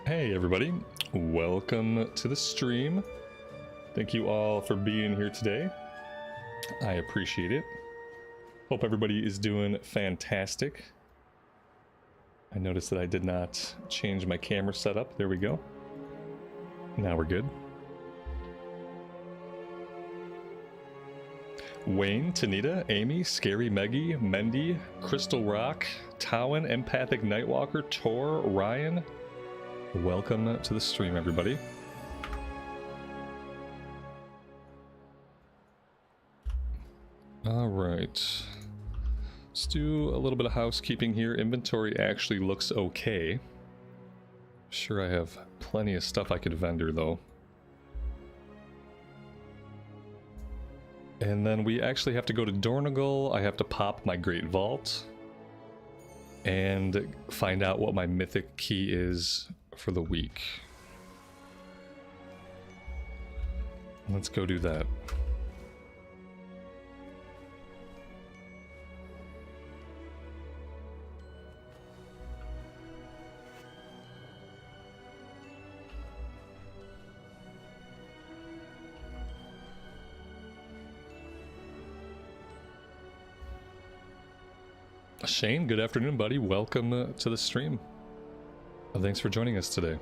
Hey everybody, welcome to the stream. Thank you all for being here today. I appreciate it. Hope everybody is doing fantastic. I noticed that I did not change my camera setup. There we go. Now we're good. Wayne, Tanita, Amy, Scary Meggie, Mendy, Crystal Rock, Towin, Empathic Nightwalker, Tor, Ryan. Welcome to the stream, everybody. All right. Let's do a little bit of housekeeping here. Inventory actually looks okay. Sure, I have plenty of stuff I could vendor, though. And then we actually have to go to Dornogal. I have to pop my Great Vault and find out what my Mythic key is for the week. Let's go do that. Shane, good afternoon, buddy. Welcome to the stream. Thanks for joining us today.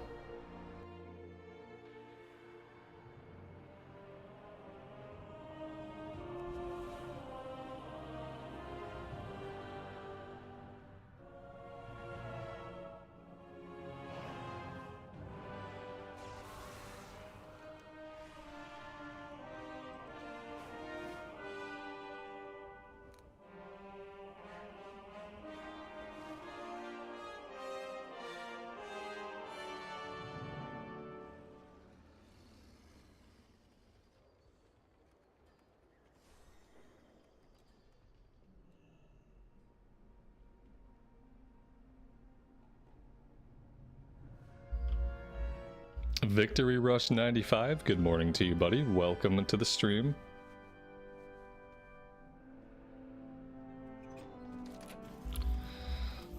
Victory Rush 95, good morning to you, buddy. Welcome to the stream.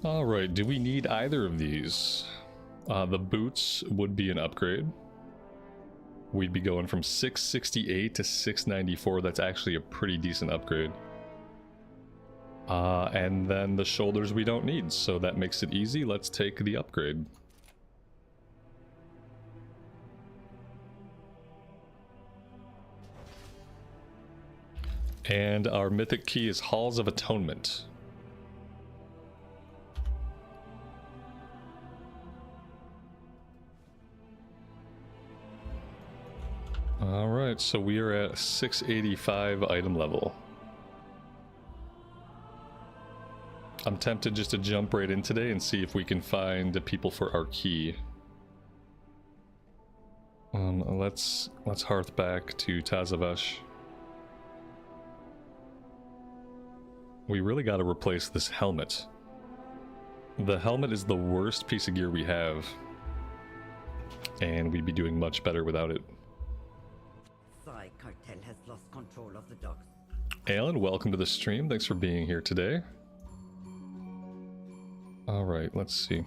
Alright, do we need either of these? The boots would be an upgrade. We'd be going from 668 to 694. That's actually a pretty decent upgrade. And then the shoulders we don't need, so that makes it easy. Let's take the upgrade. And our mythic key is Halls of Atonement. Alright, so we are at 685 item level. I'm tempted just to jump right in today and see if we can find the people for our key. Let's hearth back to Tazavesh. We really got to replace this helmet. The helmet is the worst piece of gear we have, and we'd be doing much better without it. Psy Cartel has lost control of the docks. Alan, welcome to the stream. Thanks for being here today. All right, let's see.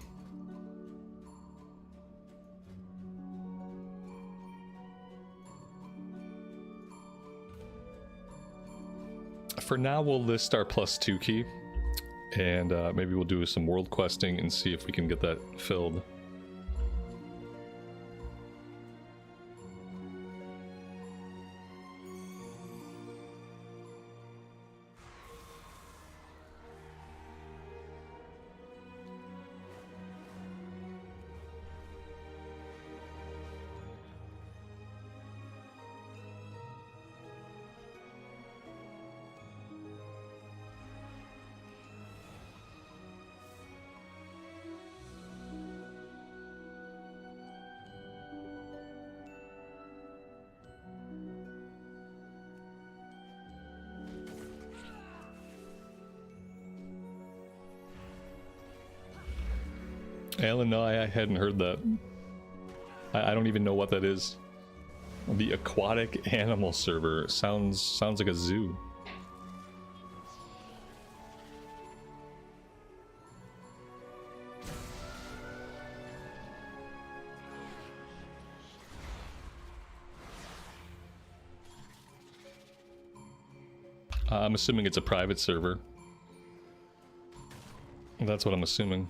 For now, we'll list our +2 key, and maybe we'll do some world questing and see if we can get that filled. Alan, no, I hadn't heard that. I don't even know what that is. The aquatic animal server sounds like a zoo. I'm assuming it's a private server. That's what I'm assuming.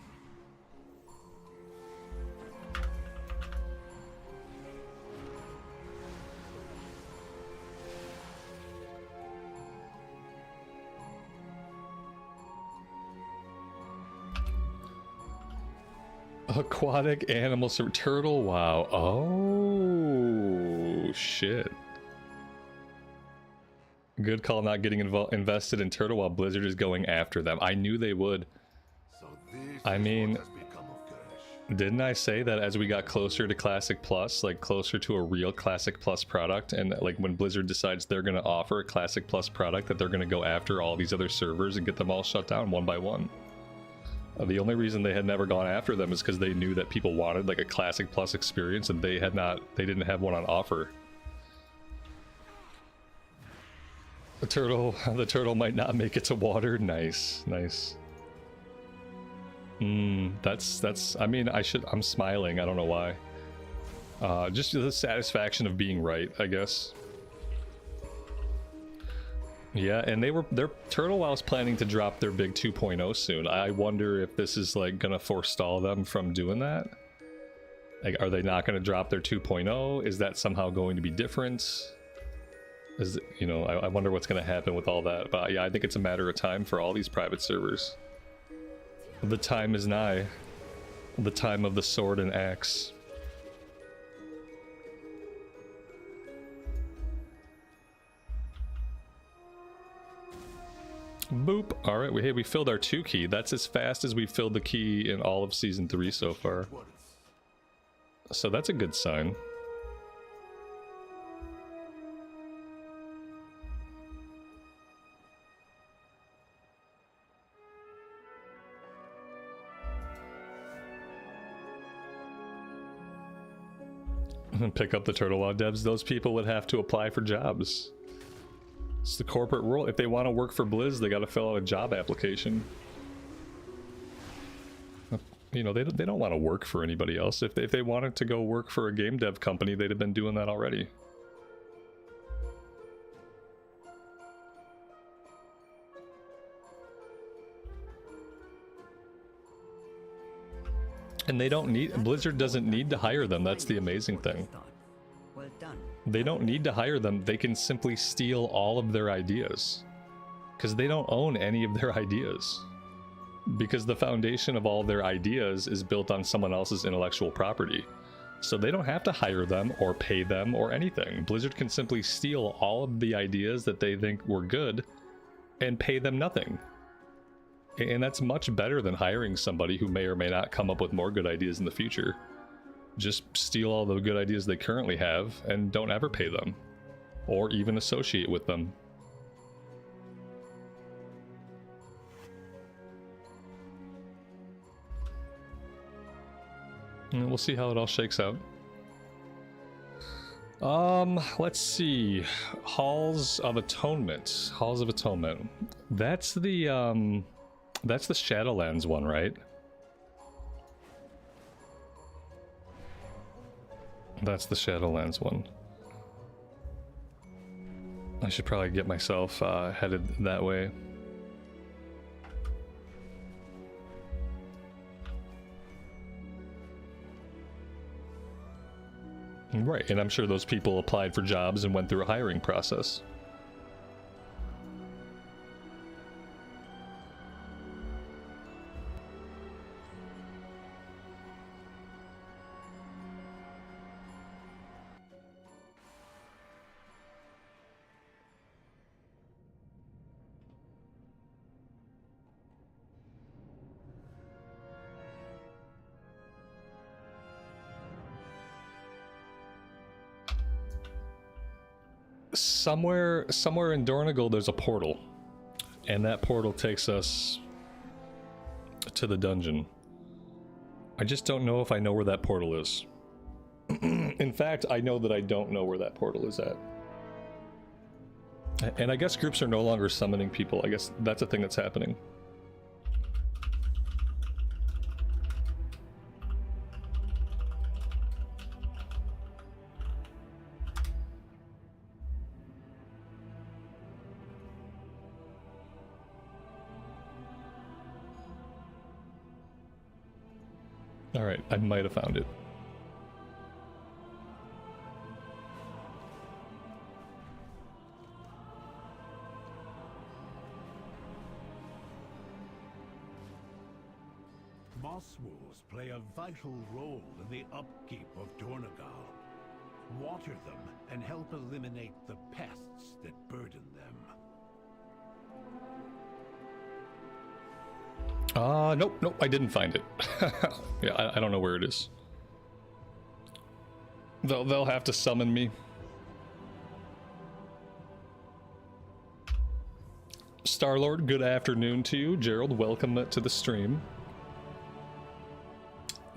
Aquatic animal server. Turtle, wow. Oh, shit. Good call not getting invested in Turtle while Blizzard is going after them. I knew they would. So this I is mean, what has become of Gersh. didn't I say that as we got closer to Classic Plus, like closer to a real Classic Plus product, and like when Blizzard decides they're going to offer a Classic Plus product, that they're going to go after all these other servers and get them all shut down one by one? The only reason they had never gone after them is because they knew that people wanted like a Classic Plus experience, and they didn't have one on offer. The turtle might not make it to water. Nice, nice. That's, I mean, I'm smiling, I don't know why. Just the satisfaction of being right, I guess. Yeah, and their Turtle WoW's planning to drop their big 2.0 soon. I wonder if this is like gonna forestall them from doing that. Like, are they not gonna drop their 2.0? Is that somehow going to be different? Is it, you know, I wonder what's gonna happen with all that. But yeah, I think it's a matter of time for all these private servers. The time is nigh. The time of the sword and axe. Boop. Alright, we filled our 2 key. That's as fast as we filled the key in all of Season 3 so far. So that's a good sign. Pick up the Turtle WoW devs. Those people would have to apply for jobs. It's the corporate world. If they want to work for Blizz, they got to fill out a job application. You know, they don't want to work for anybody else. If they wanted to go work for a game dev company, they'd have been doing that already. And they don't need, Blizzard doesn't need to hire them. That's the amazing thing. Well done. They don't need to hire them. They can simply steal all of their ideas. Because they don't own any of their ideas. Because the foundation of all their ideas is built on someone else's intellectual property. So they don't have to hire them or pay them or anything. Blizzard can simply steal all of the ideas that they think were good and pay them nothing. And that's much better than hiring somebody who may or may not come up with more good ideas in the future. Just steal all the good ideas they currently have and don't ever pay them. Or even associate with them. And we'll see how it all shakes out. Let's see. Halls of Atonement. Halls of Atonement. That's the Shadowlands one, right? That's the Shadowlands one. I should probably get myself headed that way. Right, and I'm sure those people applied for jobs and went through a hiring process. Somewhere in Dornigal there's a portal, and that portal takes us to the dungeon. I just don't know if I know where that portal is. In fact, I know that I don't know where that portal is at. And I guess groups are no longer summoning people. I guess that's a thing that's happening. Alright, I might have found it. Moss wolves play a vital role in the upkeep of Dornegal. Water them and help eliminate the pests that burden them. Nope, I didn't find it. Yeah, I don't know where it is. They'll have to summon me. Starlord, good afternoon to you. Gerald, welcome to the stream.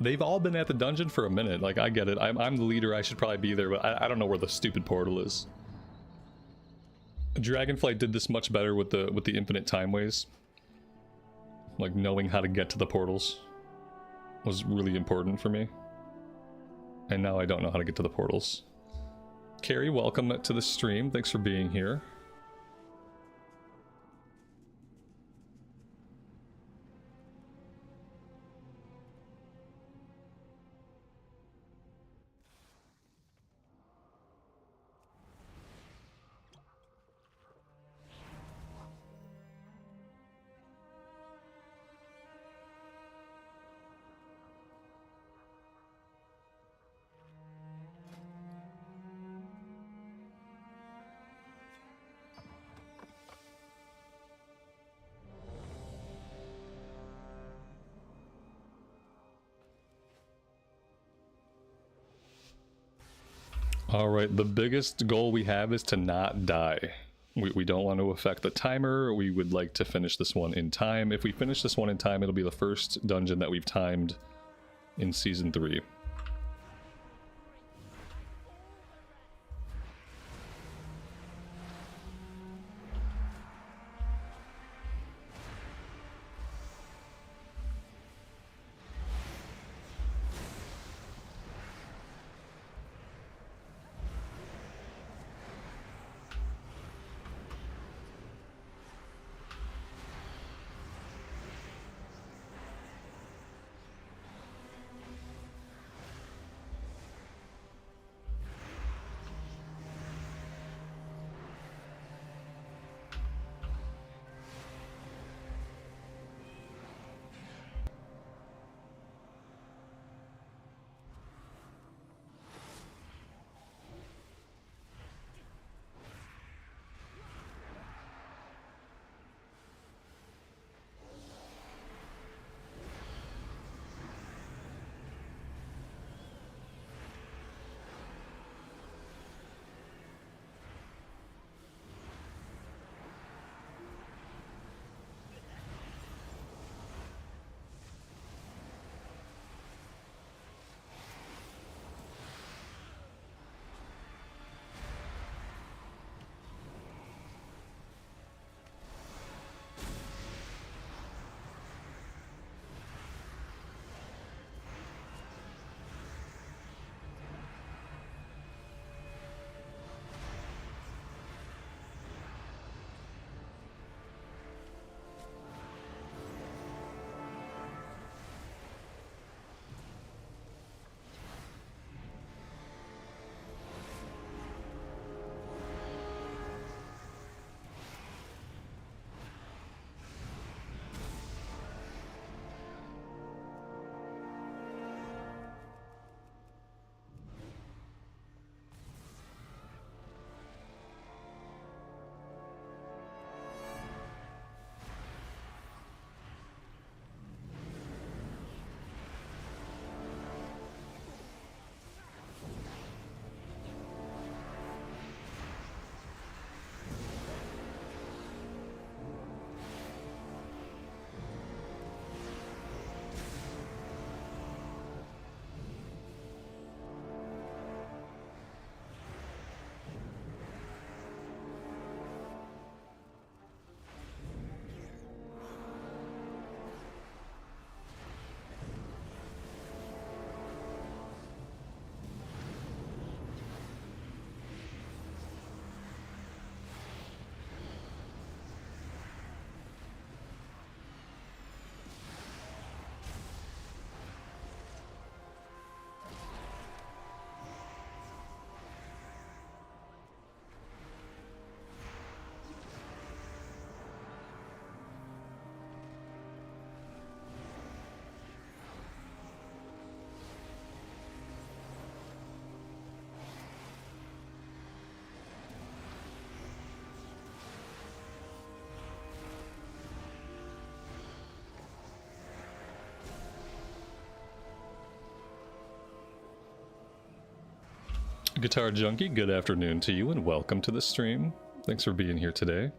They've all been at the dungeon for a minute. Like, I get it. I'm the leader. I should probably be there, but I don't know where the stupid portal is. Dragonflight did this much better with the infinite time ways. Like, knowing how to get to the portals was really important for me. And now I don't know how to get to the portals. Carrie, welcome to the stream. Thanks for being here. Alright, the biggest goal we have is to not die. We don't want to affect the timer. We would like to finish this one in time. If we finish this one in time, it'll be the first dungeon that we've timed in Season 3. Guitar Junkie, good afternoon to you and welcome to the stream. Thanks for being here today.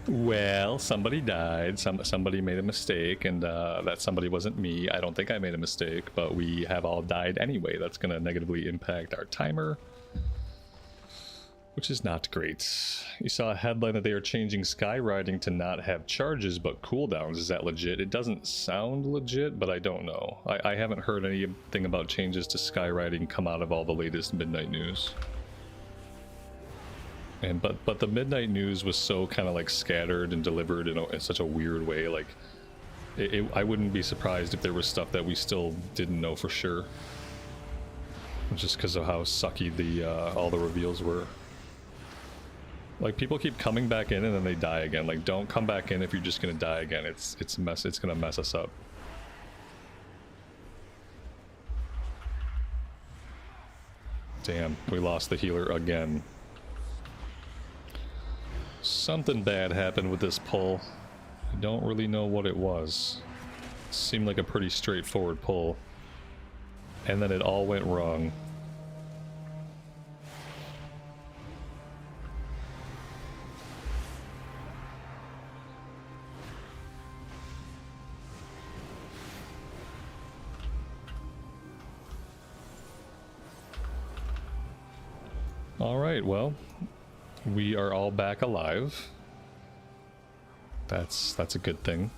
Well, somebody died, somebody made a mistake, and that somebody wasn't me. I don't think I made a mistake, but we have all died anyway. That's going to negatively impact our timer, which is not great. You saw a headline that they are changing Skyriding to not have charges but cooldowns. Is that legit? It doesn't sound legit, but I don't know. I haven't heard anything about changes to Skyriding come out of all the latest midnight news. And but the midnight news was so kind of like scattered and delivered in such a weird way. Like, I wouldn't be surprised if there was stuff that we still didn't know for sure, just because of how sucky the all the reveals were. Like, people keep coming back in and then they die again. Like, don't come back in if you're just gonna die again. It's gonna mess us up. Damn, we lost the healer again. Something bad happened with this pull. I don't really know what it was. It seemed like a pretty straightforward pull. And then it all went wrong. All right, well, we are all back alive. That's a good thing.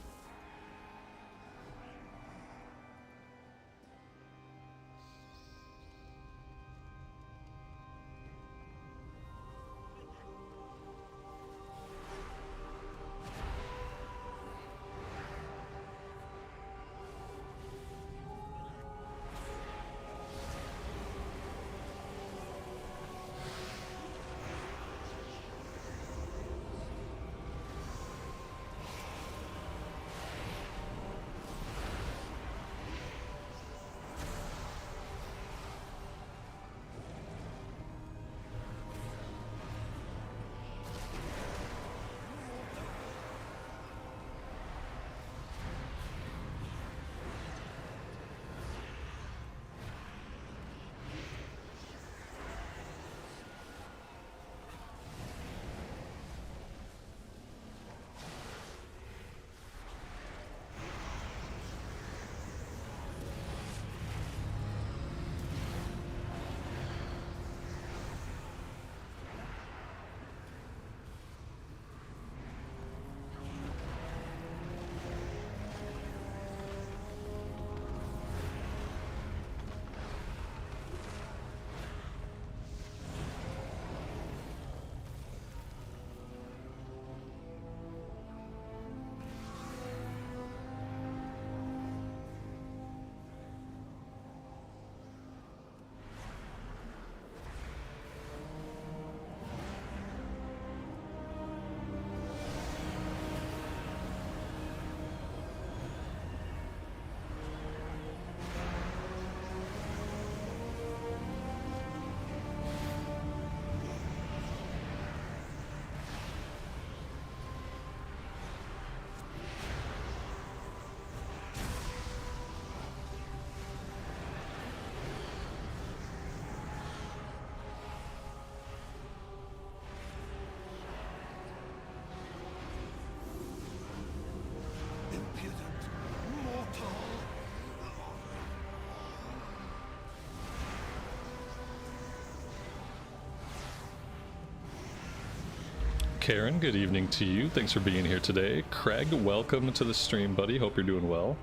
Karen, good evening to you. Thanks for being here today. Craig, welcome to the stream, buddy. Hope you're doing well.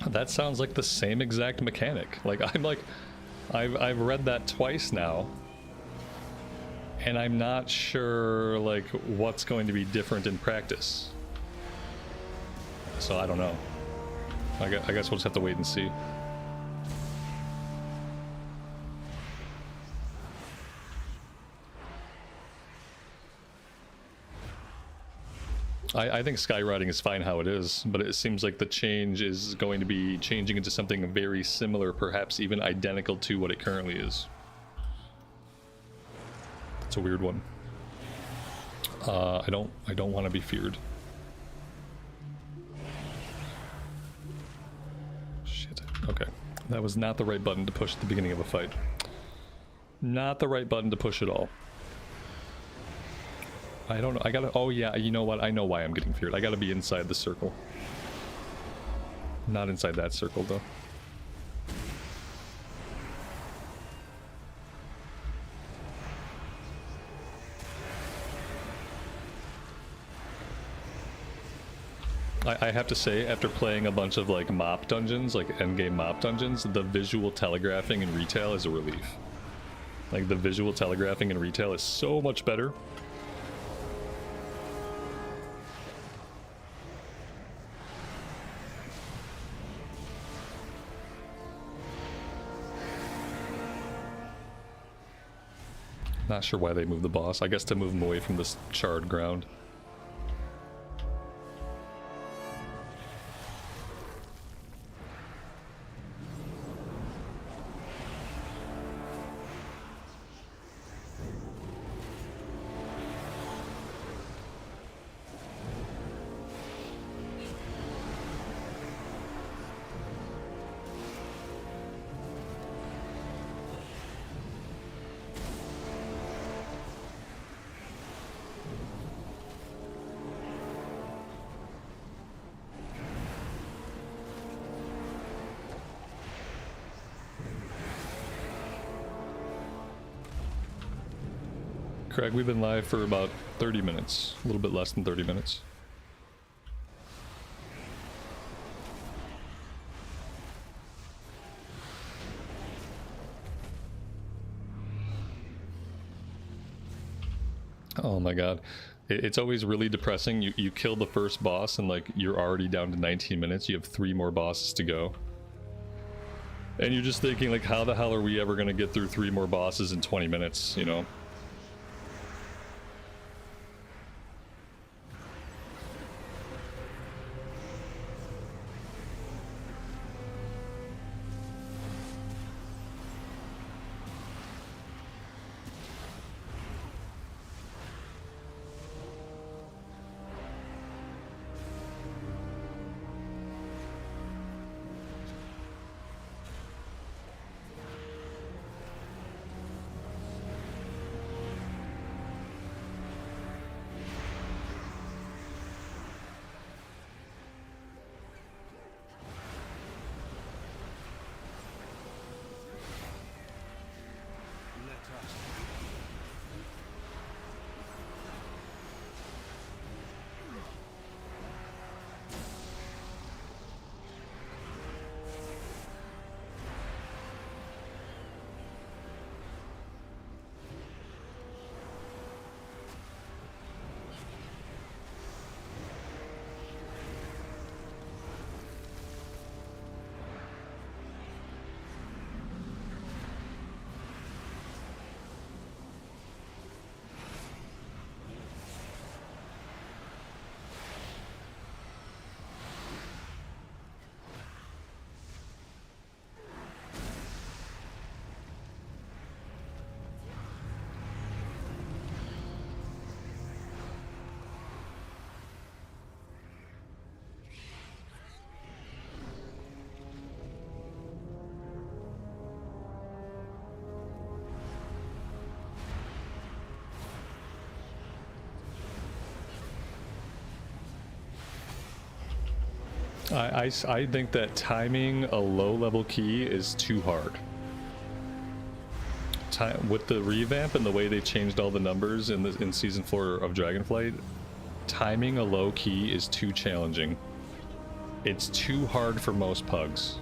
That sounds like the same exact mechanic. Like, I've read that twice now, and I'm not sure like what's going to be different in practice. So I don't know. I guess we'll just have to wait and see. I think skywriting is fine how it is, but it seems like the change is going to be changing into something very similar, perhaps even identical to what it currently is. It's a weird one. I don't want to be feared. Shit. Okay. That was not the right button to push at the beginning of a fight. Not the right button to push at all. I don't know. I gotta. Oh, yeah. You know what? I know why I'm getting feared. I gotta be inside the circle. Not inside that circle, though. I have to say, after playing a bunch of like mop dungeons, like endgame mop dungeons, the visual telegraphing in retail is a relief. Like, the visual telegraphing in retail is so much better. Not sure why they moved the boss. I guess to move him away from this charred ground. Craig, we've been live for about 30 minutes. A little bit less than 30 minutes. Oh my god. It's always really depressing. You kill the first boss and like you're already down to 19 minutes. You have 3 more bosses to go. And you're just thinking like, how the hell are we ever going to get through 3 more bosses in 20 minutes, you know? I think that timing a low level key is too hard. With the revamp and the way they changed all the numbers in season 4 of Dragonflight, timing a low key is too challenging. It's too hard for most pugs.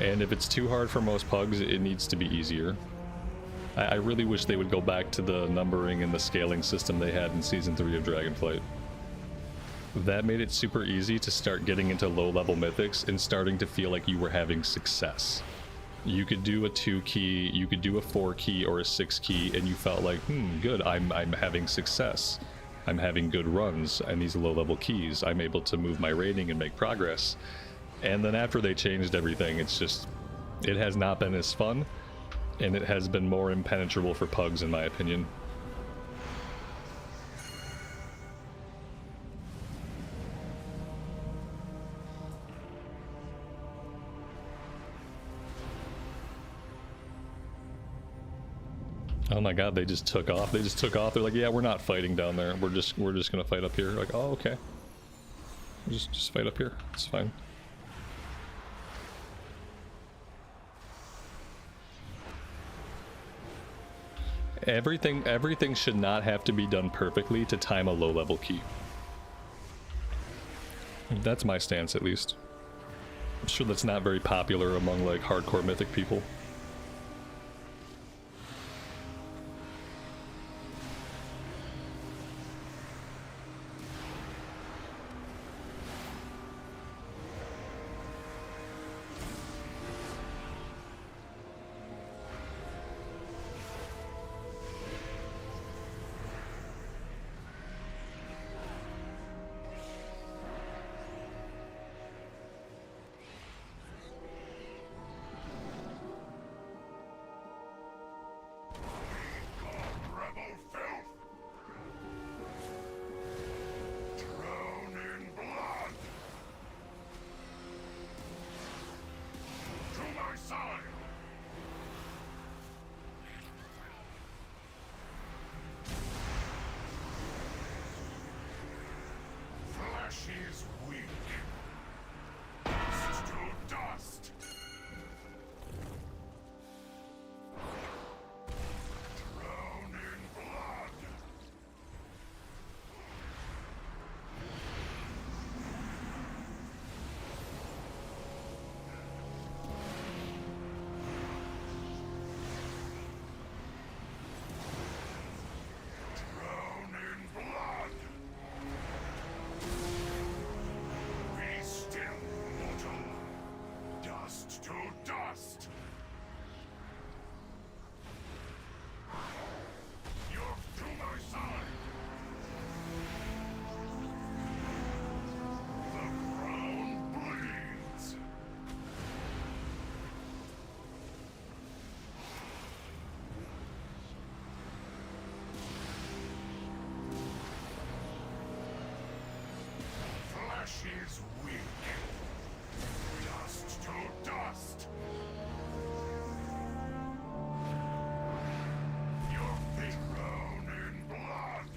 And if it's too hard for most pugs, it needs to be easier. I really wish they would go back to the numbering and the scaling system they had in season 3 of Dragonflight. That made it super easy to start getting into low-level mythics and starting to feel like you were having success. You could do a 2 key, you could do a 4 key or a 6 key, and you felt like, good, I'm having success. I'm having good runs, and these low-level keys, I'm able to move my rating and make progress. And then after they changed everything, it's just, it has not been as fun, and it has been more impenetrable for pugs, in my opinion. Oh my god, they just took off. They just took off. They're like, yeah, we're not fighting down there. We're just gonna fight up here. Like, oh, okay. Just fight up here. It's fine. Everything should not have to be done perfectly to time a low level key. That's my stance, at least. I'm sure that's not very popular among like hardcore mythic people. Is weak. Dust to dust. Your feet thrown in blood.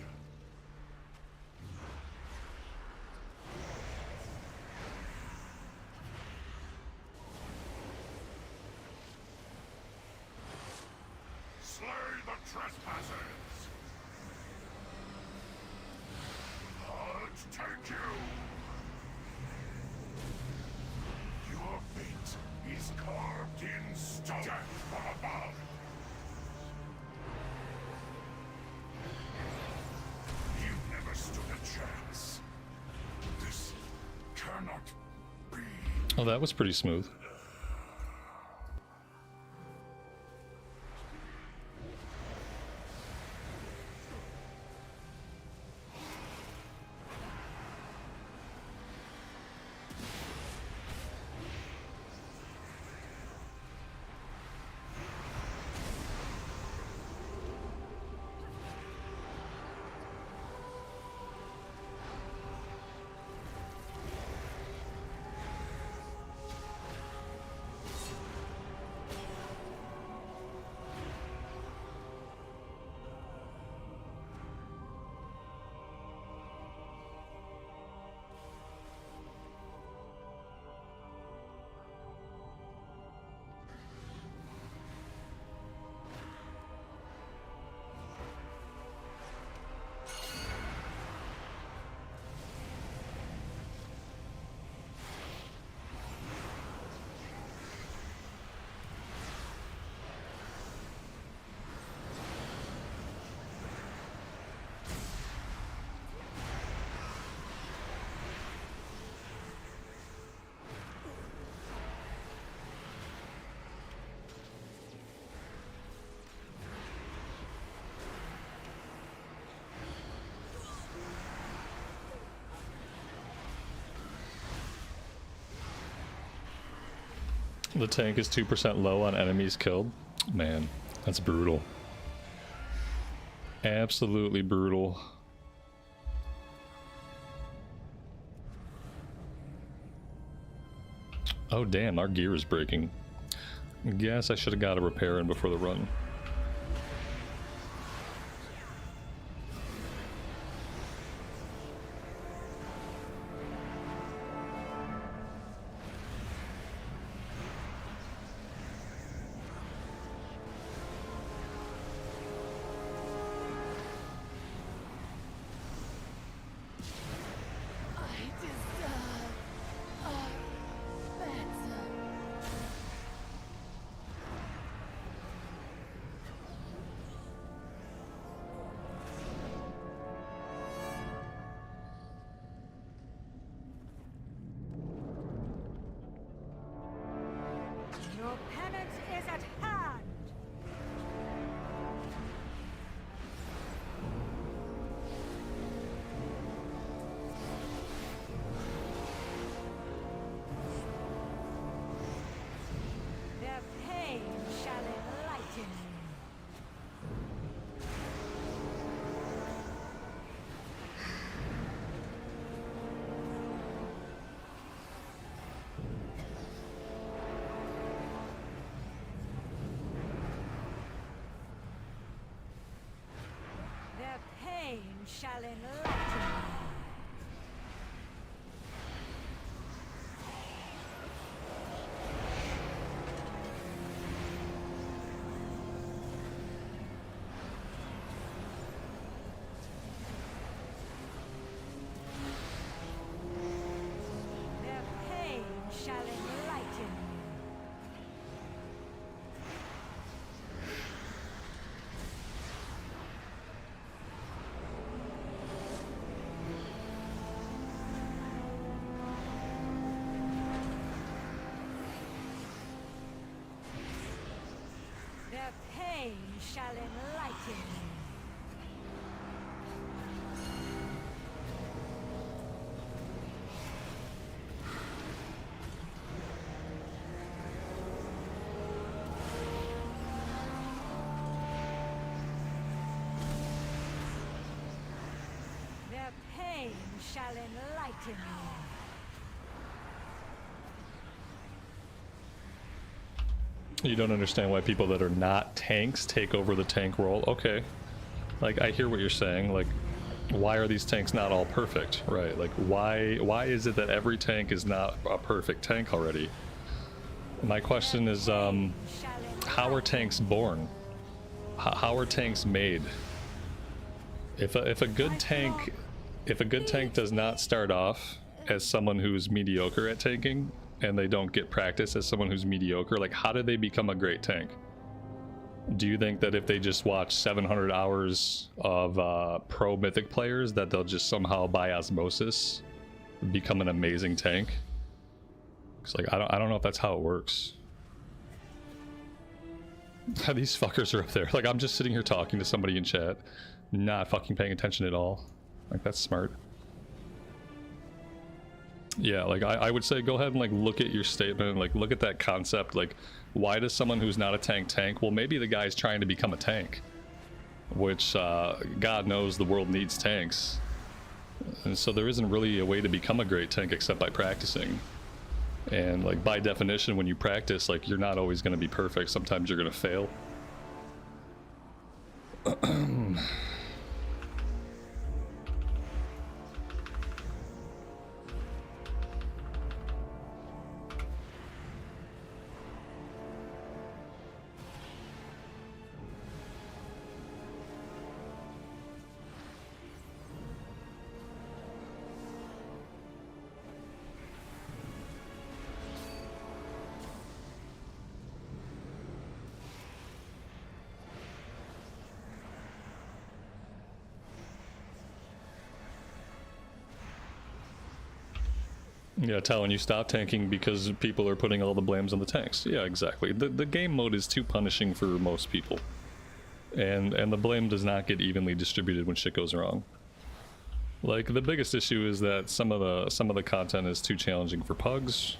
Slay the trespassers. Blood take you. Your fate is carved in stone. Death from above. You never stood a chance. This cannot be. Oh, that was pretty smooth. The tank is 2% low on enemies killed. Man, that's brutal. Absolutely brutal. Oh damn, our gear is breaking. Guess I should have got a repair in before the run. Your penance is at hand! Their pain shall enlighten you. Their pain shall enlighten you. Their pain shall enlighten you. Their pain shall enlighten you. Their pain shall enlighten you. You don't understand why people that are not tanks take over the tank role. Okay. Like, I hear what you're saying. Like, why are these tanks not all perfect? Right. Like, why is it that every tank is not a perfect tank already? My question is, how are tanks born? How are tanks made? If a good tank does not start off as someone who's mediocre at tanking, and they don't get practice as someone who's mediocre, like, how do they become a great tank? Do you think that if they just watch 700 hours of pro Mythic players, that they'll just somehow by osmosis become an amazing tank? Because, like, I don't know if that's how it works. These fuckers are up there. Like, I'm just sitting here talking to somebody in chat, not fucking paying attention at all. Like, that's smart. Yeah, like, I would say go ahead and, like, look at your statement, like, look at that concept. Like, why does someone who's not a tank? Well, maybe the guy's trying to become a tank, which God knows the world needs tanks, and so there isn't really a way to become a great tank except by practicing. And, like, by definition, when you practice, like, you're not always going to be perfect. Sometimes you're going to fail. Yeah, Talon, you stop tanking because people are putting all the blames on the tanks. Yeah, exactly. The game mode is too punishing for most people. And the blame does not get evenly distributed when shit goes wrong. Like, the biggest issue is that some of the content is too challenging for pugs.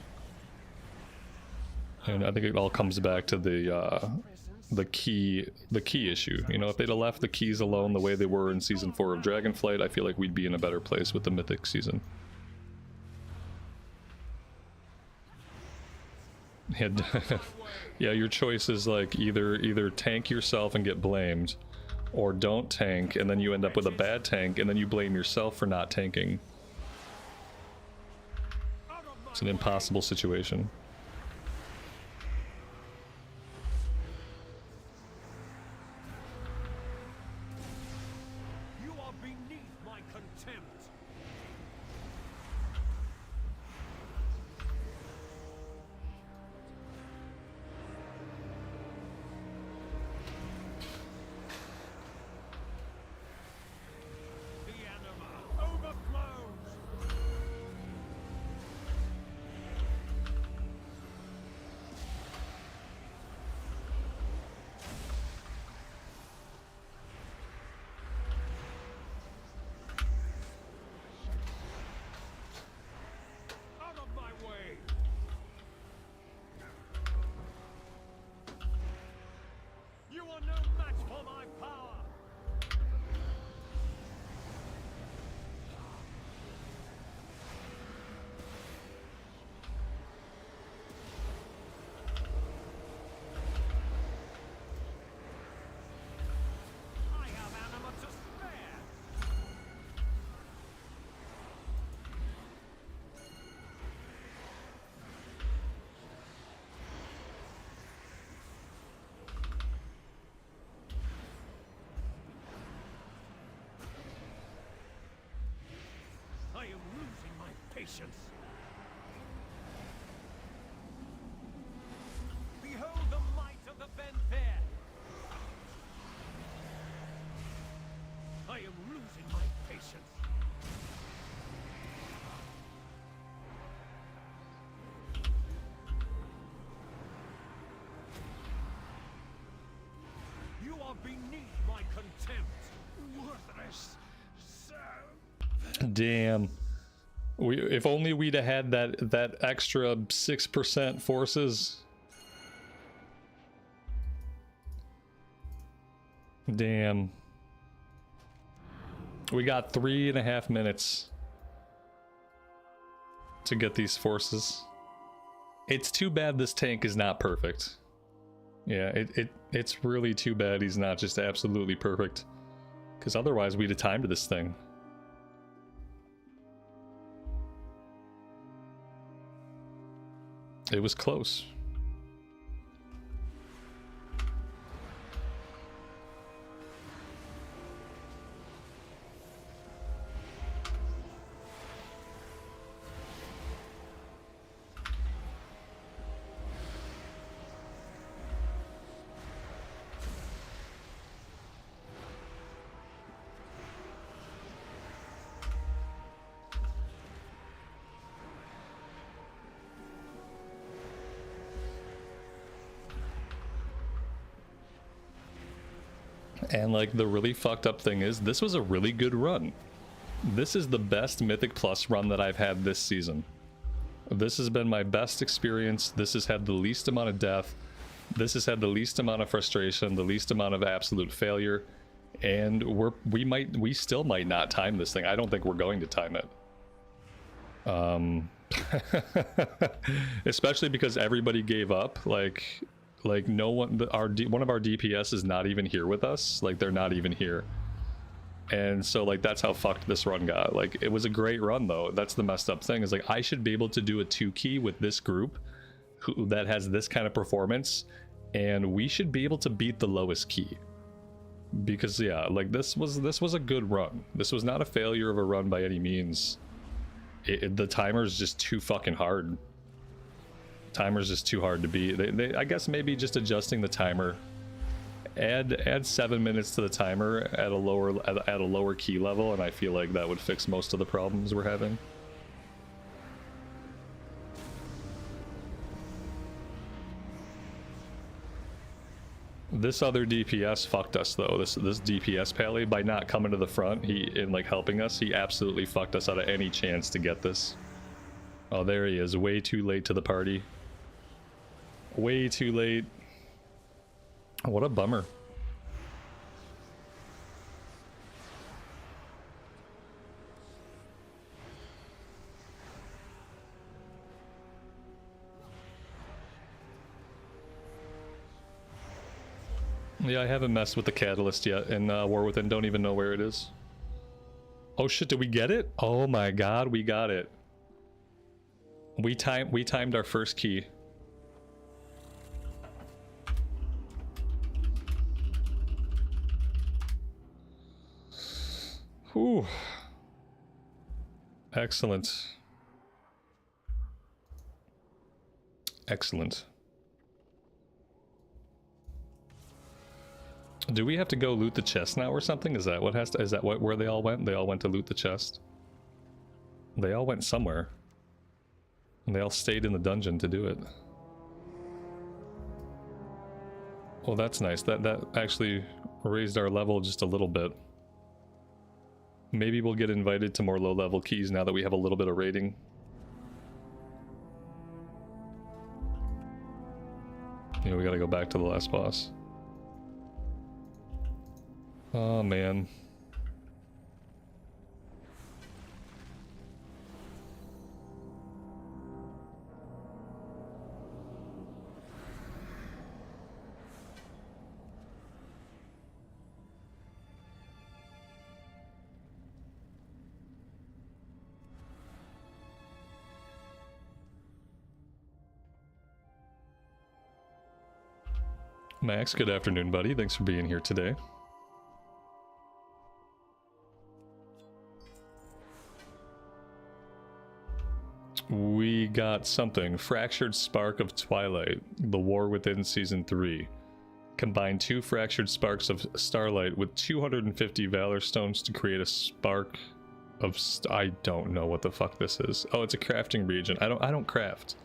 And I think it all comes back to the key issue. You know, if they'd have left the keys alone the way they were in season 4 of Dragonflight, I feel like we'd be in a better place with the Mythic season. Yeah, your choice is like either tank yourself and get blamed, or don't tank and then you end up with a bad tank and then you blame yourself for not tanking. It's an impossible situation. You are beneath my contempt. The anima overflows. Out of my way. You are no match for my power. I have anima to spare. I am losing my patience. Behold the might of the Vampire. I am losing my patience. You are beneath my contempt. Worthless. So. Damn. If only we'd have had that extra 6% forces. Damn. We got 3.5 minutes to get these forces. It's too bad this tank is not perfect. Yeah, it's really too bad he's not just absolutely perfect. Because otherwise we'd have timed this thing. It was close. And like the really fucked up thing is, this was a really good run. This is the best Mythic Plus run that I've had this season. This has been my best experience. This has had the least amount of death. This has had the least amount of frustration, the least amount of absolute failure. And we still might not time this thing. I don't think we're going to time it. Especially because everybody gave up. Like no one, one of our DPS is not even here with us. Like they're not even here. And so like that's how fucked this run got. Like it was a great run though. That's the messed up thing, is like I should be able to do a 2-key with this group that has this kind of performance, and we should be able to beat the lowest key. Because yeah, like this was a good run. This was not a failure of a run by any means. The timer is just too fucking hard. Timer's just too hard to beat. I guess maybe just adjusting the timer. Add 7 minutes to the timer at a lower key level, and I feel like that would fix most of the problems we're having. This other DPS fucked us though. This DPS Pally, by not coming to the front, and like helping us, he absolutely fucked us out of any chance to get this. Oh, there he is, way too late to the party. Way too late. What a bummer. Yeah, I haven't messed with the catalyst yet, and War Within don't even know where it is. Oh shit, did we get it? Oh my god, we got it. We timed our first key. Whew. Excellent. Excellent. Do we have to go loot the chest now or something? Is that what has to, is that where they all went? They all went to loot the chest. They all went somewhere. And they all stayed in the dungeon to do it. Well, that's nice. That actually raised our level just a little bit. Maybe we'll get invited to more low-level keys now that we have a little bit of rating. You know, we gotta go back to the last boss. Oh, man. Max, good afternoon, buddy. Thanks for being here today. We got something. Fractured Spark of Twilight. The War Within Season 3. Combine 2 Fractured Sparks of Starlight with 250 Valor Stones to create a spark of... I don't know what the fuck this is. Oh, it's a crafting region. I don't craft.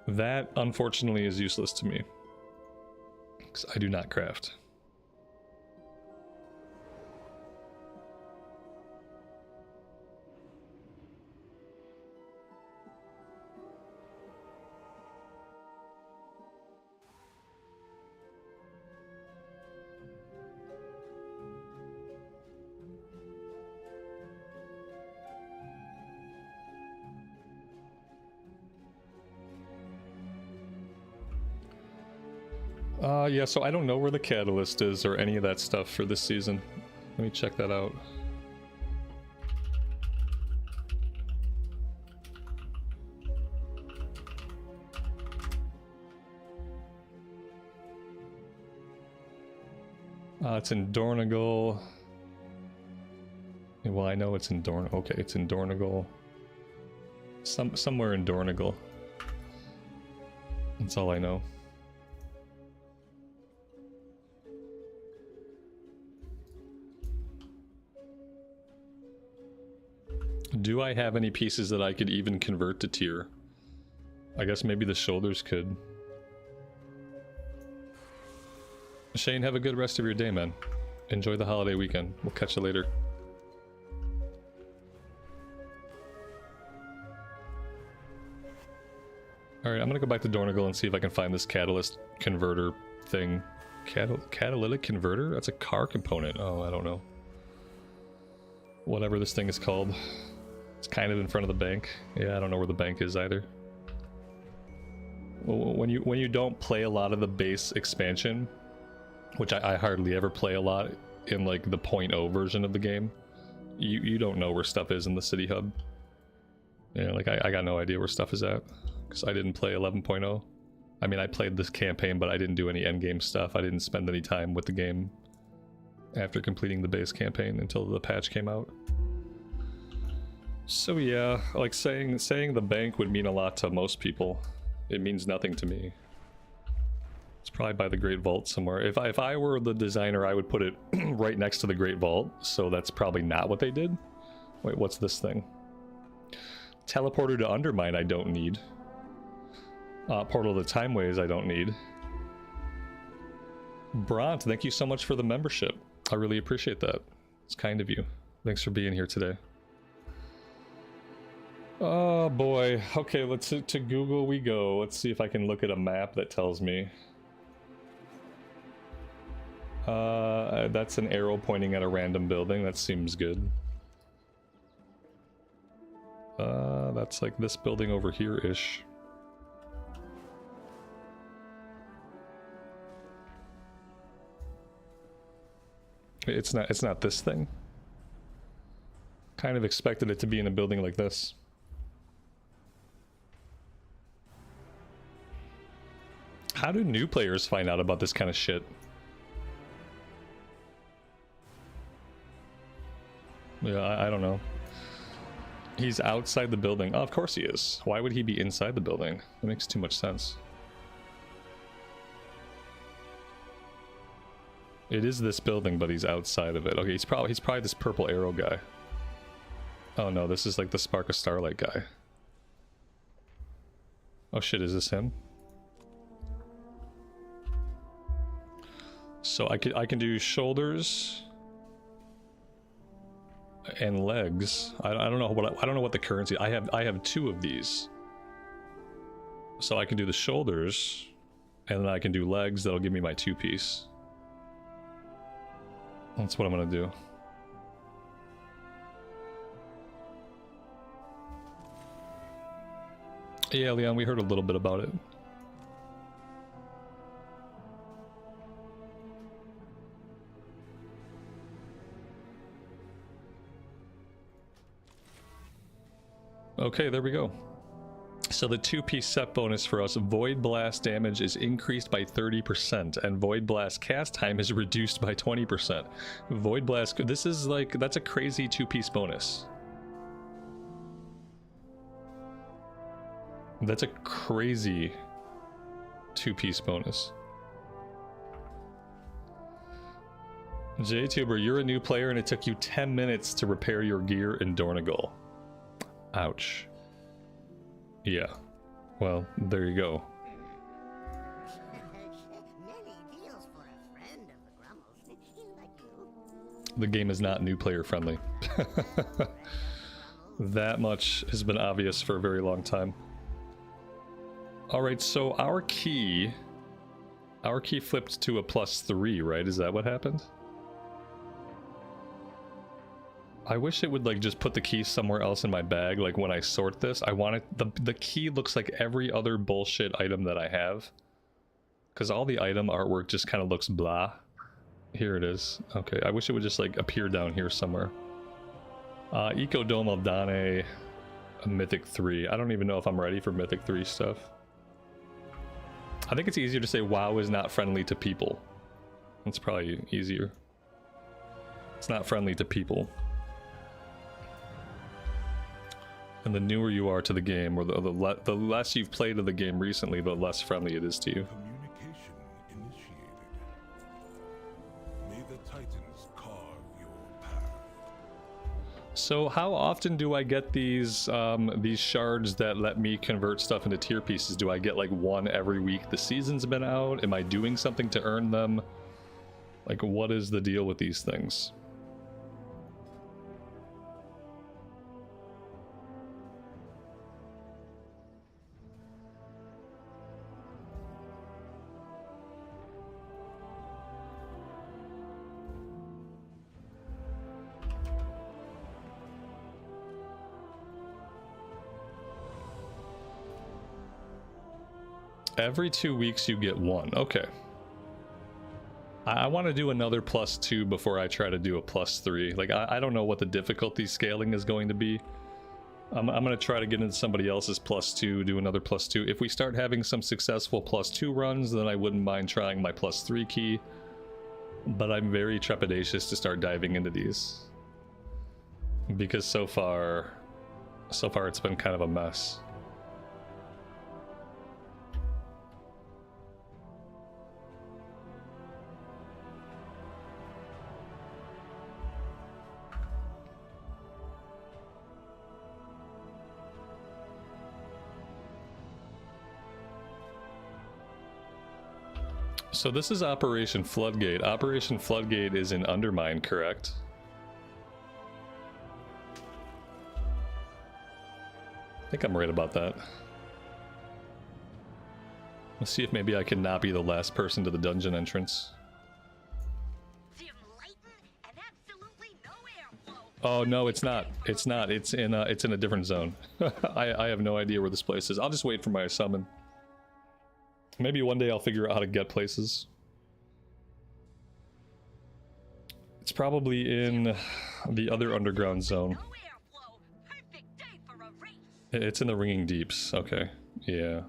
That, unfortunately, is useless to me. Because I do not craft. Yeah, so I don't know where the catalyst is or any of that stuff for this season. Let me check that out. It's in Dornagal. Well, I know it's in Okay, it's in Dornagal. Somewhere in Dornagal. That's all I know. Do I have any pieces that I could even convert to tier? I guess maybe the shoulders could. Shane, have a good rest of your day, man. Enjoy the holiday weekend. We'll catch you later. Alright, I'm gonna go back to Dornagal and see if I can find this catalyst converter thing. Catalytic converter? That's a car component. Oh, I don't know. Whatever this thing is called. It's kind of in front of the bank. Yeah, I don't know where the bank is either. When you don't play a lot of the base expansion, which I hardly ever play a lot in like the 0.0 version of the game, you don't know where stuff is in the city hub. Yeah, like I got no idea where stuff is at because I didn't play 11.0. I mean, I played this campaign, but I didn't do any endgame stuff. I didn't spend any time with the game after completing the base campaign until the patch came out. So yeah, like saying the bank would mean a lot to most people. It means nothing to me. It's probably by the Great Vault somewhere. If I were the designer, I would put it right next to the Great Vault, so that's probably not what they did. Wait, what's this thing? Teleporter to Undermine I don't need. Portal to Timeways I don't need. Bront, thank you so much for the membership. I really appreciate that. It's kind of you. Thanks for being here today. Oh boy. Okay, let's to Google we go. Let's see if I can look at a map that tells me. That's an arrow pointing at a random building. That seems good. That's like this building over here-ish. It's not this thing. Kind of expected it to be in a building like this. How do new players find out about this kind of shit? Yeah, I don't know. He's outside the building. Oh, of course he is. Why would he be inside the building? That makes too much sense. It is this building, but he's outside of it. Okay, he's probably this purple arrow guy. Oh no, this is like the Spark of Starlight guy. Oh shit, is this him? So I can do shoulders and legs. I don't know what the currency. I have 2 of these. So I can do the shoulders and then I can do legs. That'll give me my 2-piece. That's what I'm gonna do. Yeah, Leon, we heard a little bit about it. Okay, there we go. So the 2-piece set bonus for us, Void Blast damage is increased by 30%, and Void Blast cast time is reduced by 20%. Void Blast, this is like, that's a crazy 2-piece bonus. That's a crazy 2-piece bonus. JTuber, you're a new player and it took you 10 minutes to repair your gear in Dornegal. Ouch. Yeah. Well, there you go. The game is not new player friendly. That much has been obvious for a very long time. Alright, so our key flipped to a +3, right? Is that what happened? I wish it would like just put the key somewhere else in my bag, like when I sort this. I want it, the key looks like every other bullshit item that I have. Because all the item artwork just kind of looks blah. Here it is. Okay, I wish it would just like appear down here somewhere. Eco Dome of Dane, Mythic 3. I don't even know if I'm ready for Mythic 3 stuff. I think it's easier to say WoW is not friendly to people. It's probably easier. It's not friendly to people. And the newer you are to the game, or the less you've played of the game recently, the less friendly it is to you. Communication initiated. May the Titans carve your path. So how often do I get these shards that let me convert stuff into tier pieces? Do I get like one every week the season's been out? Am I doing something to earn them? Like, what is the deal with these things? Every 2 weeks you get one. Okay. I want to do another +2 before I try to do a +3. Like, I don't know what the difficulty scaling is going to be. I'm going to try to get into somebody else's +2, do another +2. If we start having some successful +2 runs, then I wouldn't mind trying my +3 key. But I'm very trepidatious to start diving into these. Because so far it's been kind of a mess. So this is Operation Floodgate. Operation Floodgate is in Undermine, correct? I think I'm right about that. Let's see if maybe I can not be the last person to the dungeon entrance. Oh no, it's not. It's not. It's in a different zone. I have no idea where this place is. I'll just wait for my summon. Maybe one day I'll figure out how to get places. It's probably in the other underground zone. It's in the Ringing Deeps. Okay. Yeah.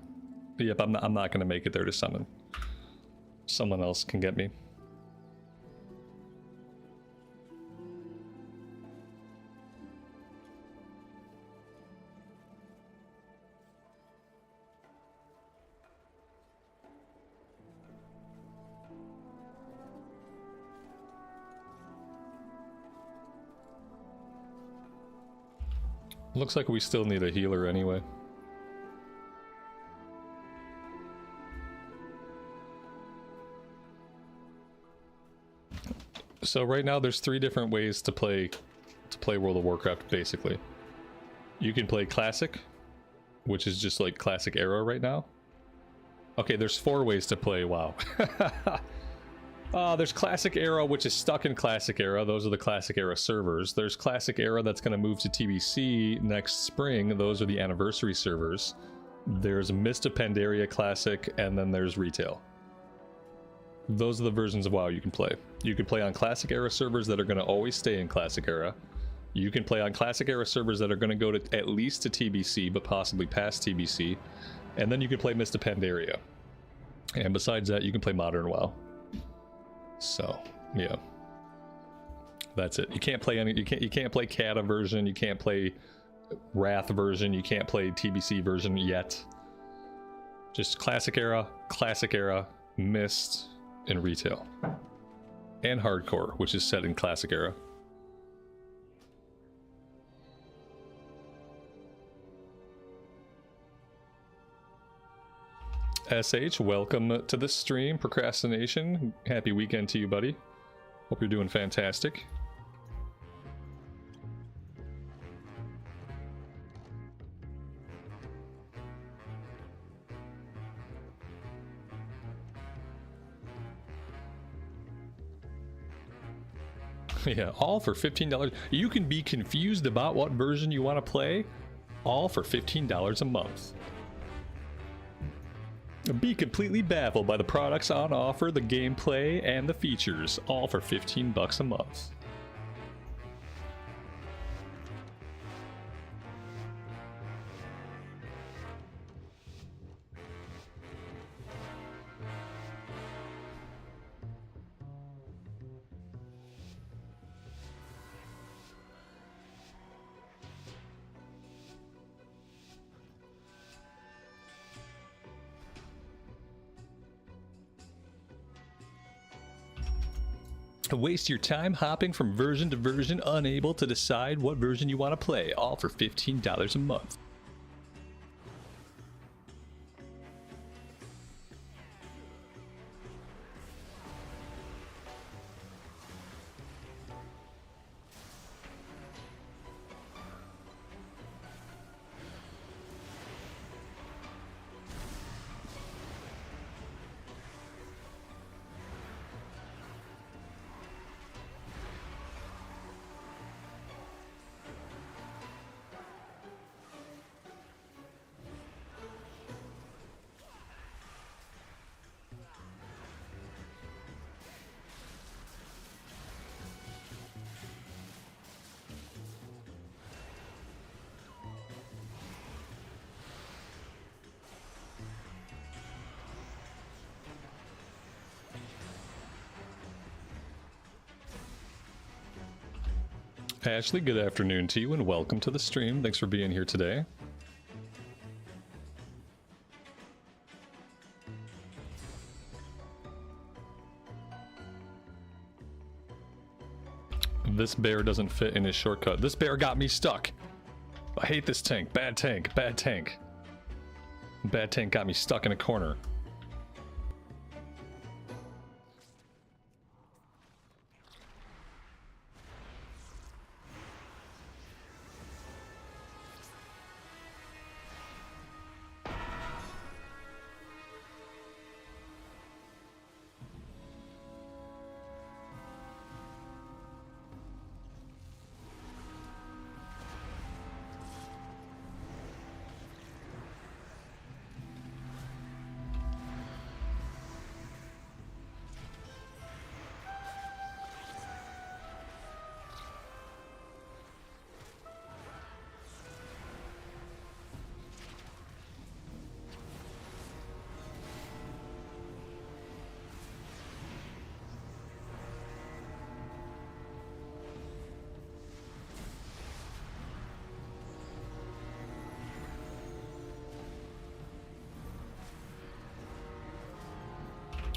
Yep, I'm not gonna make it there to summon. Someone else can get me. Looks like we still need a healer anyway. So right now there's 3 different ways to play World of Warcraft basically. You can play Classic, which is just like Classic Era right now. Okay, there's 4 ways to play WoW. There's Classic Era, which is stuck in Classic Era. Those are the Classic Era servers. There's Classic Era that's going to move to TBC next spring. Those are the Anniversary servers. There's Mist of Pandaria Classic, and then there's Retail. Those are the versions of WoW you can play. You can play on Classic Era servers that are going to always stay in Classic Era. You can play on Classic Era servers that are going to go to at least to TBC, but possibly past TBC. And then you can play Mist of Pandaria. And besides that, you can play Modern WoW. So, yeah. That's it. You can't play any you can't play Kata version, you can't play Wrath version, you can't play TBC version yet. Just Classic Era, Mist, and Retail. And Hardcore, which is set in Classic Era. SH, welcome to the stream. Procrastination, happy weekend to you, buddy. Hope you're doing fantastic. Yeah, all for $15. You can be confused about what version you want to play, all for $15 a month. Be completely baffled by the products on offer, the gameplay, and the features, all for $15 a month. Waste your time hopping from version to version, unable to decide what version you want to play, all for $15 a month. Ashley, good afternoon to you and welcome to the stream. Thanks for being here today. This bear doesn't fit in his shortcut. This bear got me stuck. I hate this tank. Bad tank. Bad tank. Bad tank got me stuck in a corner.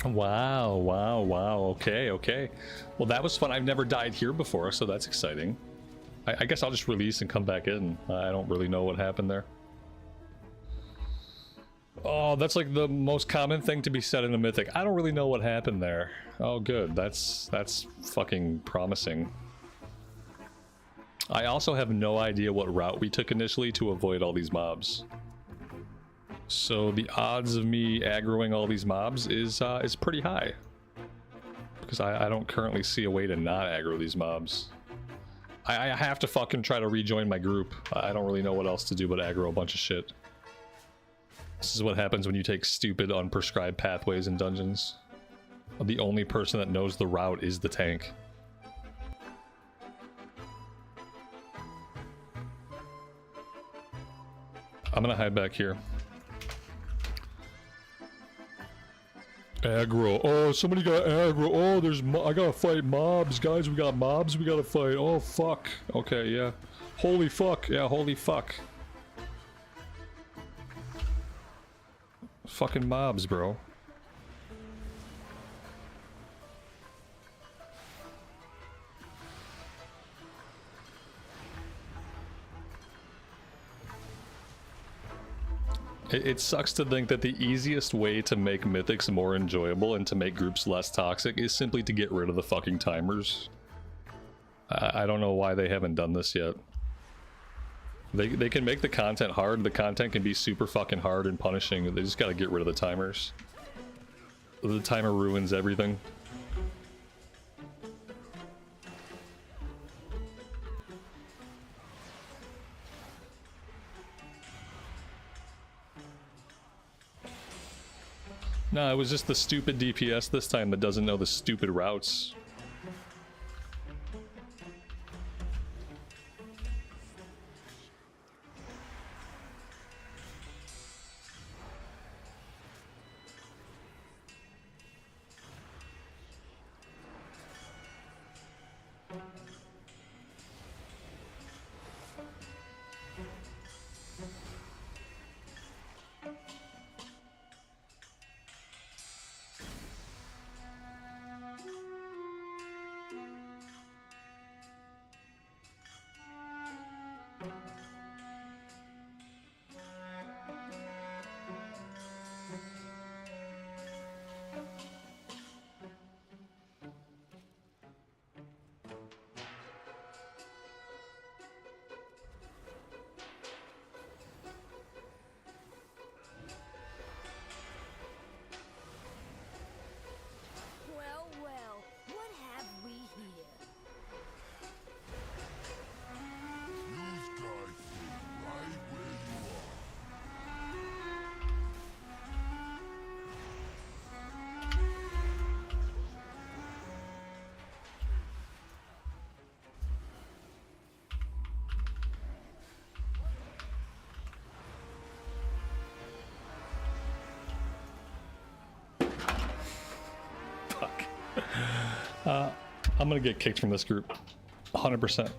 Wow, wow, wow. Okay, okay. Well, that was fun. I've never died here before, so that's exciting. I guess I'll just release and come back in. I don't really know what happened there. Oh, that's like the most common thing to be said in a Mythic. I don't really know what happened there. Oh, good. That's fucking promising. I also have no idea what route we took initially to avoid all these mobs. So the odds of me aggroing all these mobs is pretty high. Because I don't currently see a way to not aggro these mobs. I have to fucking try to rejoin my group. I don't really know what else to do but aggro a bunch of shit. This is what happens when you take stupid unprescribed pathways in dungeons. The only person that knows the route is the tank. I'm gonna hide back here. Aggro. Oh, somebody got aggro. Oh, there's I gotta fight mobs, guys. We got mobs we gotta fight. Oh, fuck. Okay, yeah. Holy fuck. Yeah, holy fuck. Fucking mobs, bro. It sucks to think that the easiest way to make Mythics more enjoyable and to make groups less toxic is simply to get rid of the fucking timers. I don't know why they haven't done this yet. They can make the content hard. The content can be super fucking hard and punishing. They just gotta get rid of the timers. The timer ruins everything. No, it was just the stupid DPS this time that doesn't know the stupid routes. I'm gonna get kicked from this group. 100%.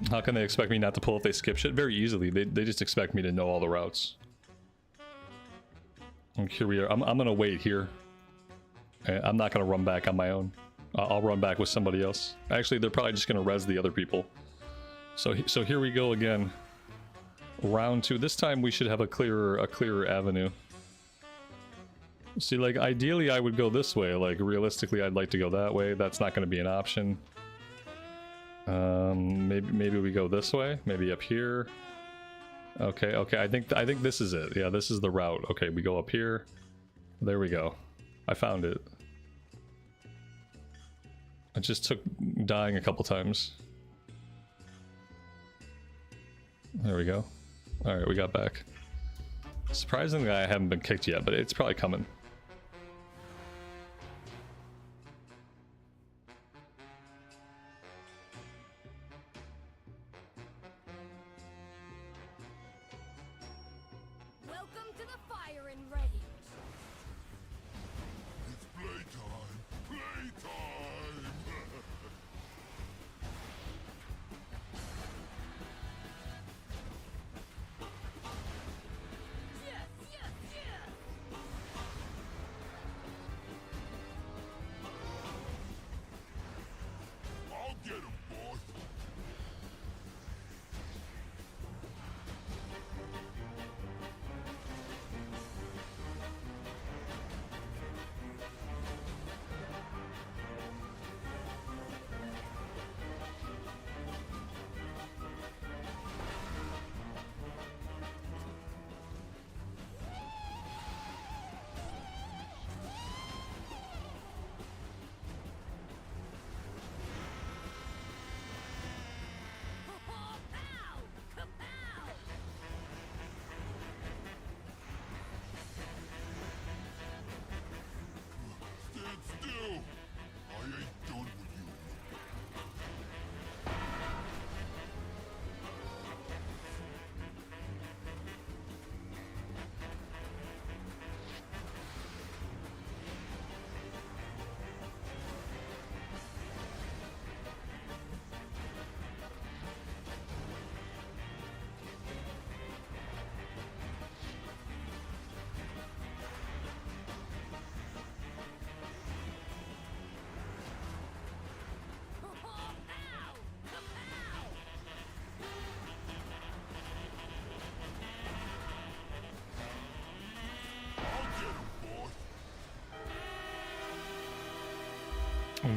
How can they expect me not to pull if they skip shit? Very easily. They just expect me to know all the routes. And here we are. I'm gonna wait here. I'm not gonna run back on my own. I'll run back with somebody else. Actually, they're probably just gonna res the other people. So here we go again. Round 2. This time we should have a clearer avenue. See, like, ideally I would go this way. Like, realistically I'd like to go that way. That's not going to be an option. Maybe we go this way. Maybe up here. Okay, I think this is it. Yeah, this is the route. Okay, we go up here. There we go. I found it. I just took dying a couple times. There we go. Alright, we got back. Surprisingly, I haven't been kicked yet, but it's probably coming. Welcome to the firing range. It's playtime! Playtime!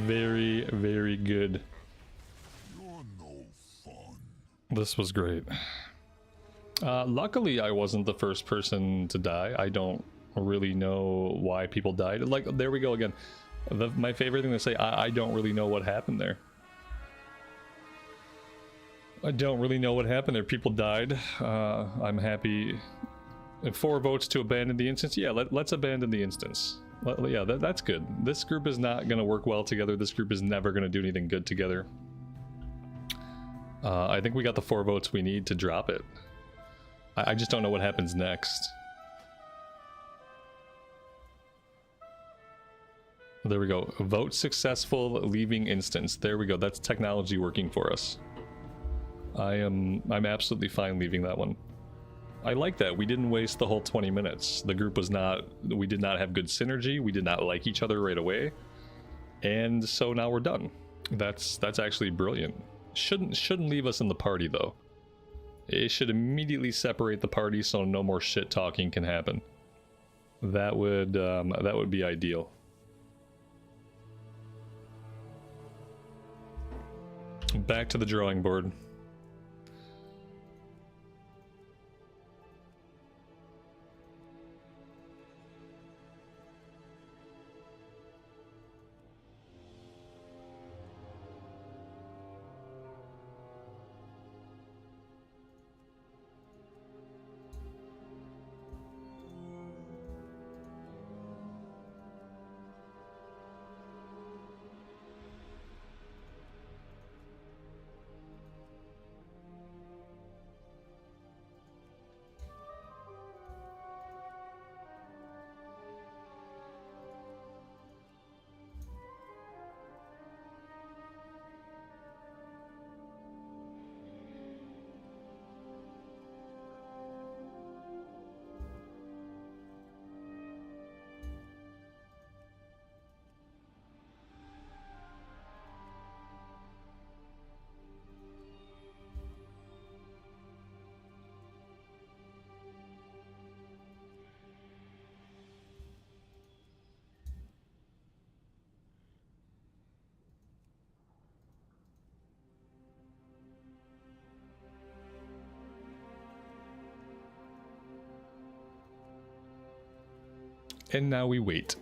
very, very good. You're no fun. This was great. Luckily, I wasn't the first person to die. I don't really know why people died. Like, there we go again. My favorite thing to say, I don't really know what happened there. I don't really know what happened there. People died. I'm happy. 4 votes to abandon the instance. Yeah, let's abandon the instance. Yeah, that's good. This group is not going to work well together. This group is never going to do anything good together. I think we got the 4 votes we need to drop it. I just don't know what happens next. There we go. Vote successful, leaving instance. There we go. That's technology working for us. I'm absolutely fine leaving that one. I like that. We didn't waste the whole 20 minutes. The group was not, we did not have good synergy. We did not like each other right away. And so now we're done. That's actually brilliant. Shouldn't leave us in the party though. It should immediately separate the party so no more shit talking can happen. That would be ideal. Back to the drawing board. And now we wait.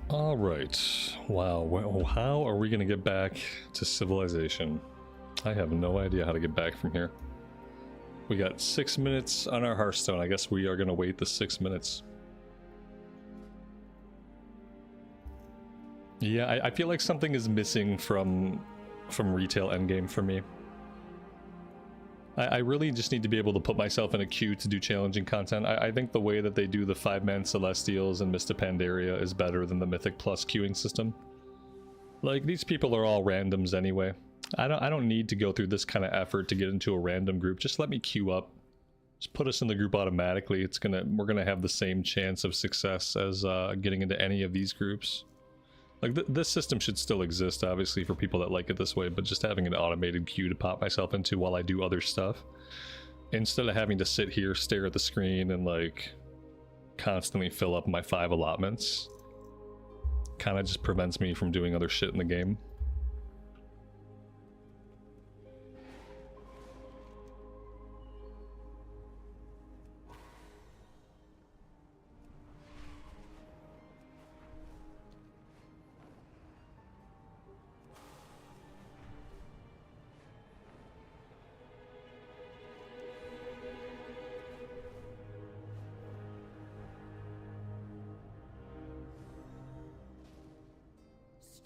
All right. Wow. Well, how are we going to get back to civilization? I have no idea how to get back from here. We got 6 minutes on our Hearthstone. I guess we are going to wait the 6 minutes. Yeah, I feel like something is missing from retail endgame for me. I really just need to be able to put myself in a queue to do challenging content. I think the way that they do the 5-man Celestials and Mist of Pandaria is better than the Mythic Plus queuing system. Like, these people are all randoms anyway. I don't need to go through this kind of effort to get into a random group. Just let me queue up. Just put us in the group automatically. We're gonna have the same chance of success as getting into any of these groups. Like, this system should still exist, obviously, for people that like it this way, but just having an automated queue to pop myself into while I do other stuff, instead of having to sit here, stare at the screen, and, like, constantly fill up my 5 allotments, kind of just prevents me from doing other shit in the game.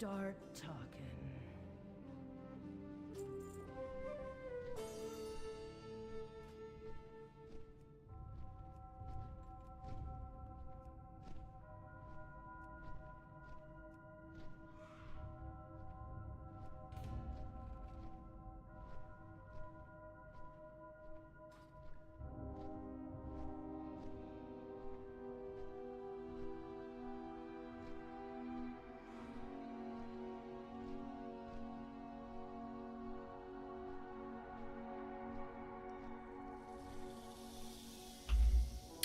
start talking.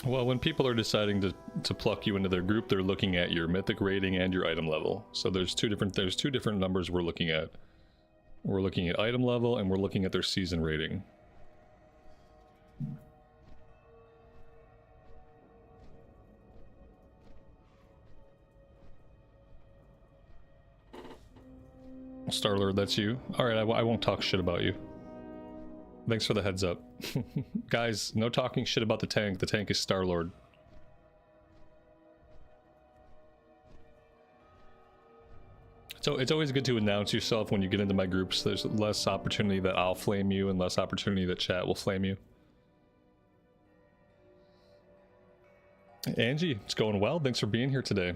Well, when people are deciding to pluck you into their group, they're looking at your mythic rating and your item level. So there's two different numbers we're looking at. We're looking at item level and we're looking at their season rating. Starlord, that's you. Alright, I won't talk shit about you. Thanks for the heads up. Guys, no talking shit about the tank. The tank is Starlord. So it's always good to announce yourself when you get into my groups. There's less opportunity that I'll flame you and less opportunity that chat will flame you. Angie, it's going well. Thanks for being here today.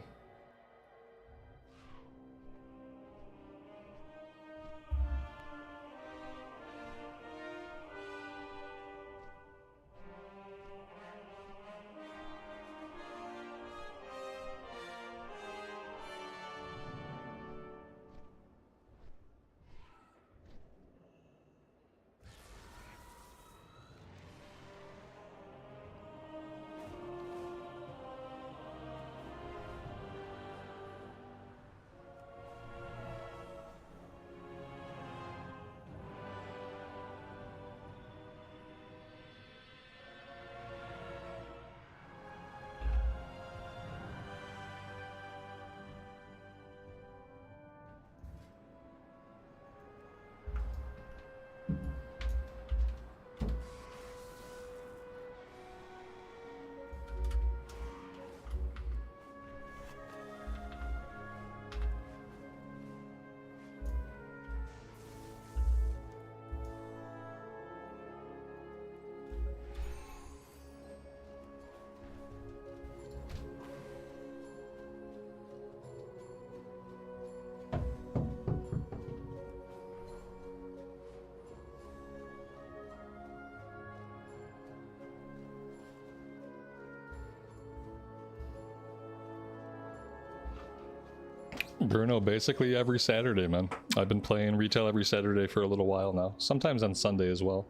Bruno, basically every Saturday, man. I've been playing retail every Saturday for a little while now. Sometimes on Sunday as well.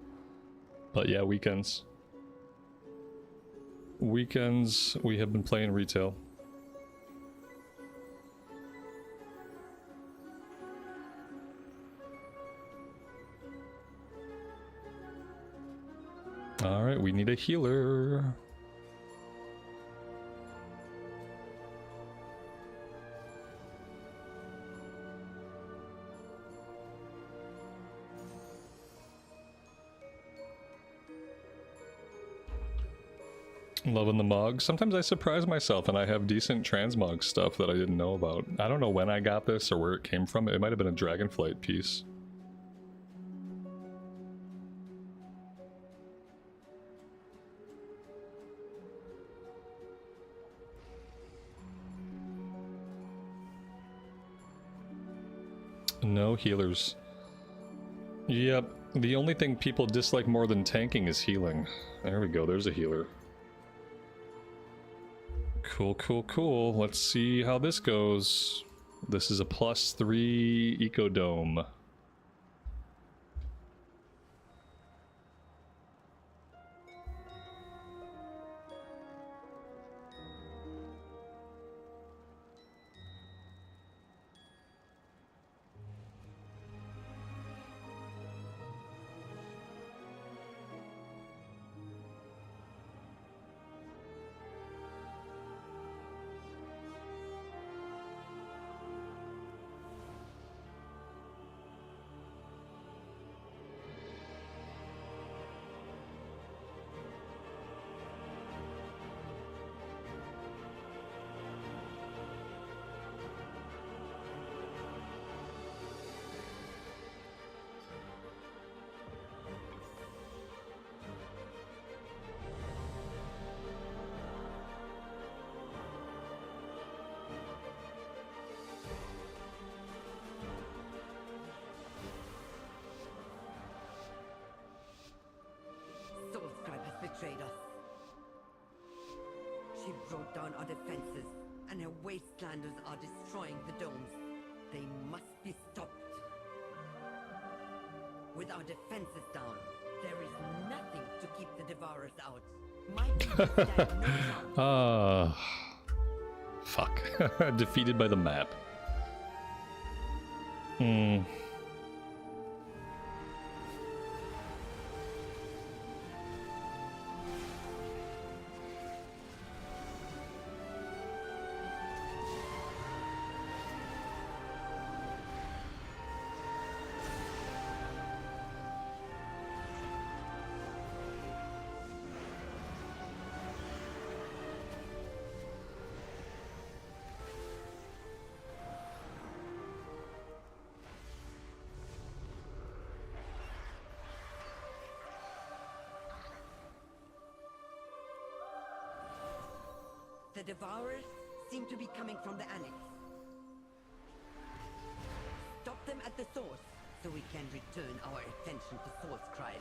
But yeah, weekends. Weekends, we have been playing retail. Alright, we need a healer. Loving the Mog. Sometimes I surprise myself and I have decent transmog stuff that I didn't know about. I don't know when I got this or where it came from. It might have been a Dragonflight piece. No healers. Yep. The only thing people dislike more than tanking is healing. There we go. There's a healer. Cool, cool, cool. Let's see how this goes. This is a +3 Ecodome. He brought down our defenses, and her wastelanders are destroying the domes. They must be stopped. With our defenses down, there is nothing to keep the Devourers out. My people stand no chance. Fuck. Defeated by the map. The Devourers seem to be coming from the Annex. Stop them at the source, so we can return our attention to Source Scribe.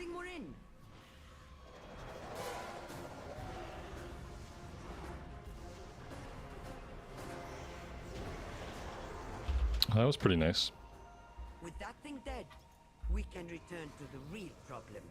letting more in. That was pretty nice. With that thing dead, we can return to the real problem.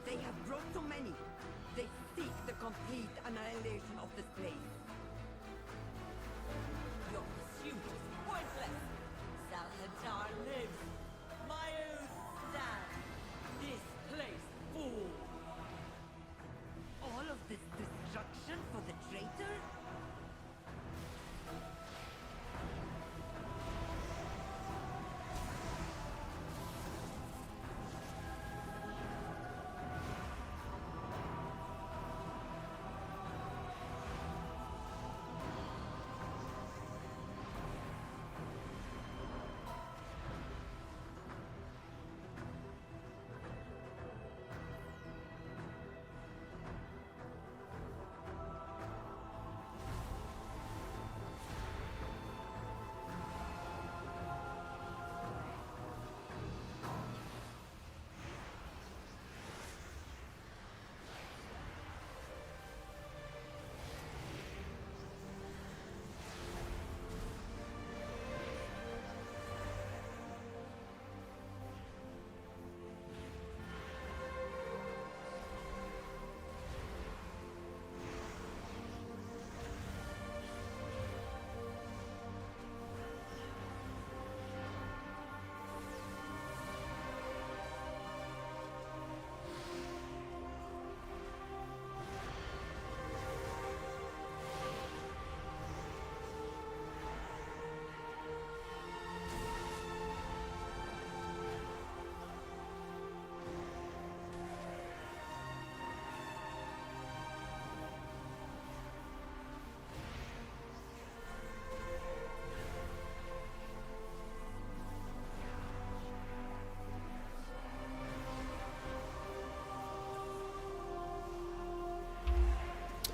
They have brought so many. They seek the complete annihilation of this place. Your pursuit is pointless. Salhajar lives. My oath stands. This place falls. All of this destruction for the traitor?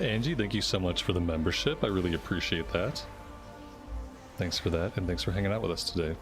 Angie, thank you so much for the membership. I really appreciate that. Thanks for that, and thanks for hanging out with us today.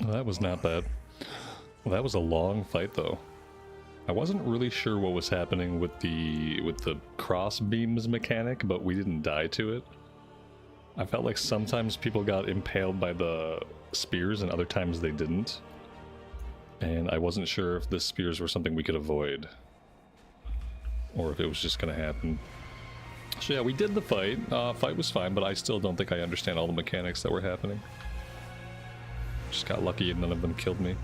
Well, that was not bad. Well, that was a long fight, though. I wasn't really sure what was happening with the cross beams mechanic, but we didn't die to it. I felt like sometimes people got impaled by the spears and other times they didn't. And I wasn't sure if the spears were something we could avoid, or if it was just going to happen. So yeah, we did the fight. Fight was fine, but I still don't think I understand all the mechanics that were happening. Just got lucky and none of them killed me.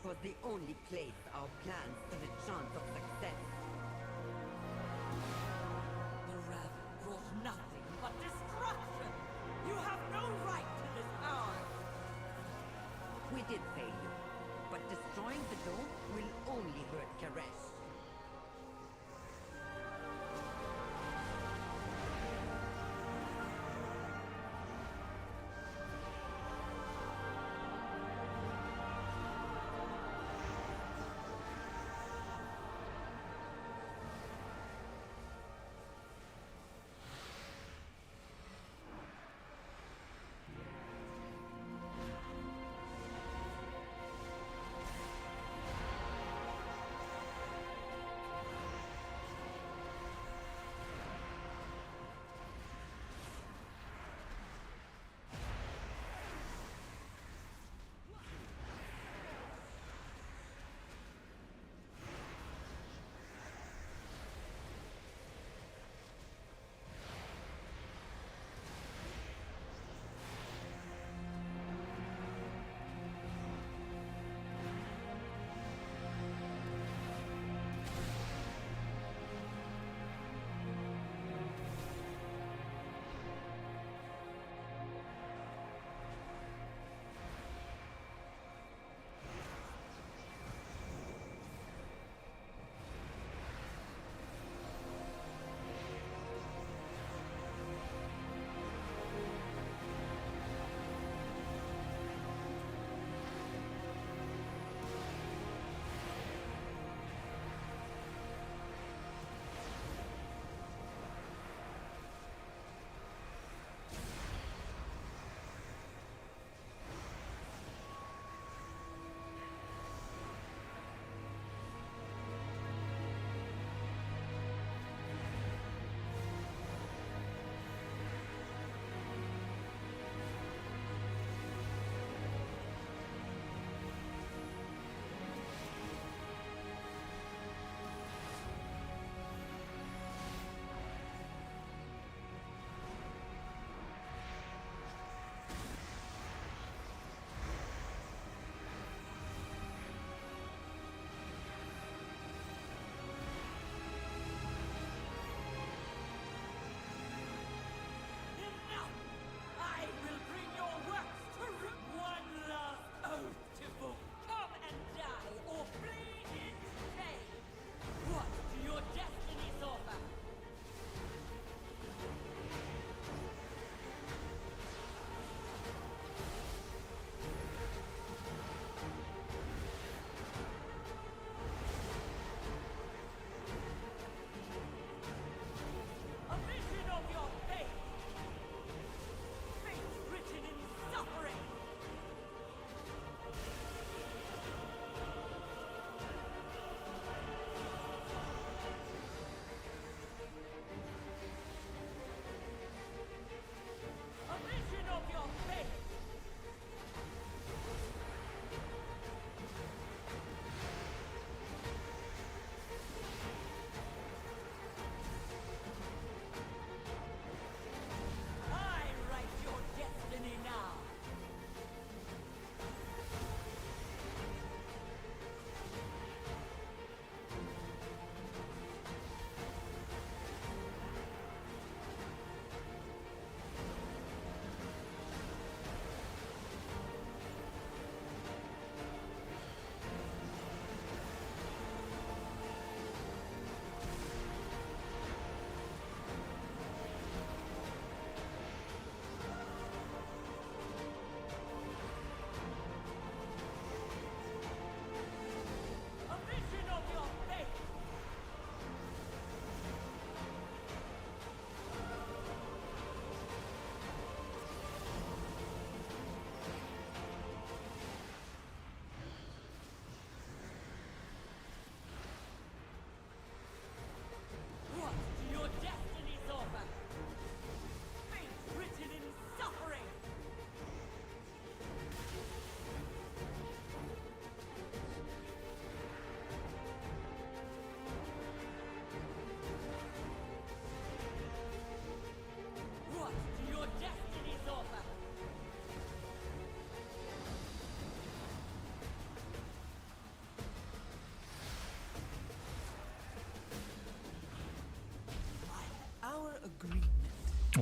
was the only place our plans stood a chance of success. The Raven brought nothing but destruction! You have no right to this power! We did fail you, but destroying the dome will only hurt Karesh.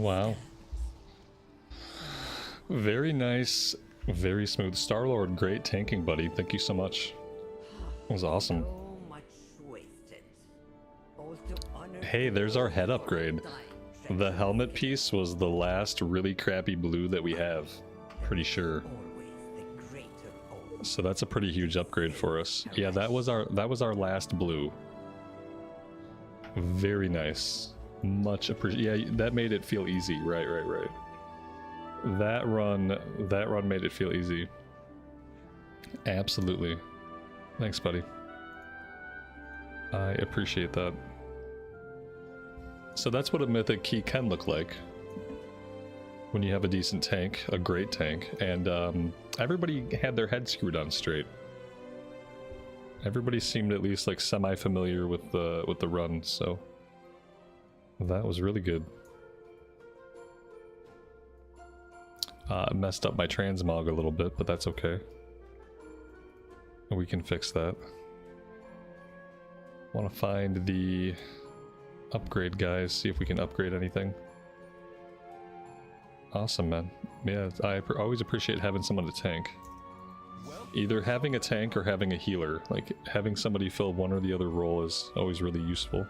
Wow. Very nice, very smooth. Star-Lord, great tanking, buddy. Thank you so much. It was awesome. So much wasted. All to honor Hey, there's our head upgrade. time. The helmet piece was the last really crappy blue that we have. Pretty sure. Always the greater old. So that's a pretty huge upgrade for us. Yeah, that was our last blue. Very nice. Much appreciated. Yeah, that made it feel easy. Right. That run made it feel easy. Absolutely. Thanks, buddy. I appreciate that. So that's what a mythic key can look like when you have a decent tank, a great tank, and everybody had their head screwed on straight. Everybody seemed at least like semi-familiar with the run, so that was really good. Messed up my transmog a little bit, but that's okay. We can fix that. Want to find the upgrade guys, see if we can upgrade anything. Awesome, man. Yeah, I always appreciate having someone to tank. Either having a tank or having a healer. Like, having somebody fill one or the other role is always really useful.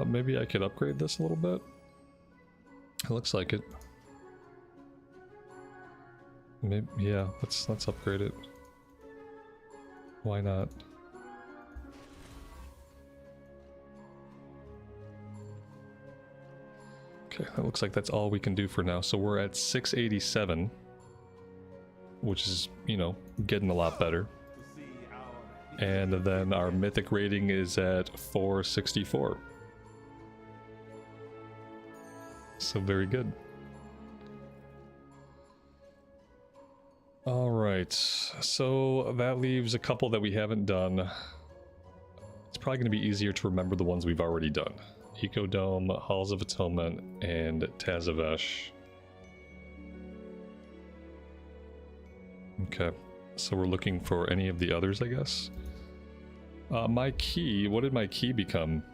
Maybe I could upgrade this a little bit. It looks like it. Maybe, yeah, let's upgrade it. Why not? Okay, that looks like that's all we can do for now. So we're at 687, which is, you know, getting a lot better. And then our mythic rating is at 464. So very good. All right, so that leaves a couple that we haven't done. It's probably going to be easier to remember the ones we've already done. Ecodome, Halls of Atonement, and Tazavesh. Okay, so we're looking for any of the others, I guess. My key, what did my key become?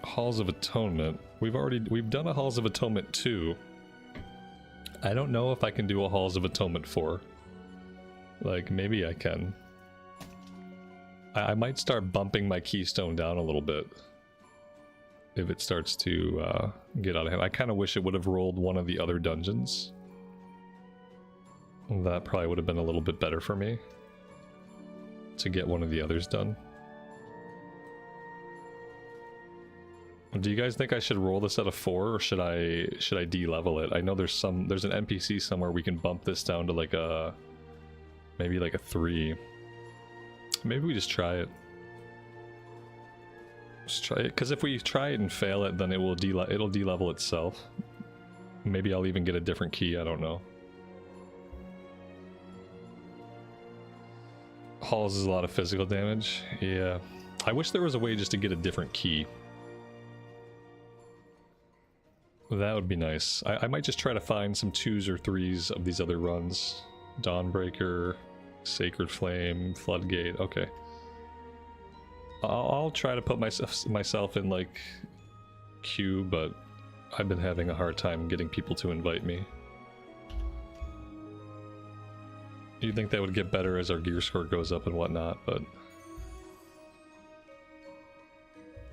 Halls of Atonement. We've done a Halls of Atonement 2. I don't know if I can do a Halls of Atonement 4. Like, maybe I can. I might start bumping my Keystone down a little bit if it starts to get out of hand. I kind of wish it would have rolled one of the other dungeons. That probably would have been a little bit better for me to get one of the others done. Do you guys think I should roll this at a 4, or should I de-level it? I know there's an NPC somewhere we can bump this down to like a maybe like a 3. Maybe we just try it. Just try it, because if we try it and fail it, then it'll de-level itself. Maybe I'll even get a different key. I don't know. Halls is a lot of physical damage. Yeah, I wish there was a way just to get a different key. That would be nice. I might just try to find some 2s or 3s of these other runs. Dawnbreaker, Sacred Flame, Floodgate. Okay. I'll try to put myself in like queue, but I've been having a hard time getting people to invite me. You'd think that would get better as our gear score goes up and whatnot, but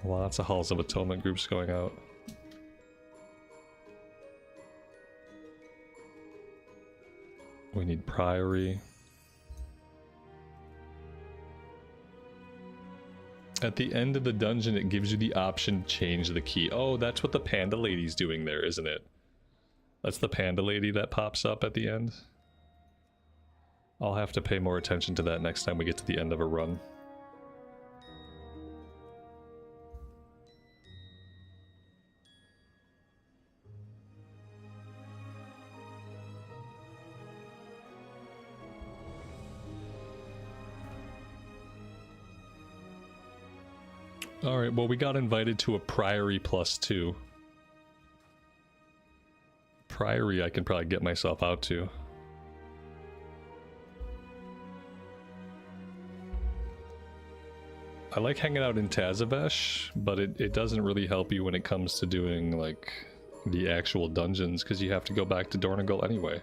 lots of Halls of Atonement groups going out. We need Priory. At the end of the dungeon, it gives you the option to change the key. Oh, that's what the panda lady's doing there, isn't it? That's the panda lady that pops up at the end. I'll have to pay more attention to that next time we get to the end of a run. Alright, well, we got invited to a Priory +2. Priory I can probably get myself out to. I like hanging out in Tazavesh, but it doesn't really help you when it comes to doing like the actual dungeons, because you have to go back to Dornogal anyway.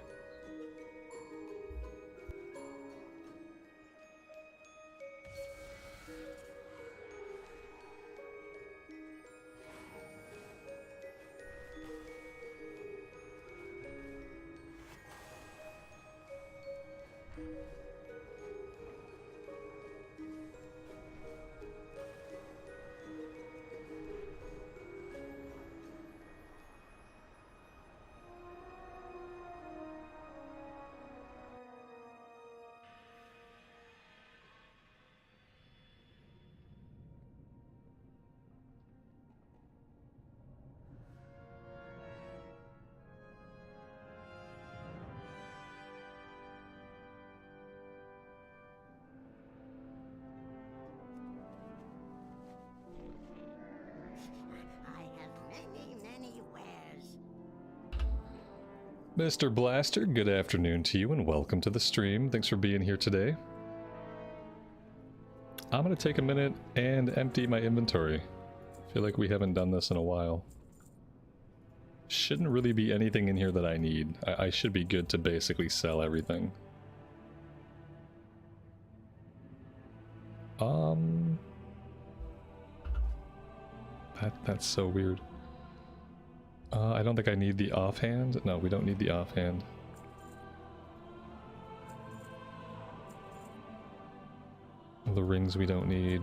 I have many, many wares. Mr. Blaster, good afternoon to you and welcome to the stream. Thanks for being here today. I'm gonna take a minute and empty my inventory. I feel like we haven't done this in a while. Shouldn't really be anything in here that I need. I should be good to basically sell everything. That's so weird. I don't think I need the offhand. No, we don't need the offhand. The rings we don't need.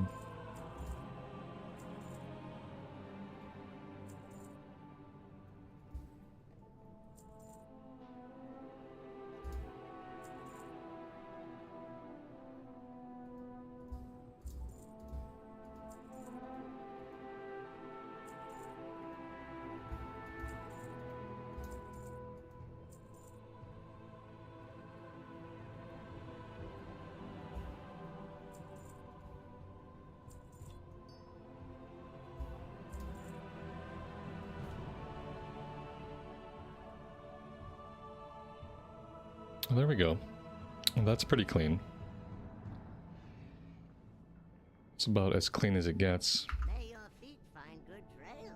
There we go. Well, that's pretty clean. It's about as clean as it gets. May your feet find good trails.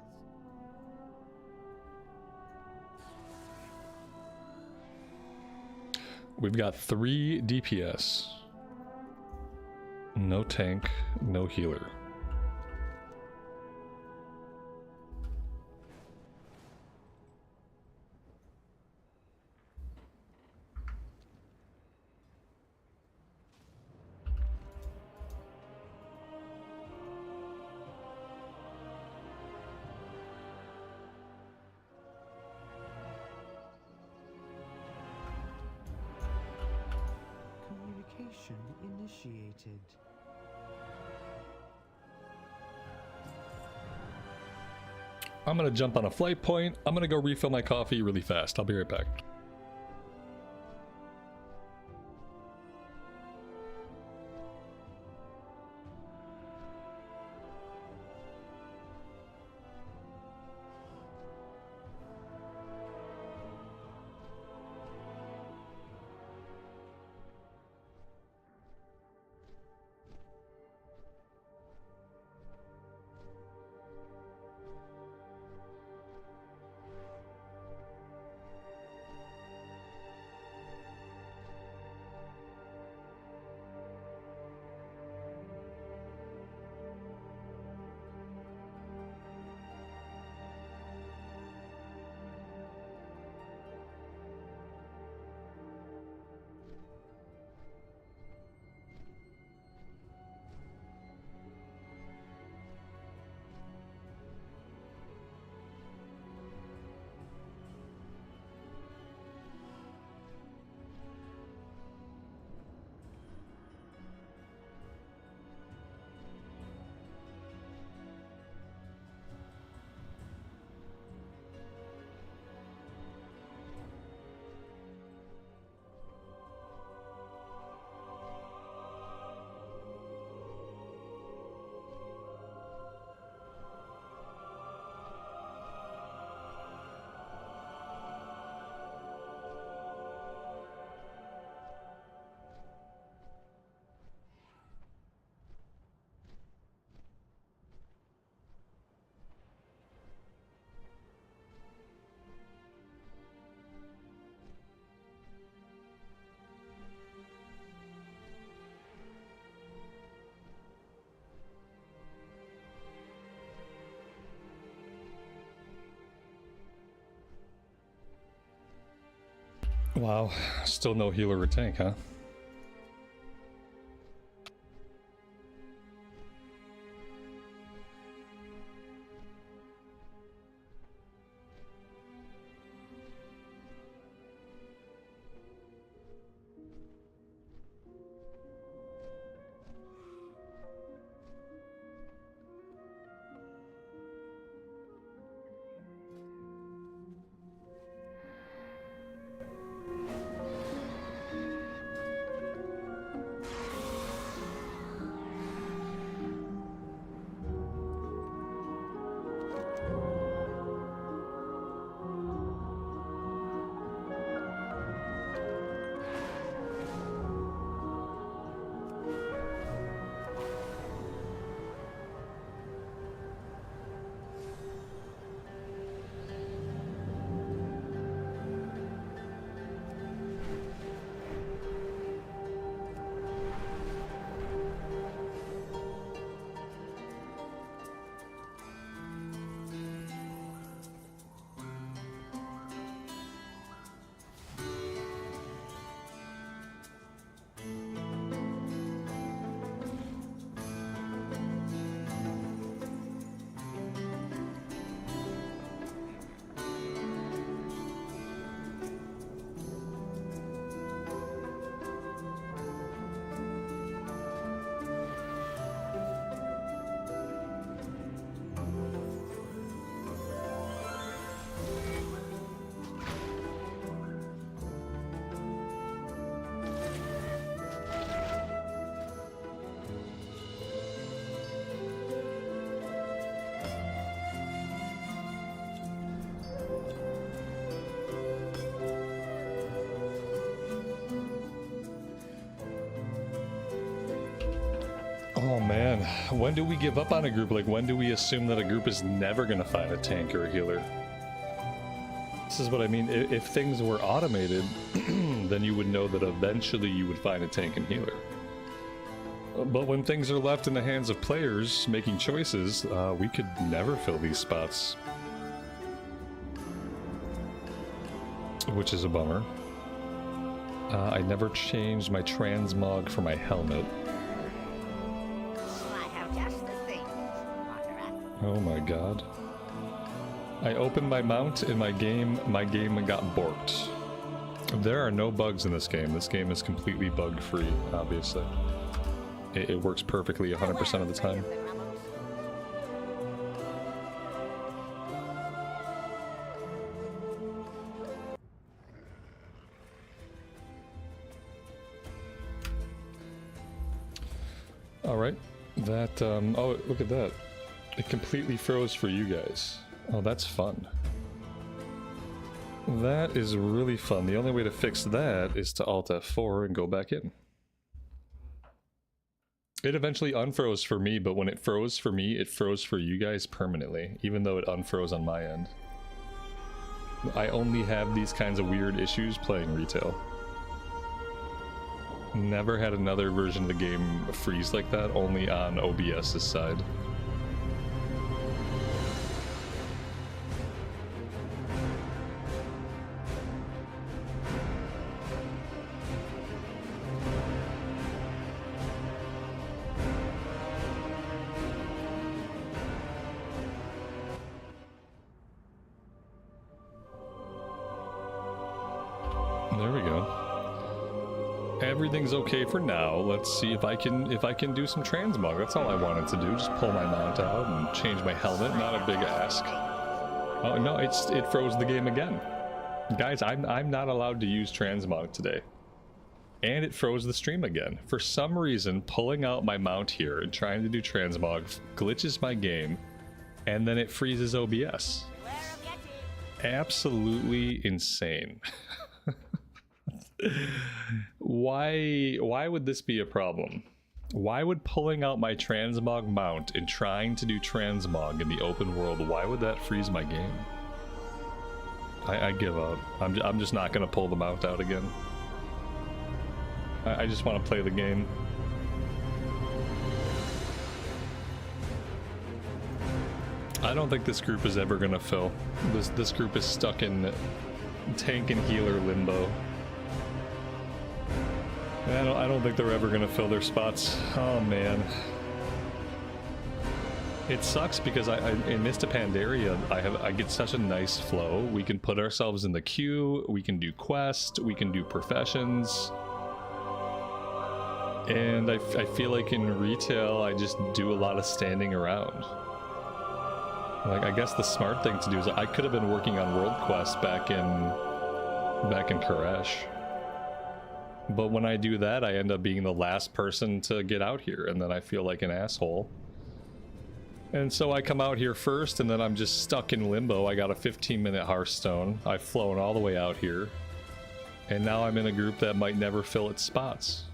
We've got 3 DPS. No tank, no healer. Communication initiated. I'm gonna jump on a flight point. I'm gonna go refill my coffee really fast. I'll be right back. Wow, still no healer or tank, huh? Oh man, when do we give up on a group? Like, when do we assume that a group is never going to find a tank or a healer? This is what I mean. If things were automated, then you would know that eventually you would find a tank and healer. But when things are left in the hands of players making choices, we could never fill these spots. Which is a bummer. I never changed my transmog for my helmet. Oh my god. I opened my mount in my game got borked. There are no bugs in this game. This game is completely bug free, obviously. It works perfectly 100% of the time. Alright, that, oh, look at that. It completely froze for you guys. Oh, that's fun. That is really fun. The only way to fix that is to Alt F4 and go back in. It eventually unfroze for me, but when it froze for me, it froze for you guys permanently, even though it unfroze on my end. I only have these kinds of weird issues playing retail. Never had another version of the game freeze like that, only on OBS's side. There we go. Everything's okay for now. Let's see if I can do some transmog. That's all I wanted to do. Just pull my mount out and change my helmet. Not a big ask. Oh no, it froze the game again. Guys, I'm not allowed to use transmog today. And it froze the stream again. For some reason, pulling out my mount here and trying to do transmog glitches my game, and then it freezes OBS. Absolutely insane. Why would this be a problem? Why would pulling out my transmog mount and trying to do transmog in the open world, why would that freeze my game? I give up. I'm just not gonna pull the mount out again. I just want to play the game. I don't think this group is ever gonna fill. This group is stuck in tank and healer limbo. I don't think they're ever gonna fill their spots. Oh man. It sucks because in Mista Pandaria I get such a nice flow. We can put ourselves in the queue, we can do quests, we can do professions. And I feel like in retail I just do a lot of standing around. Like, I guess the smart thing to do is I could have been working on world quests back in Koresh. But when I do that, I end up being the last person to get out here, and then I feel like an asshole. And so I come out here first, and then I'm just stuck in limbo. I got a 15-minute Hearthstone. I've flown all the way out here. And now I'm in a group that might never fill its spots.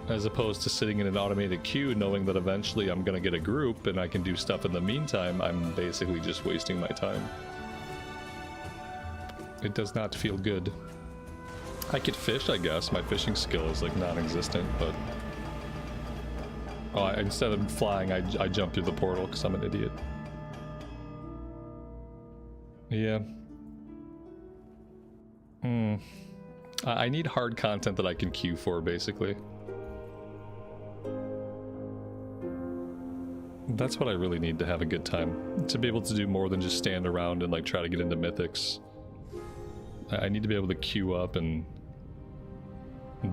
As opposed to sitting in an automated queue knowing that eventually I'm gonna get a group and I can do stuff in the meantime, I'm basically just wasting my time. It does not feel good. I could fish, I guess. My fishing skill is like non-existent, but... Oh, instead of flying, I jump through the portal because I'm an idiot. Yeah. I need hard content that I can queue for, basically. That's what I really need to have a good time. To be able to do more than just stand around and like try to get into mythics. I need to be able to queue up and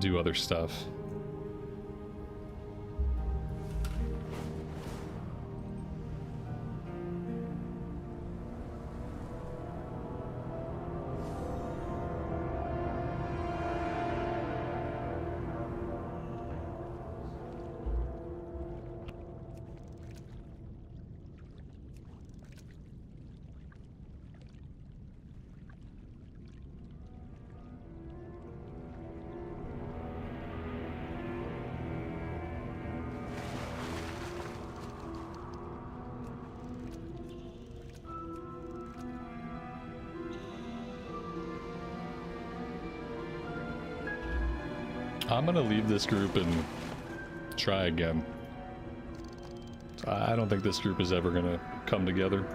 do other stuff. I'm gonna leave this group and try again. I don't think this group is ever gonna come together.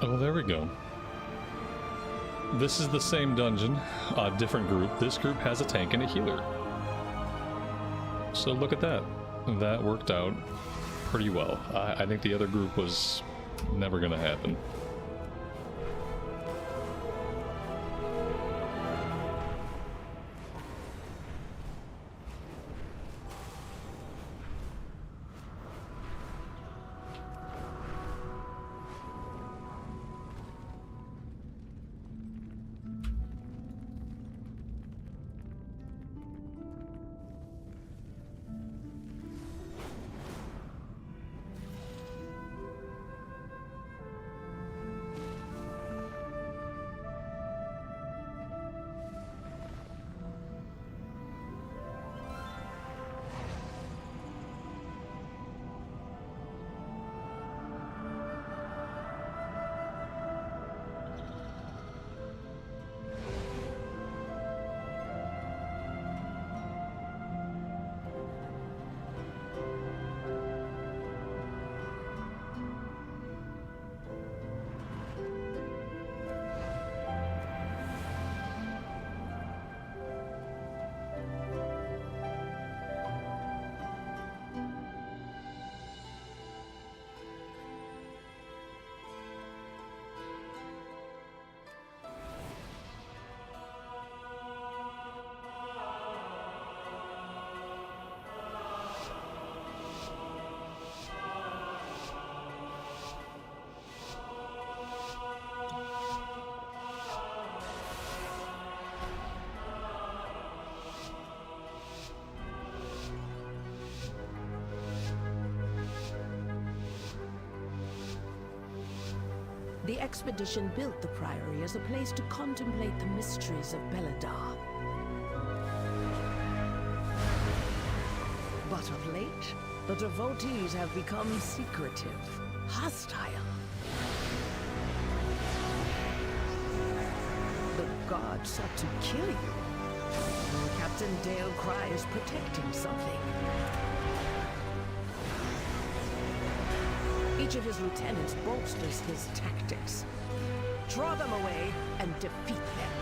Oh, there we go. This is the same dungeon, a different group. This group has a tank and a healer. So look at that. That worked out pretty well. I think the other group was never gonna happen. The expedition built the Priory as a place to contemplate the mysteries of Beledar. But of late, the devotees have become secretive, hostile. The god sought to kill you. Captain Dale Cry is protecting something. Each of his lieutenants bolsters his tactics. Draw them away and defeat them.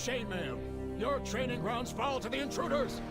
Chainmail! Your training grounds fall to the intruders!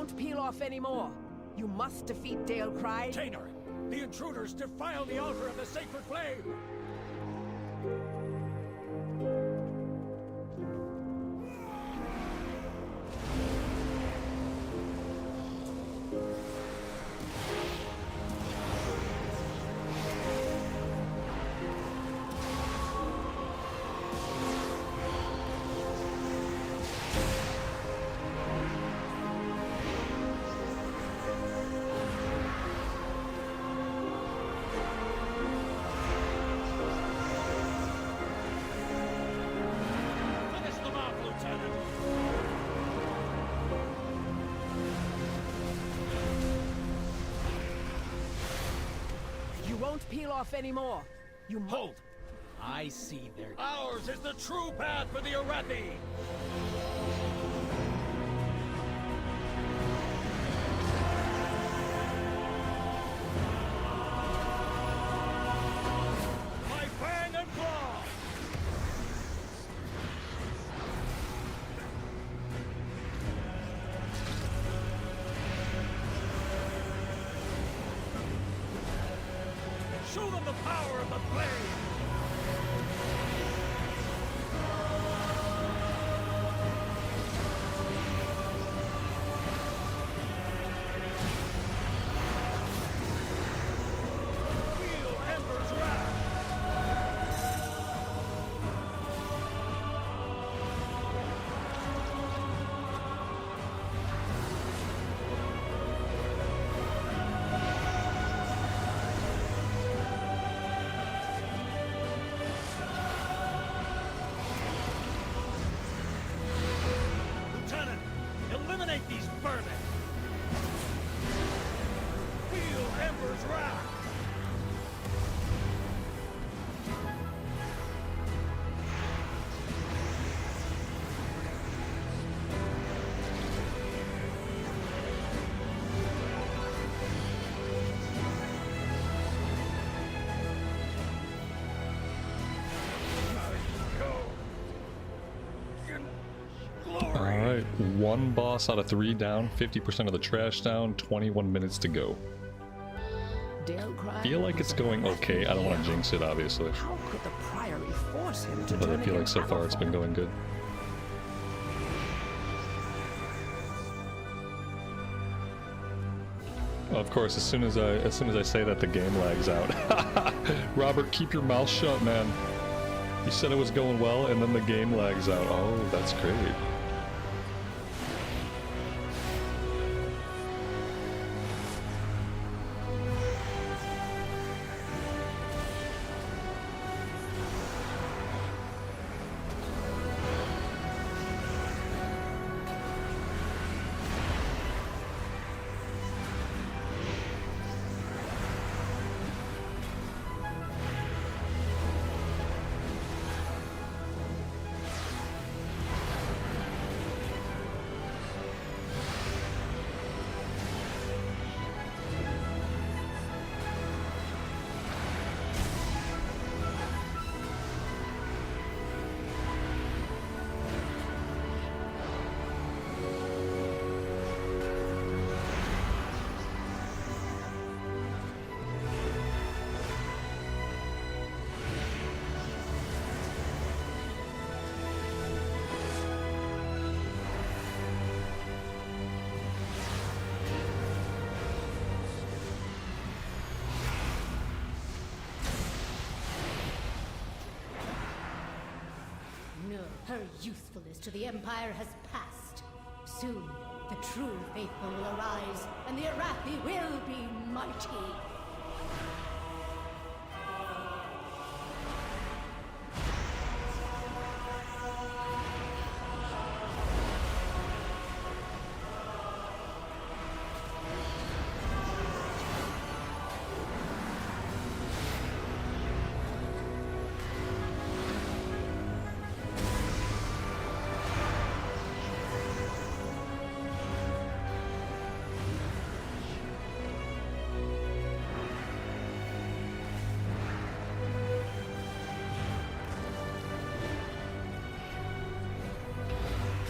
won't peel off anymore. You must defeat Dale Cry. Tainer, the intruders defile the altar of the sacred flame! You won't peel off anymore. You Hold! I see their... Ours is the true path for the Arathi! My fang and claw! Show them the power of the flame! Feel Ember's wrath! Lieutenant, eliminate these vermin! Feel Ember's wrath! Alright, 1 boss out of 3 down, 50% of the trash down, 21 minutes to go. Dale Cry. Feel like it's going okay. I don't want to jinx it, obviously. How could the Priory force him to But turn I feel like against so far it's been Abathon? going good. Of course, as soon as I say that, the game lags out. Robert, keep your mouth shut, man. You said it was going well, and then the game lags out. Oh, that's great. No, her usefulness to the Empire has passed. Soon, the true faithful will arise, and the Arathi will be mighty.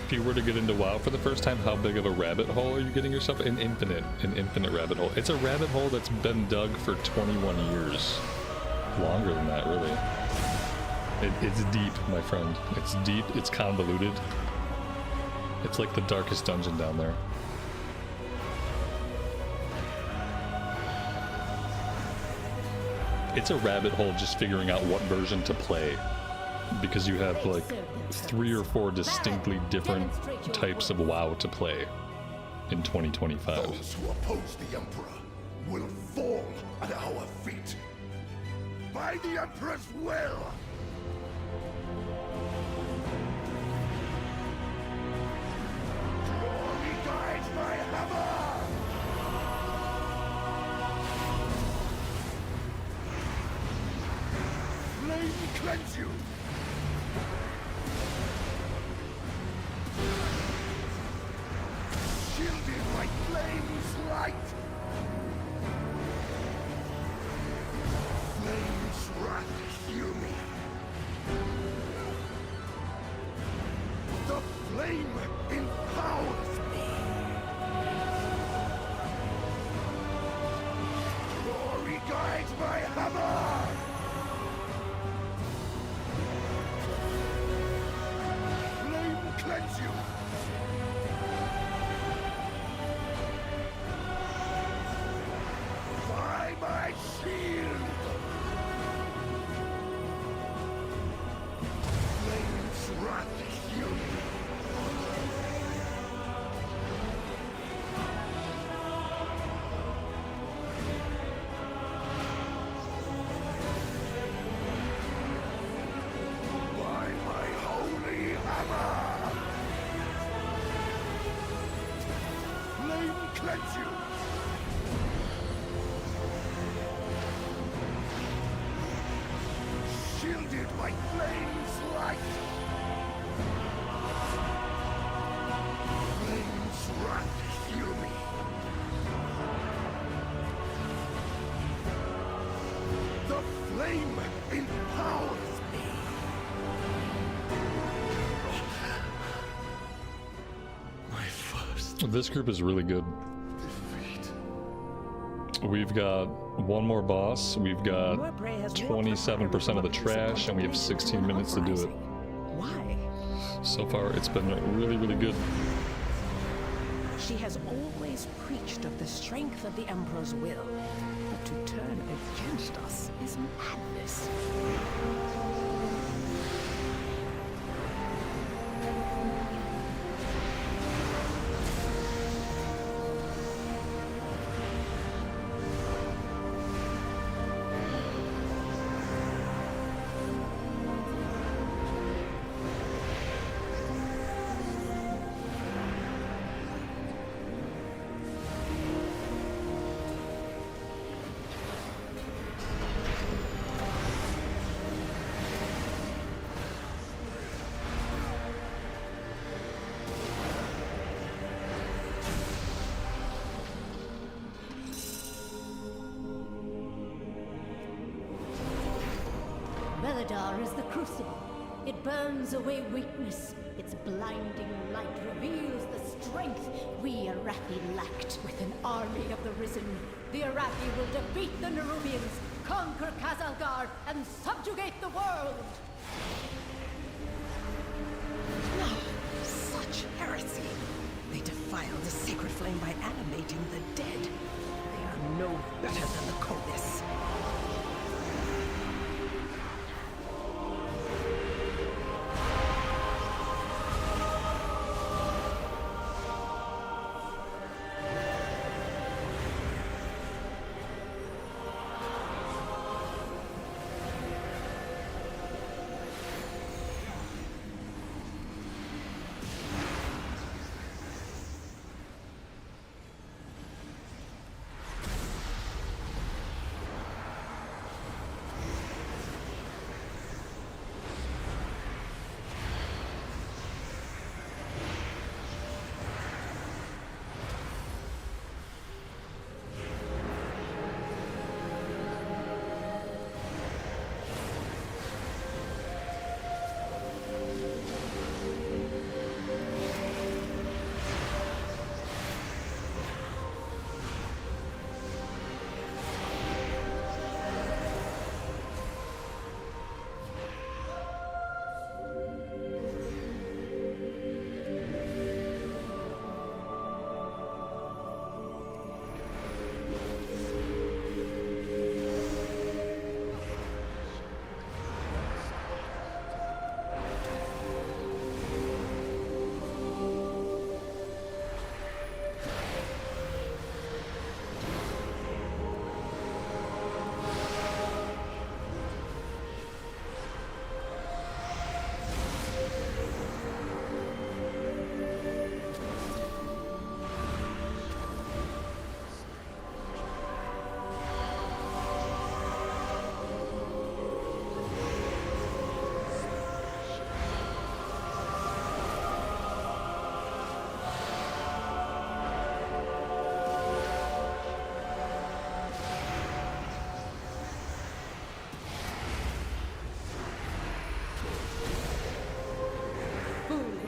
if you were to get into WoW for the first time, how big of a rabbit hole are you getting yourself? An infinite rabbit hole. It's a rabbit hole that's been dug for 21 years. Longer than that, really. It's deep, my friend. It's deep, it's convoluted. It's like the darkest dungeon down there. It's a rabbit hole just figuring out what version to play. Because you have like 3 or 4 distinctly different types of WoW to play in 2025. Those who oppose the Emperor will fall at our feet. By the Emperor's will! Glory guides my hammer! Flame cleanse you! Shielded by flame's light! Flame's wrath heal me! The flame empowers me! Glory guides my hammer! Flame cleanse you! By my shield! Flame's wrath heal me! By my holy hammer! Flame cleanse you! Shielded by flame's light! Flame's wrath heal me! The flame empowers me! My first This group is really good. defeat. We've got one more boss, we've got Your prey has more 27% of the trash, and we have 16 minutes to do it. Why? So far, it's been really, really good. She has always preached of the strength of the Emperor's will, but to turn against us is madness. Meladar is the crucible. It burns away weakness. Its blinding light reveals the strength we Arathi lacked. With an army of the Risen, the Arathi will defeat the Nerubians, conquer Khazalgar, and subjugate the world! Such heresy! They defile the sacred flame by animating the dead. They are no better than the Kolis.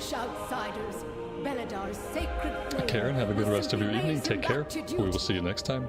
Perish, outsiders. Beladar's sacred flame. Karen, have a good will rest of your simply evening. raise him Take care. back to We will duty. see you next time.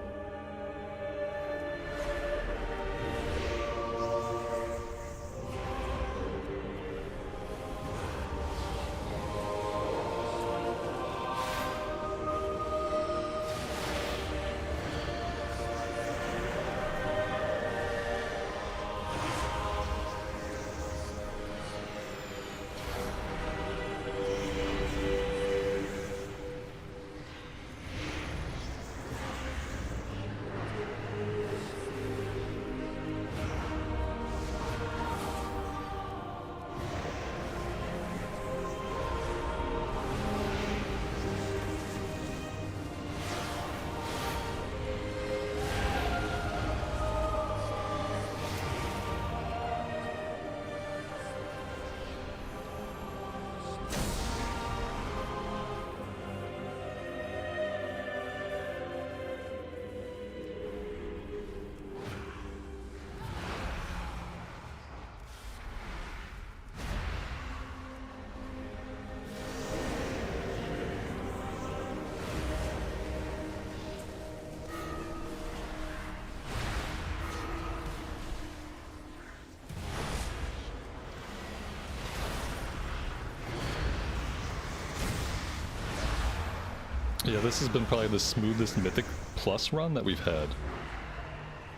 Yeah, this has been probably the smoothest Mythic Plus run that we've had.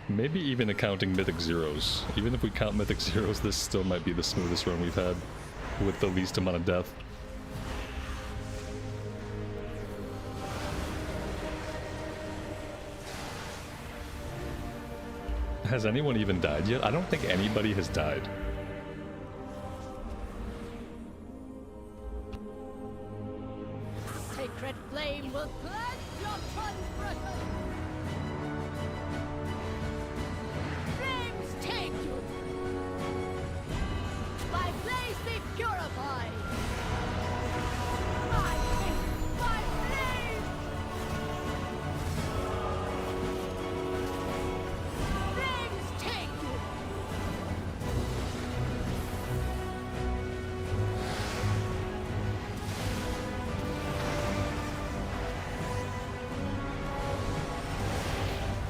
Maybe even accounting Mythic Zeros. Even if we count Mythic Zeros, this still might be the smoothest run we've had with the least amount of death. Has anyone even died yet? I don't think anybody has died. Sacred flame will cleanse your transgression. Flames take you. My blaze be purified. My faith, my flame. Flames take you.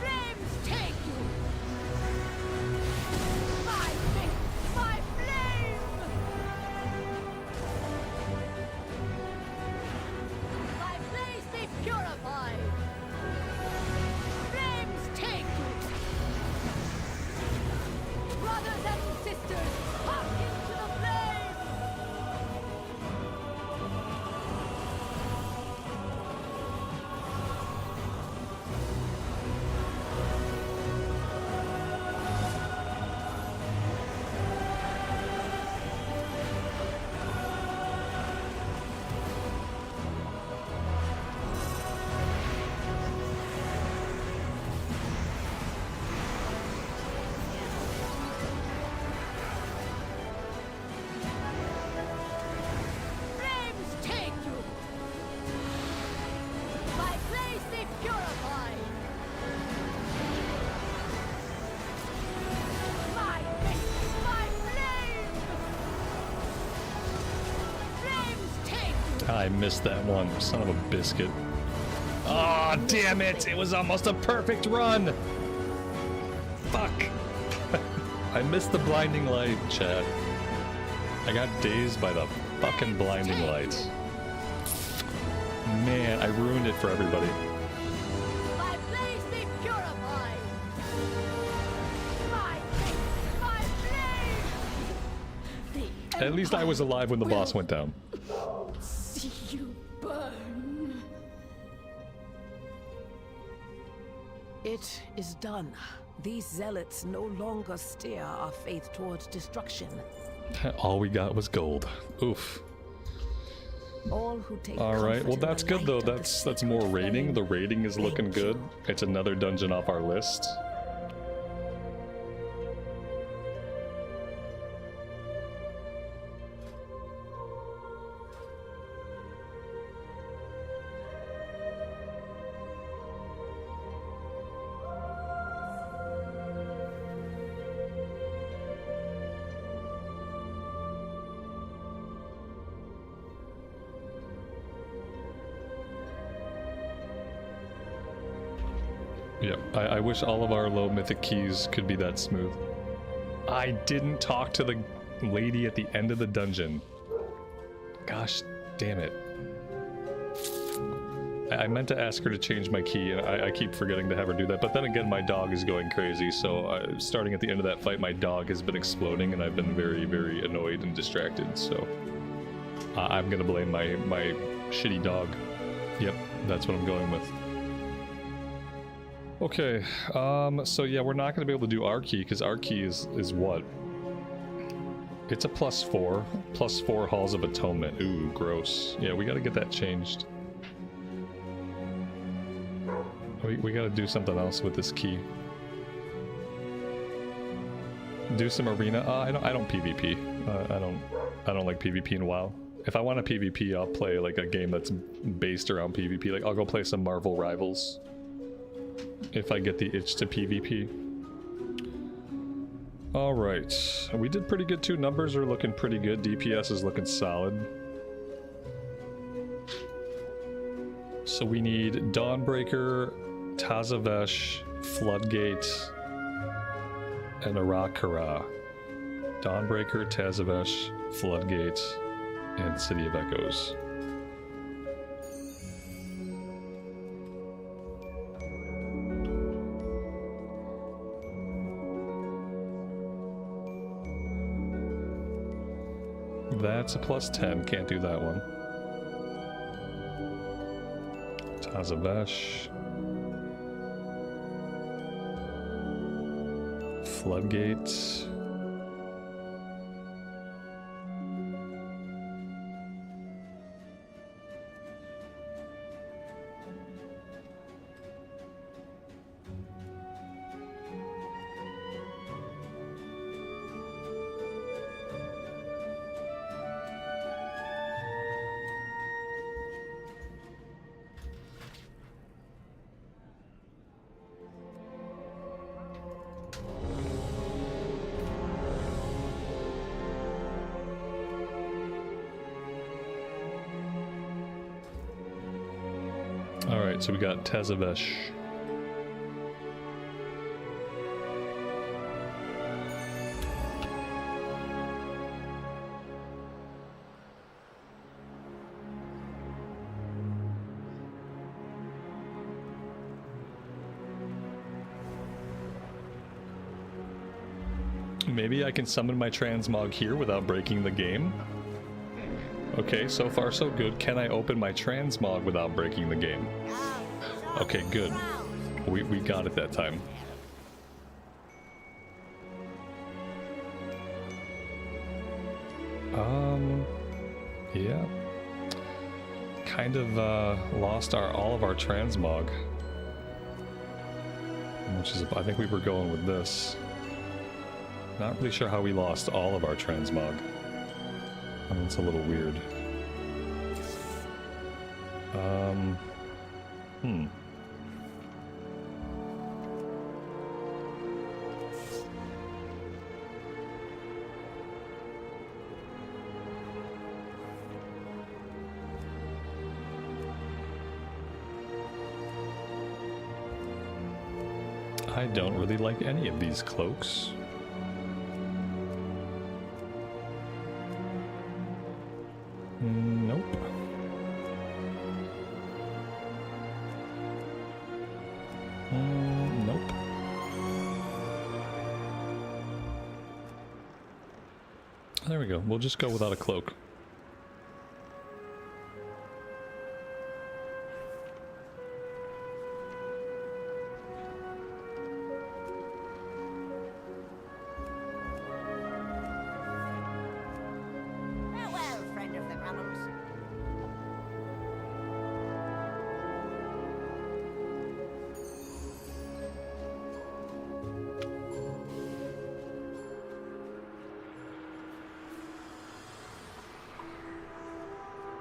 Flames take you. My faith, my flame. My blaze be purified. Flames take you. Brothers and sisters, come into the flame. Flames take you. My blaze be purified. My faith, my flame. Flames take you. I missed that one, son of a biscuit. Aw, damn it! It was almost a perfect run! Fuck! I missed the blinding light, chat. I got dazed by the fucking blinding lights. Man, I ruined it for everybody. My blaze be purified. My faith, my flame. The At least I was alive when the boss went down. see you burn. It is done. These zealots no longer steer our faith towards destruction. All we got was gold. Oof. All who take All right, comfort well in the that's good light though. of the That's sacred more rating. flame. The rating is looking Thank good. you. It's another dungeon off our list. Yep, I wish all of our low mythic keys could be that smooth. I didn't talk to the lady at the end of the dungeon. Gosh damn it. I meant to ask her to change my key, and I keep forgetting to have her do that. But then again, my dog is going crazy, so starting at the end of that fight, my dog has been exploding, and I've been very, very annoyed and distracted, so... I'm gonna blame my shitty dog. Yep, that's what I'm going with. Okay, so yeah, we're not gonna be able to do our key, because our key is what? It's a +4. +4 Halls of Atonement. Ooh, gross. Yeah, we gotta get that changed. We gotta do something else with this key. Do some arena. I don't PvP. I don't like PvP in WoW. If I want a PvP, I'll play like a game that's based around PvP. Like I'll go play some Marvel Rivals. If I get the itch to PvP. All right, we did pretty good too. Numbers are looking pretty good. DPS is looking solid. So we need Dawnbreaker, Tazavesh, Floodgate, and Arakara. Dawnbreaker, Tazavesh, Floodgate, and City of Echoes. That's a +10, can't do that one. Tazavesh. Floodgate. Alright, so we got Tazavesh. Maybe I can summon my transmog here without breaking the game? Okay, so far so good. Can I open my transmog without breaking the game? Okay, good. We got it that time. Yeah. Kind of lost all of our transmog. Which is, I think we were going with this. Not really sure how we lost all of our transmog. I mean, it's a little weird. I don't really like any of these cloaks. Nope. Nope. There we go. We'll just go without a cloak.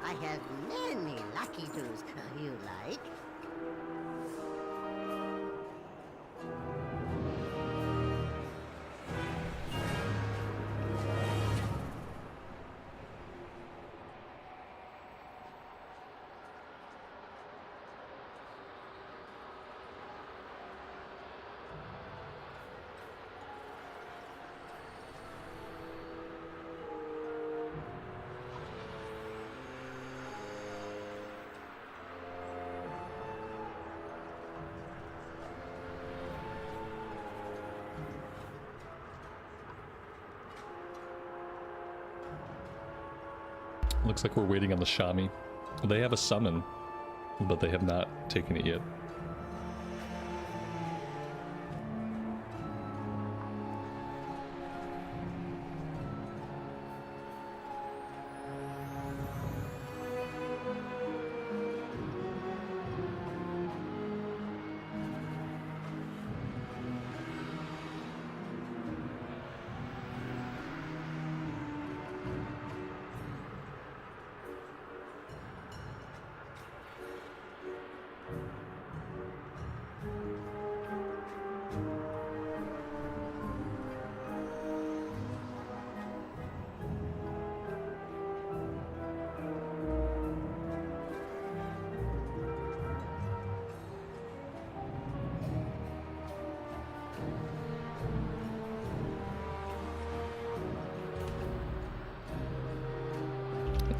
I have many lucky tools you like. Looks like we're waiting on the Shami. They have a summon, but they have not taken it yet.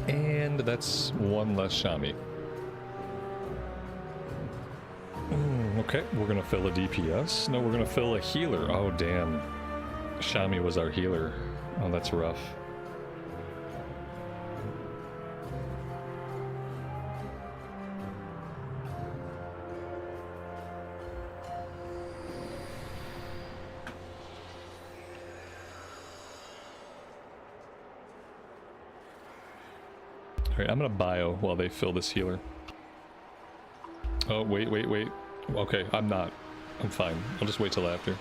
And that's one less Shami. Okay, we're gonna fill a DPS. No, we're gonna fill a healer. Oh, damn. Shami was our healer. Oh, that's rough. Alright, I'm gonna bio while they fill this healer. Oh, wait. Okay, I'm not. I'm fine. I'll just wait till after.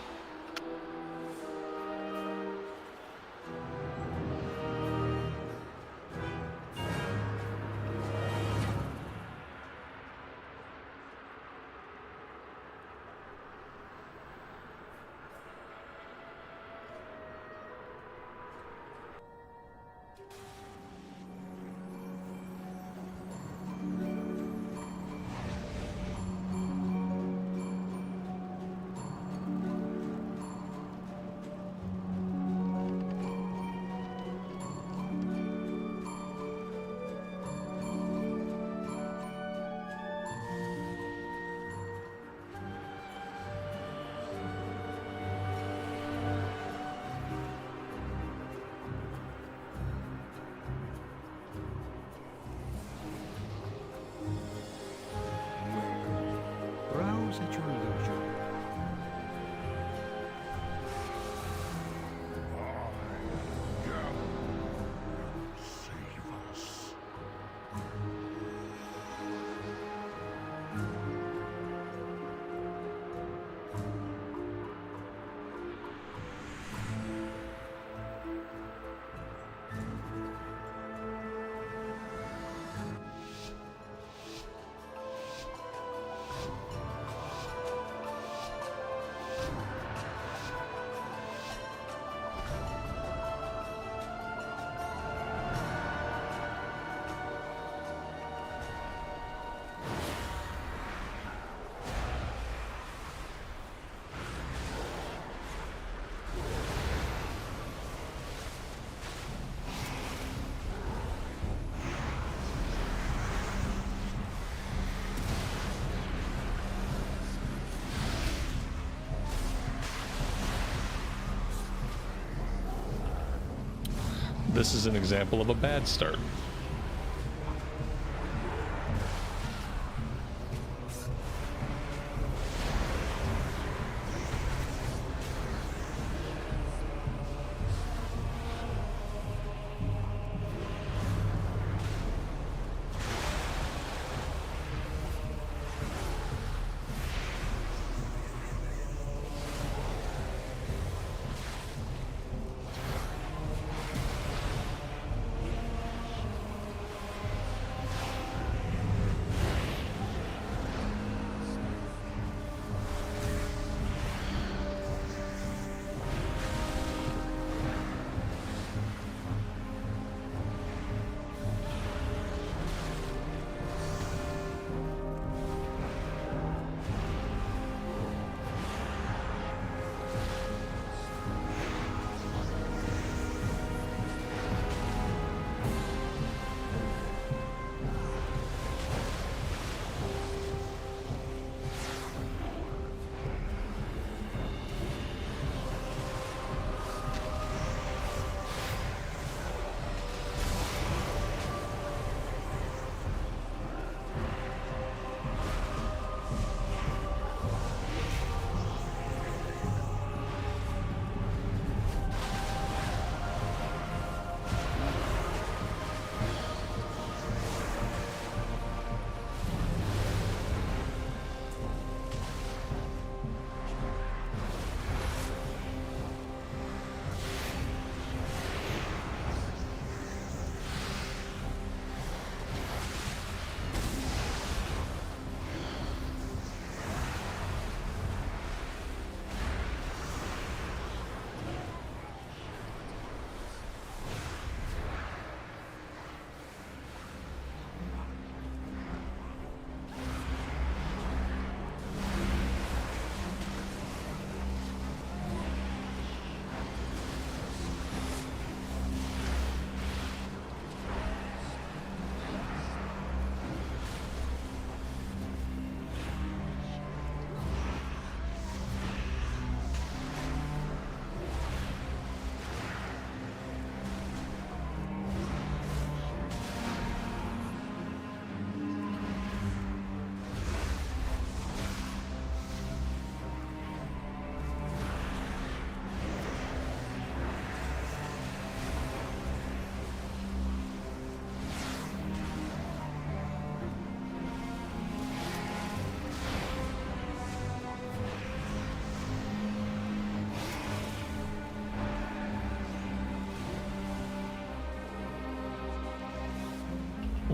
Browse at your leisure. Save us. This is an example of a bad start.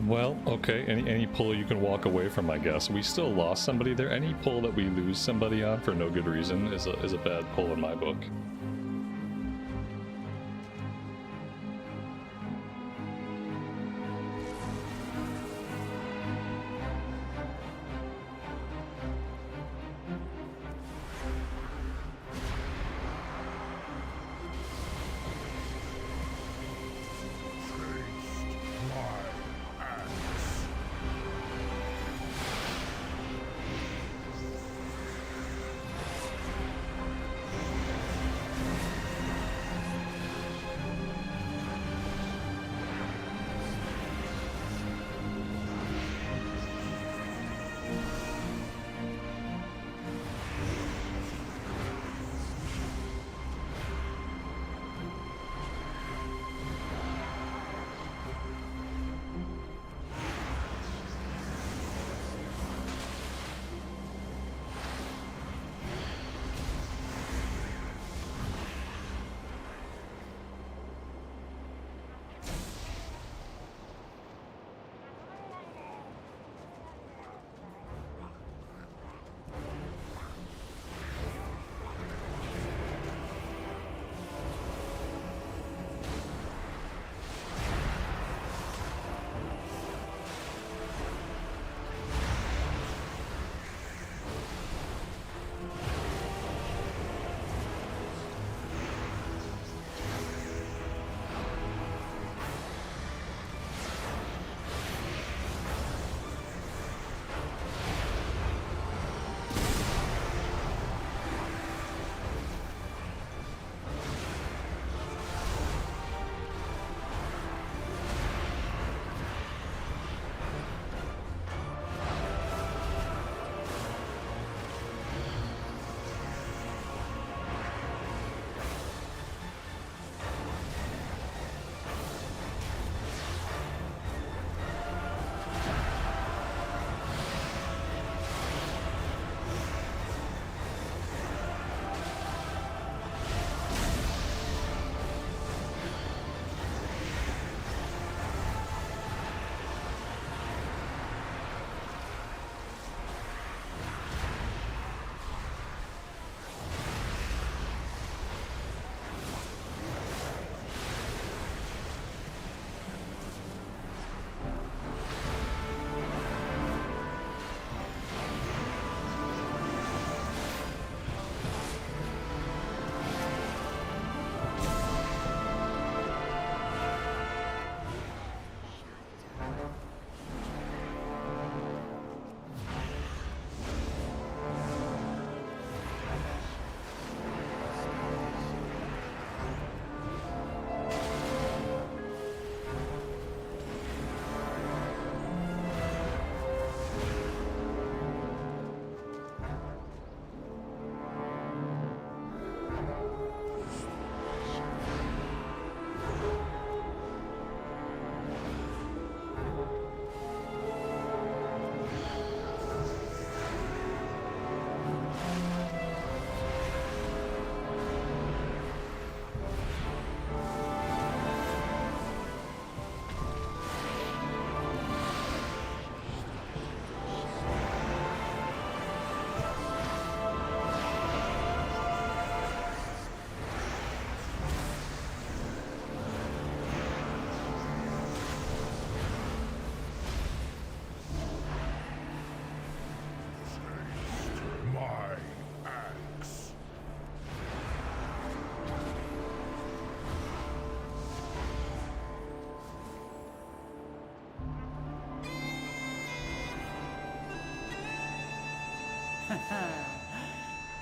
Well, okay. Any pull you can walk away from, I guess. We still lost somebody there. Any pull that we lose somebody on for no good reason is a bad pull in my book.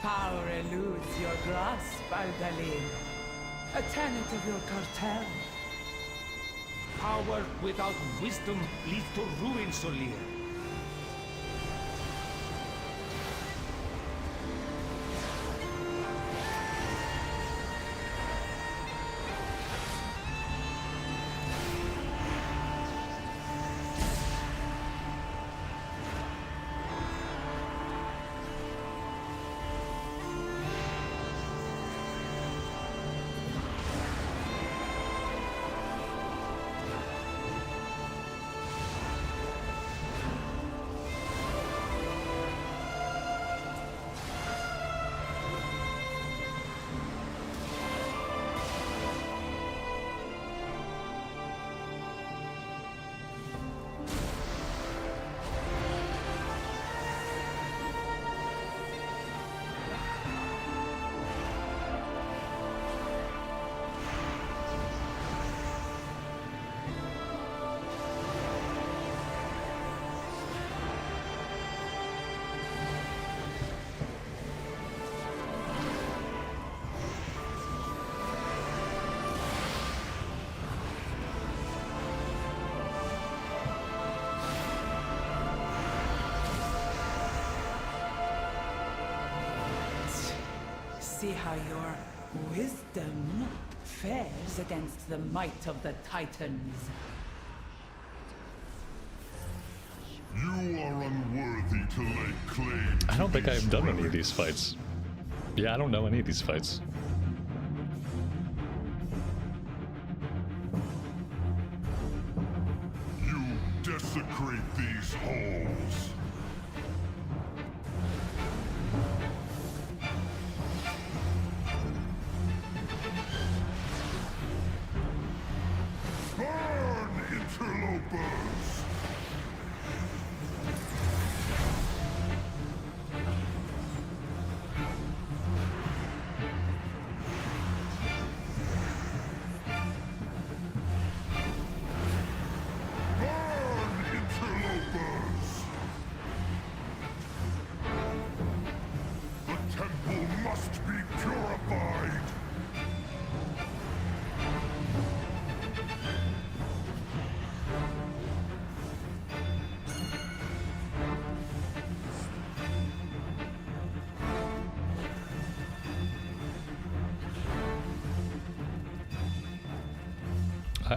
Power eludes your grasp, Aldalin. A tenet of your cartel. Power without wisdom leads to ruin, Solir. see how your wisdom fares against the might of the Titans. You are unworthy to lay claim to I don't think these I've done any of relics. these fights. Yeah, I don't know any of these fights. You desecrate these halls. Burn, interlopers! Burn, interlopers! The temple must be purified!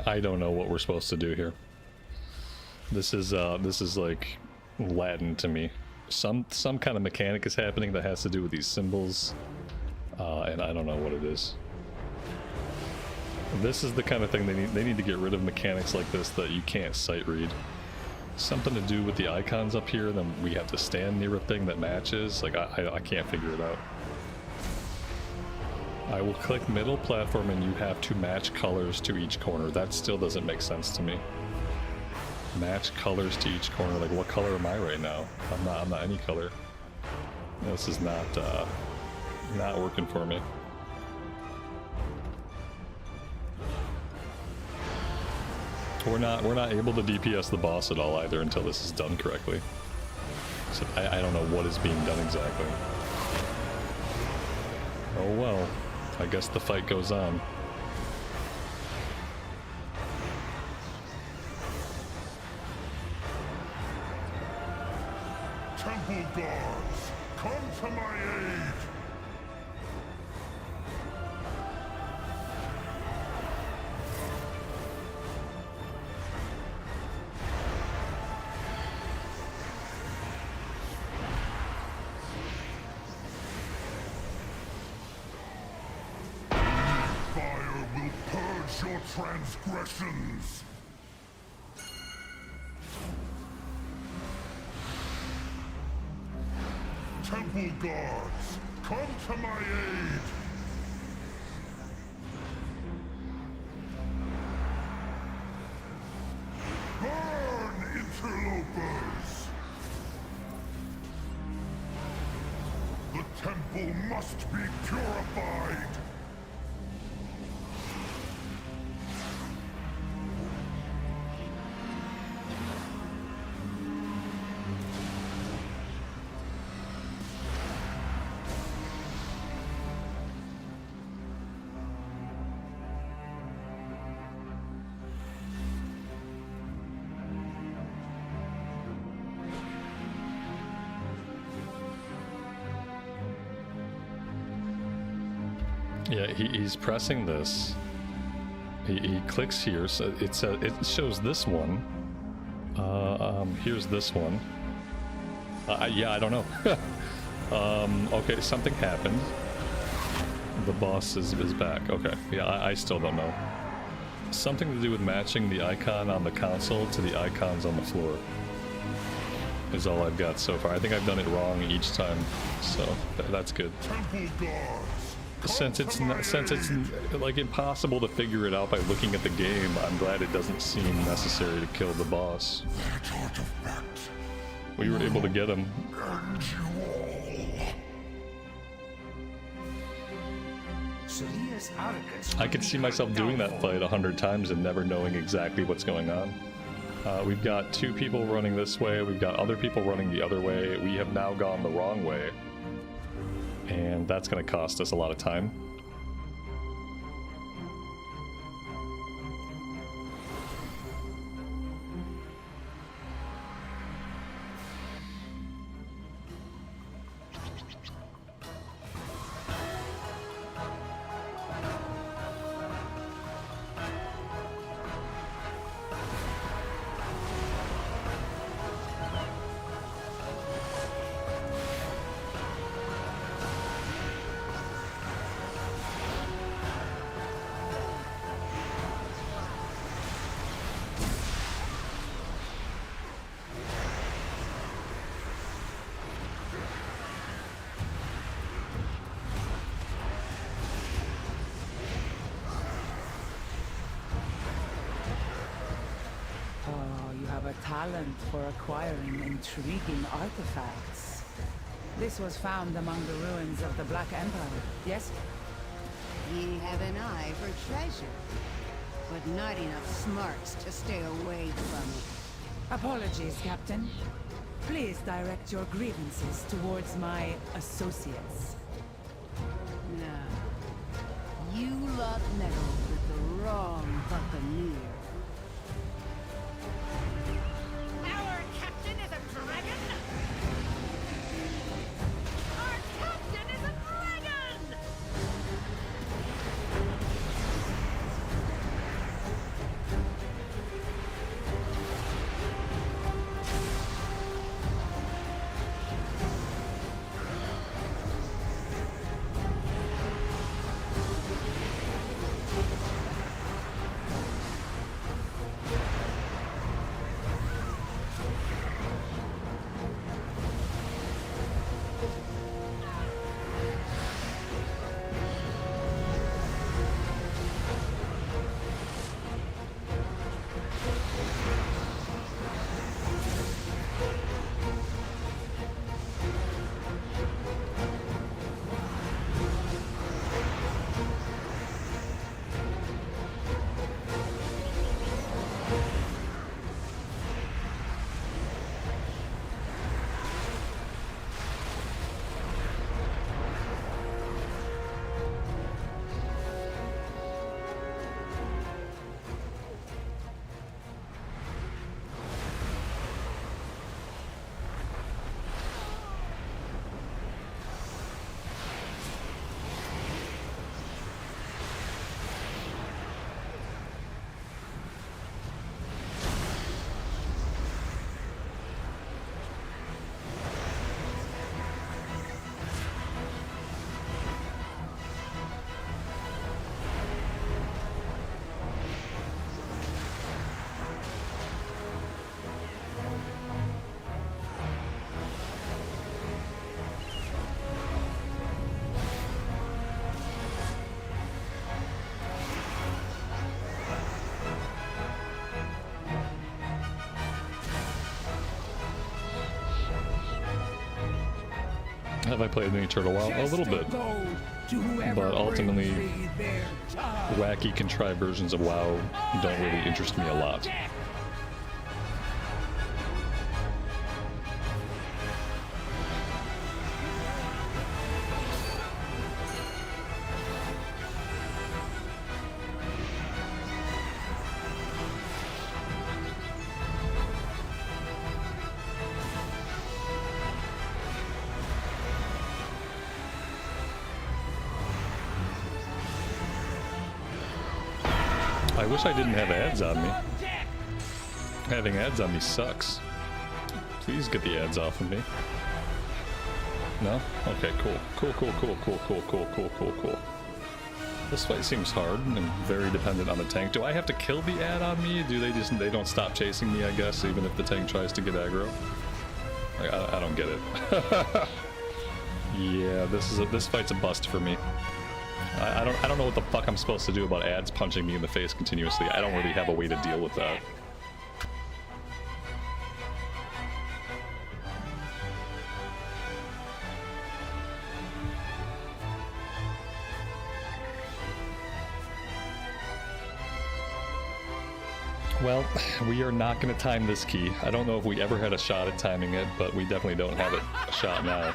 I don't know what we're supposed to do here. This is like Latin to me. Some kind of mechanic is happening that has to do with these symbols, and I don't know what it is. This is the kind of thing they need to get rid of mechanics like this that you can't sight read. Something to do with the icons up here, then we have to stand near a thing that matches. Like I can't figure it out. I will click middle platform and you have to match colors to each corner. That still doesn't make sense to me. Match colors to each corner. Like, what color am I right now? I'm not any color. This is not working for me. We're not able to DPS the boss at all either until this is done correctly. So I don't know what is being done exactly. Oh well. I guess the fight goes on. Temple guards, come to my aid! Fire will purge your transgressions! Temple guards, come to my aid! Burn, interlopers! The temple must be purified! Yeah, he's pressing this. He clicks here, so it shows this one. Here's this one. Yeah, I don't know. Okay, something happened. The boss is back. Okay, yeah, I still don't know. Something to do with matching the icon on the console to the icons on the floor is all I've got so far. I think I've done it wrong each time, so that's good. Temple guards! Since it's like impossible to figure it out by looking at the game, I'm glad it doesn't seem necessary to kill the boss. That artifact We were able to get him. and you all. Celia's arrogance. I could see myself doing that fight 100 times and never knowing exactly what's going on. We've got 2 people running this way, we've got other people running the other way. We have now gone the wrong way. And that's going to cost us a lot of time. talent for acquiring intriguing artifacts. This was found among the ruins of the Black Empire, yes? Ye have an eye for treasure, but not enough smarts to stay away from it. Apologies, Captain. Please direct your grievances towards my associates. Now, you lot meddled with the wrong buccaneer. Our captain is a dragon? Our captain is a dragon! Have I played any Turtle WoW? A little bit. But ultimately, wacky, contrived versions of WoW don't really interest me a lot. I wish I didn't have ads on me. Having ads on me sucks. Please get the ads off of me. No? Okay, cool. This fight seems hard and very dependent on the tank. Do I have to kill the ad on me? Do they don't stop chasing me, I guess, even if the tank tries to get aggro? Like, I don't get it. Yeah, this fight's a bust for me. I don't know what the fuck I'm supposed to do about ads punching me in the face continuously. I don't really have a way to deal with that. Well, we are not going to time this key. I don't know if we ever had a shot at timing it, but we definitely don't have it a shot now.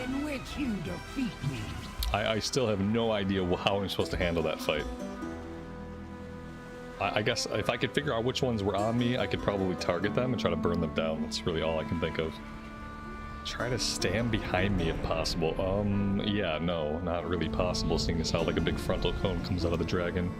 In which you defeat me. I still have no idea how I'm supposed to handle that fight. I guess if I could figure out which ones were on me, I could probably target them and try to burn them down. That's really all I can think of. Try to stand behind me if possible. Yeah, no, not really possible, seeing as how like a big frontal cone comes out of the dragon.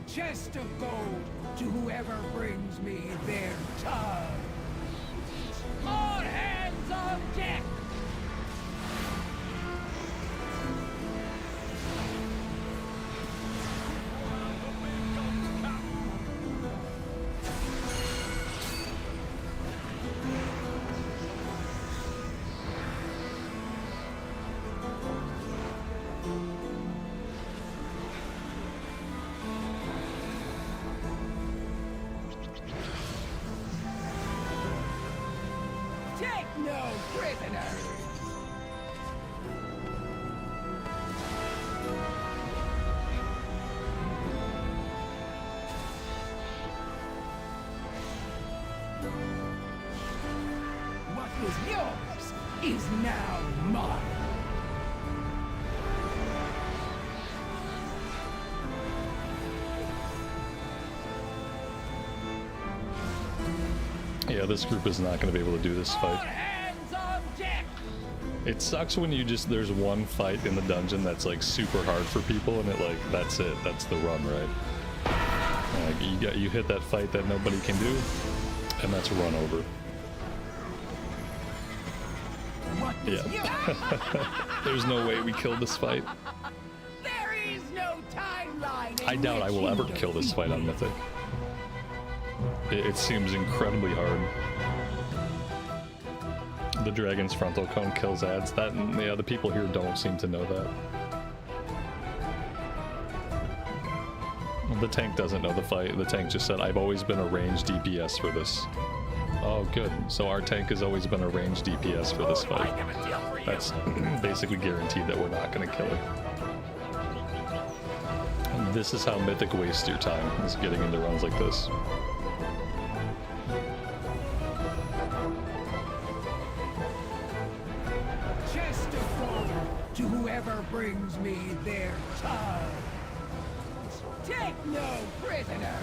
Chest of gold to whoever brings me their tongue. All hands on deck! prisoners! What was yours is now mine. Yeah, this group is not going to be able to do this fight. Hands on deck! It sucks when you just, there's one fight in the dungeon that's like super hard for people and it like, that's it, that's the run, right? Like you hit that fight that nobody can do and that's a run over. Yeah. There's no way we kill this fight. There is no timeline. I doubt I will ever kill this fight on Mythic. It seems incredibly hard. The dragon's frontal cone kills ads. That, yeah, the people here don't seem to know that. The tank doesn't know the fight. The tank just said, I've always been a ranged DPS for this. Oh, good. So our tank has always been a ranged DPS for this fight. That's basically guaranteed that we're not going to kill it. And this is how Mythic wastes your time, is getting into runs like this. To whoever brings me their child. Take no prisoners.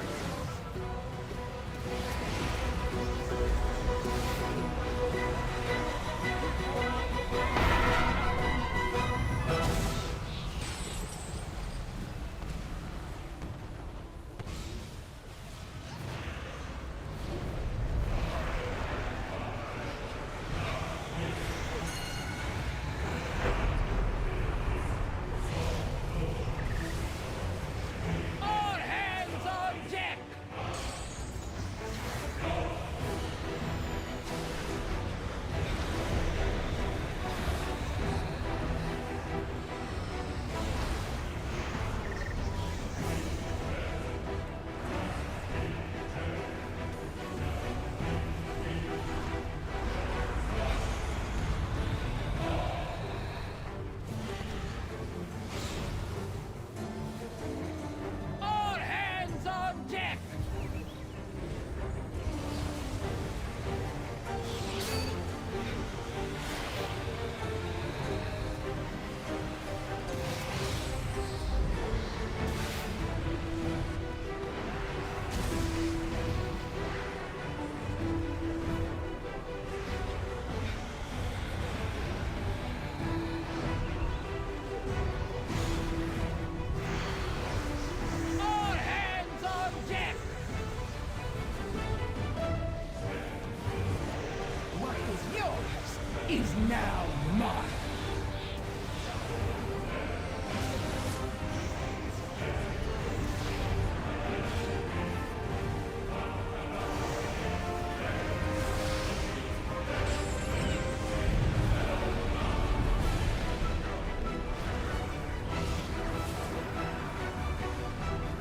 Is now mine.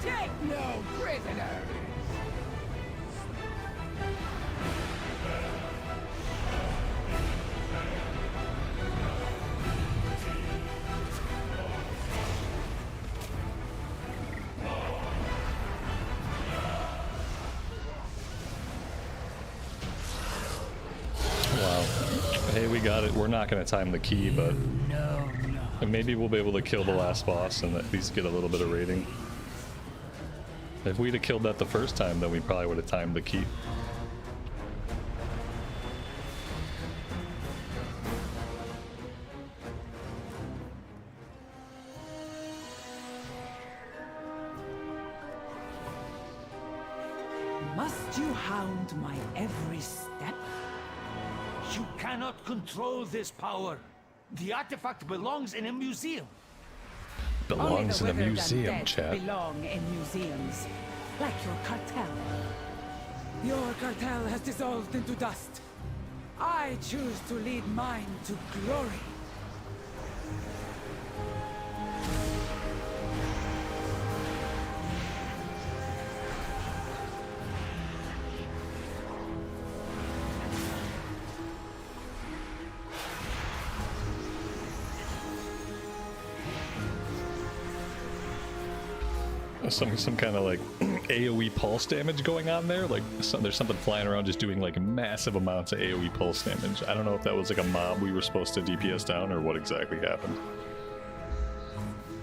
Take no prisoners. Hey, we got it. We're not going to time the key, but maybe we'll be able to kill the last boss and at least get a little bit of rating. If we'd have killed that the first time, then we probably would have timed the key. Must you hound my every step? You cannot control this power. The artifact belongs in a museum. Belongs in a Only the withered museum, and chat. dead belong in museums, like your cartel. Your cartel has dissolved into dust. I choose to lead mine to glory. some kind of like AoE pulse damage going on there. Like there's something flying around just doing like massive amounts of AoE pulse damage. I don't know if that was like a mob we were supposed to DPS down or what exactly happened.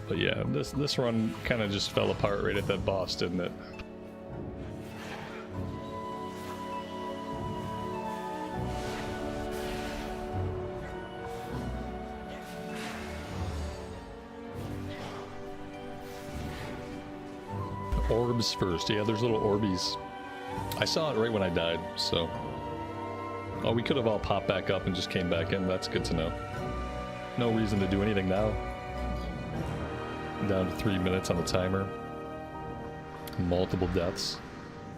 But yeah, this run kind of just fell apart right at that boss, didn't it? Orbs first. Yeah, there's little orbies. I saw it right when I died, so... Oh, we could have all popped back up and just came back in. That's good to know. No reason to do anything now. Down to 3 minutes on the timer. Multiple deaths.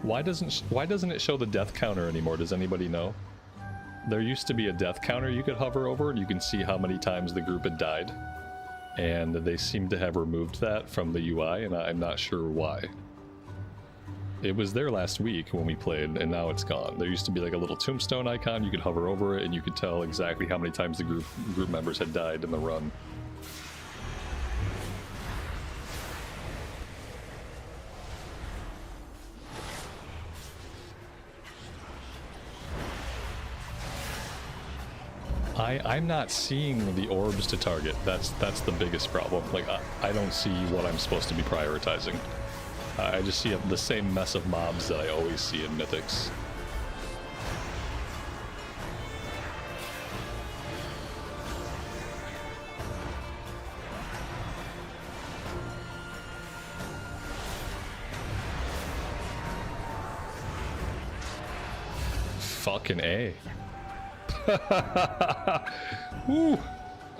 Why doesn't it show the death counter anymore? Does anybody know? There used to be a death counter you could hover over and you can see how many times the group had died. And they seem to have removed that from the UI, and I'm not sure why. It was there last week when we played, and now it's gone. There used to be like a little tombstone icon, you could hover over it, and you could tell exactly how many times the group members had died in the run. I'm not seeing the orbs to target. That's the biggest problem. Like, I don't see what I'm supposed to be prioritizing. I just see the same mess of mobs that I always see in Mythics. Fucking A. Woo.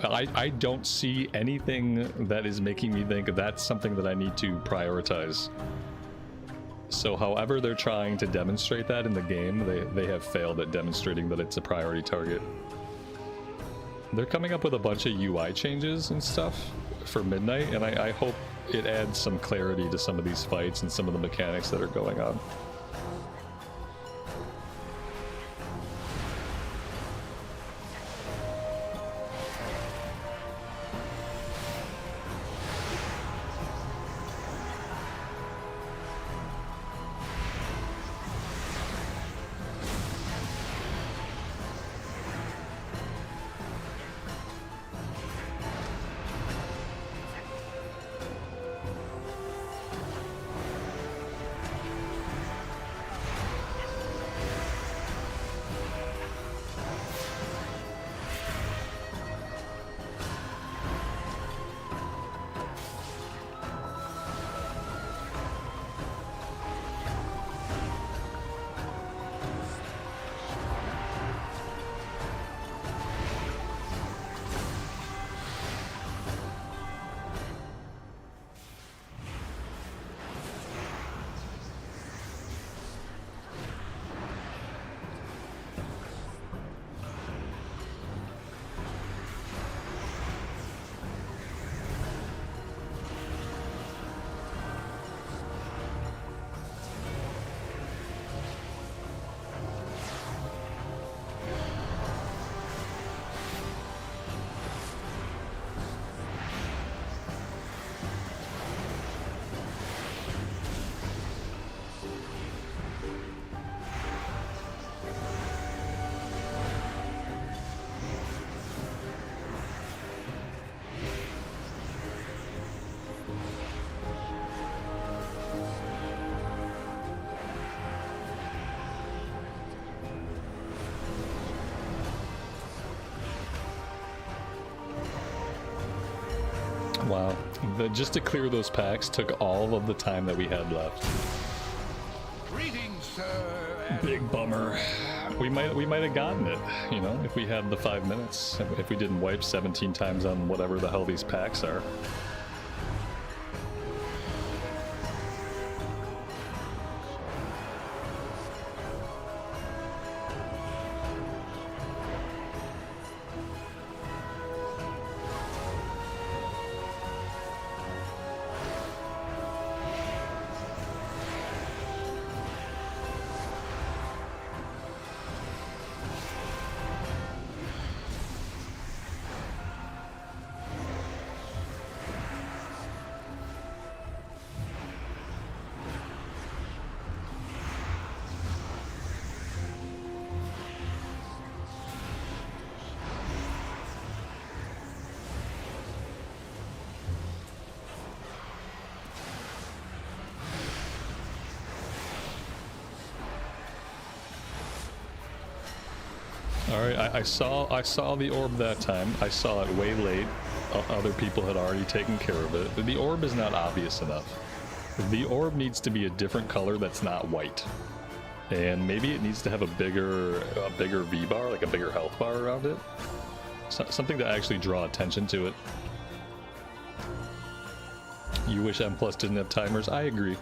I don't see anything that is making me think that's something that I need to prioritize. So however they're trying to demonstrate that in the game, they have failed at demonstrating that it's a priority target. They're coming up with a bunch of UI changes and stuff for Midnight, and I hope it adds some clarity to some of these fights and some of the mechanics that are going on. Wow. Just to clear those packs took all of the time that we had left. Greetings, sir. Big bummer. We might have gotten it, you know, if we had the 5 minutes. If we didn't wipe 17 times on whatever the hell these packs are. All right, I saw the orb that time. I saw it way late. Other people had already taken care of it. The orb is not obvious enough. The orb needs to be a different color that's not white. And maybe it needs to have a bigger V-bar, like a bigger health bar around it. Something to actually draw attention to it. You wish M+ didn't have timers? I agree.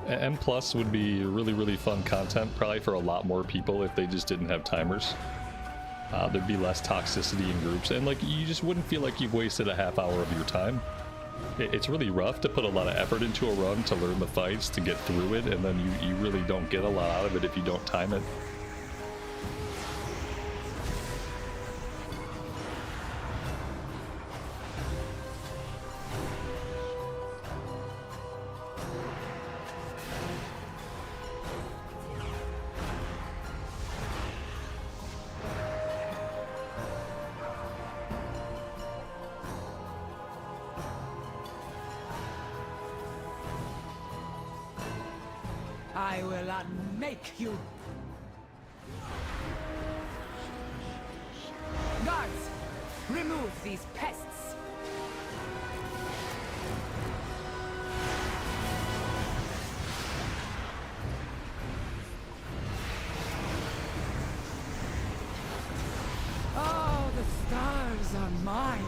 M+ would be really, really fun content, probably for a lot more people if they just didn't have timers. There'd be less toxicity in groups, and like you just wouldn't feel like you've wasted a half hour of your time. It's really rough to put a lot of effort into a run to learn the fights, to get through it, and then you really don't get a lot out of it if you don't time it. I will unmake you! Guards! Remove these pests! Oh, the stars are mine!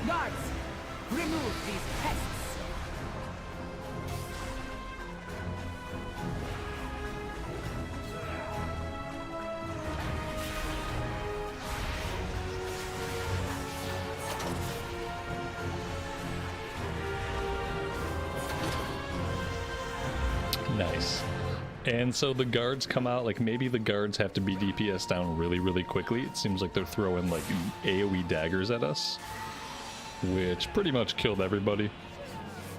Guards! Remove these pests! Nice. And so the guards come out, like maybe the guards have to be DPS down really, really quickly. It seems like they're throwing like AoE daggers at us, which pretty much killed everybody.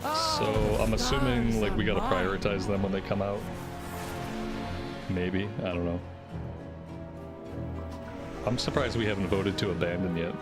So I'm assuming like we gotta prioritize them when they come out. Maybe, I don't know. I'm surprised we haven't voted to abandon yet.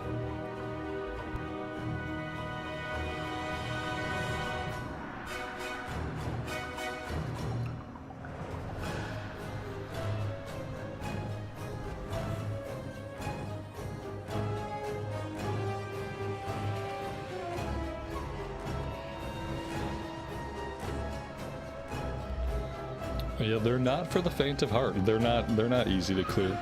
Yeah, they're not for the faint of heart. They're not easy to clear.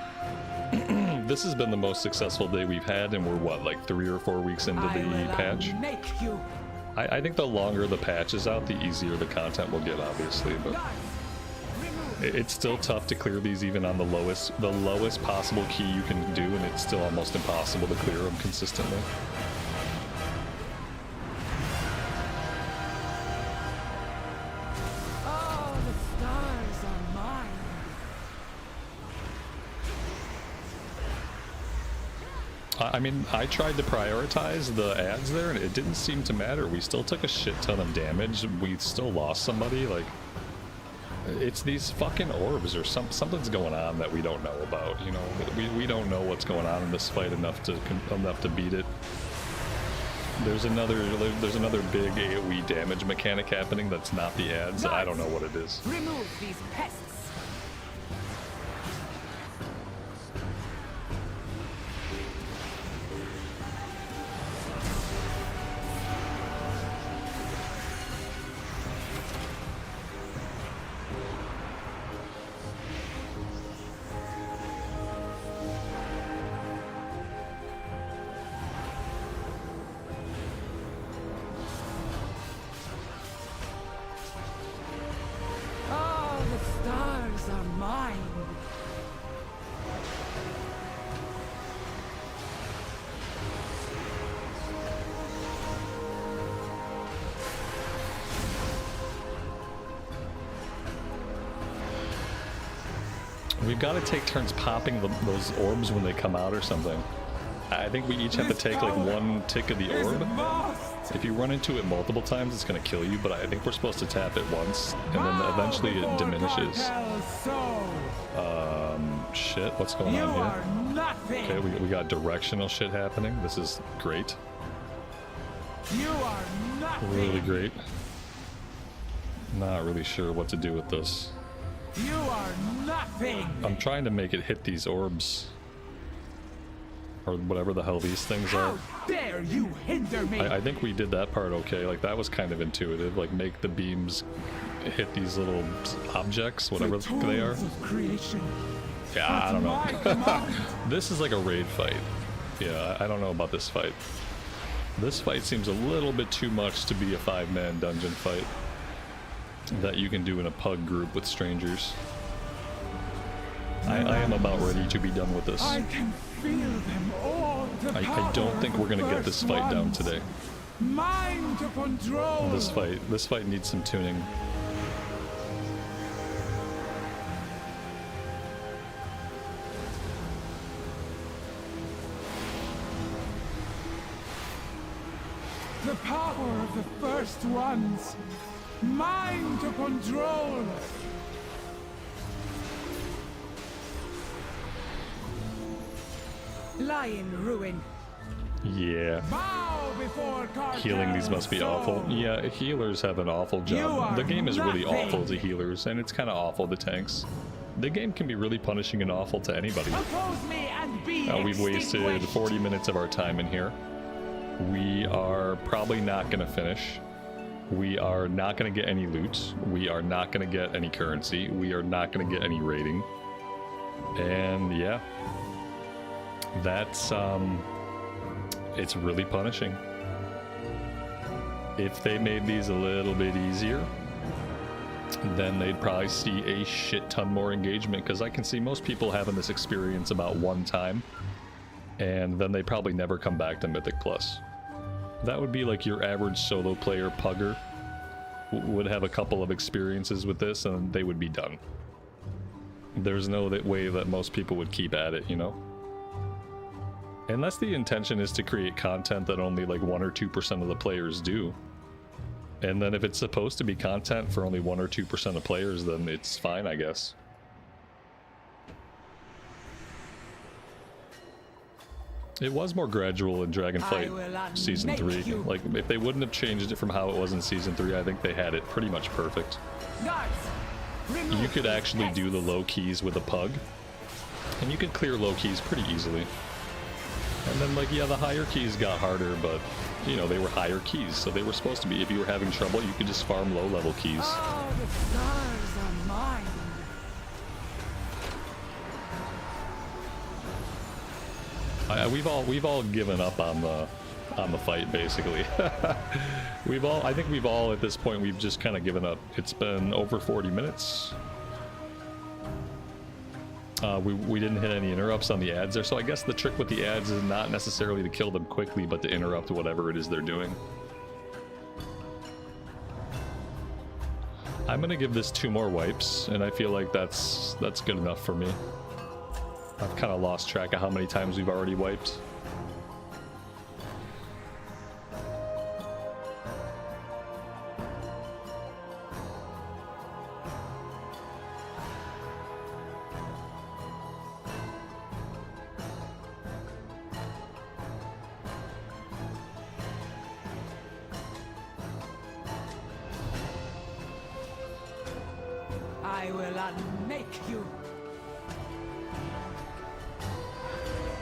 This has been the most successful day we've had, and we're what, like 3 or 4 weeks into the patch? I think the longer the patch is out, the easier the content will get, obviously, but it's still tough to clear these even on the lowest possible key you can do, and it's still almost impossible to clear them consistently. I mean, I tried to prioritize the ads there, and it didn't seem to matter. We still took a shit ton of damage. We still lost somebody. Like, it's these fucking orbs, or something's going on that we don't know about. You know, we don't know what's going on in this fight enough to beat it. There's another big AoE damage mechanic happening that's not the ads. I don't know what it is. Remove these pests. We've got to take turns popping those orbs when they come out or something. I think we each have to take like one tick of the orb. If you run into it multiple times, it's going to kill you, but I think we're supposed to tap it once, and then eventually it diminishes. Shit, what's going on here? Okay, we got directional shit happening. This is great. You are nothing. Really great. Not really sure what to do with this. You are nothing. I'm trying to make it hit these orbs. Or whatever the hell these things are. How dare you hinder me? I think we did that part okay. Like, that was kind of intuitive. Like, make the beams hit these little objects, whatever they are. Yeah, I don't know. This is like a raid fight. Yeah, I don't know about this fight. This fight seems a little bit too much to be a 5-man dungeon fight that you can do in a pug group with strangers. I am about ready to be done with this. I can feel them all. I don't think we're gonna get this fight down today. Mind to control. This fight needs some tuning. The power of the first ones. Mind to control. Lie in ruin. Yeah. Bow before Healing these must be awful. Yeah, healers have an awful job. The game is really awful to healers, and it's kind of awful to tanks. The game can be really punishing and awful to anybody. We've wasted 40 minutes of our time in here. We are probably not going to finish. We are not going to get any loot. We are not going to get any currency. We are not going to get any rating. And yeah, that's it's really punishing. If they made these a little bit easier, then they'd probably see a shit ton more engagement, because I can see most people having this experience about one time, and then they probably never come back to Mythic Plus. That would be like your average solo player pugger would have a couple of experiences with this and they would be done. There's no way that most people would keep at it, you know? Unless the intention is to create content that only like 1 or 2% of the players do. And then if it's supposed to be content for only 1 or 2% of players, then it's fine, I guess. It was more gradual in Dragonflight Season 3. Like, if they wouldn't have changed it from how it was in Season 3, I think they had it pretty much perfect. You could actually do the low keys with a pug, and you could clear low keys pretty easily. And then, like, yeah, the higher keys got harder, but, you know, they were higher keys, so they were supposed to be. If you were having trouble, you could just farm low-level keys. Oh, the stars are mine. We've all given up on the fight, basically. I think we've all at this point, we've just kind of given up. It's been over 40 minutes. We didn't hit any interrupts on the ads there, so I guess the trick with the ads is not necessarily to kill them quickly, but to interrupt whatever it is they're doing. I'm gonna give this 2 more wipes, and I feel like that's good enough for me. I've kind of lost track of how many times we've already wiped. I will unmake you.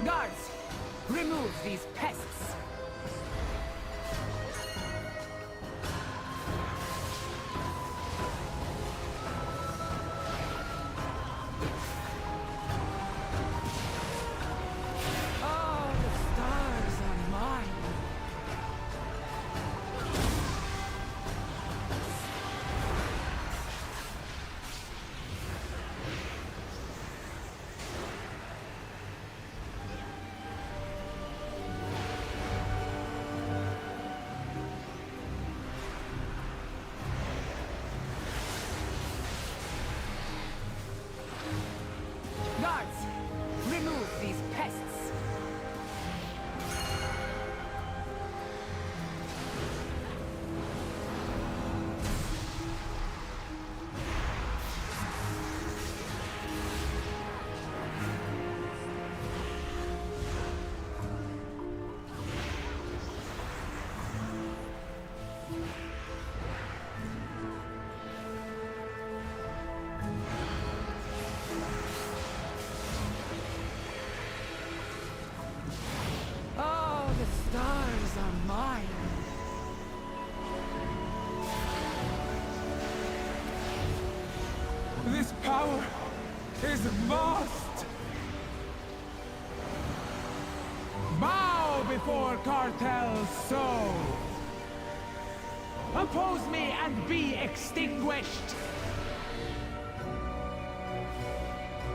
Guards, remove these pests. Oh, the stars are mine. This power is vast. Bow before Cartel's soul. Oppose me and be extinguished.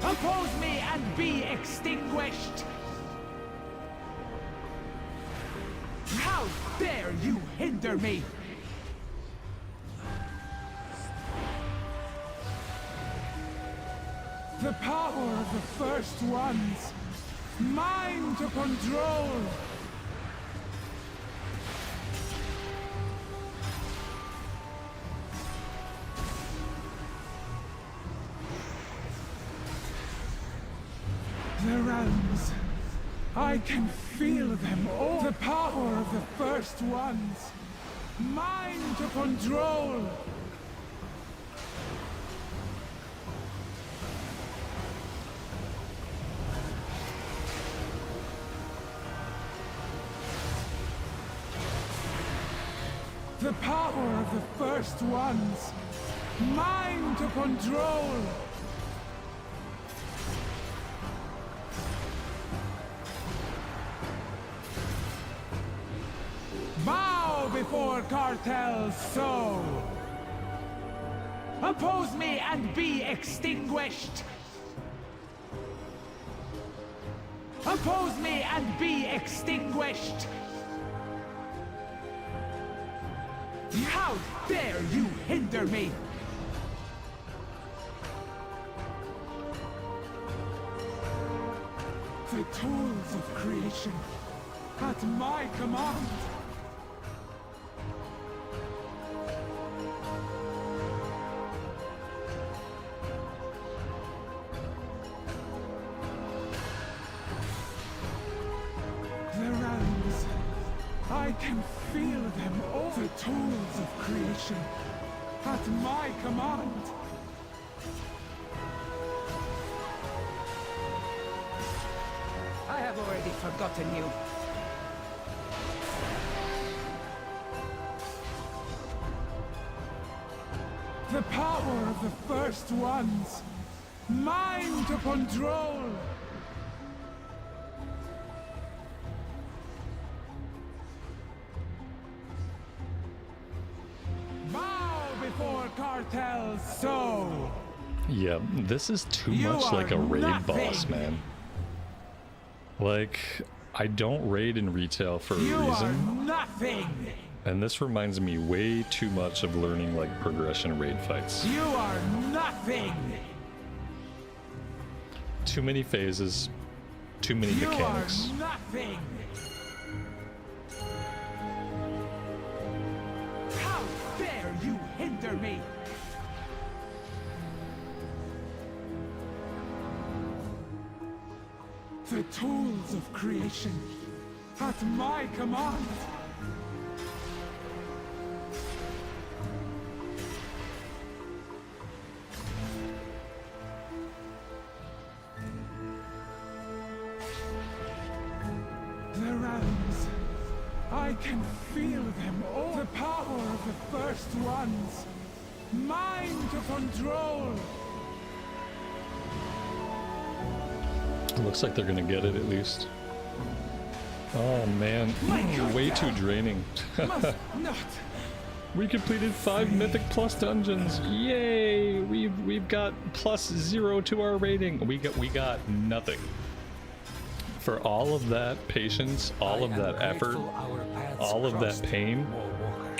Oppose me and be extinguished. How dare you hinder me? The power of the First Ones. Mine to control. The realms. I can feel them all. The power of the First Ones. Mine to control. The power of the First Ones. Mine to control. Bow before Cartel's soul. Oppose me and be extinguished. Oppose me and be extinguished. How dare you hinder me? The tools of creation at my command. The realms. I can feel them all. The tools of creation at my command. I have already forgotten you. The power of the First Ones. Mine to control. Cartel's soul. Yeah, this is too much like a raid boss, man. Like, I don't raid in retail for a reason. Are nothing. And this reminds me way too much of learning like progression raid fights. You are nothing. Too many phases, too many mechanics. You are nothing. How dare you hinder me? The tools of creation at my command. The realms. I can feel them all. The power of the First Ones. Mine to control. Looks like they're gonna get it at least. Oh man, way too draining. We completed 5 Mythic Plus dungeons. Yay! We've got +0 to our rating. We got nothing. For all of that patience, all of that effort, all of that pain,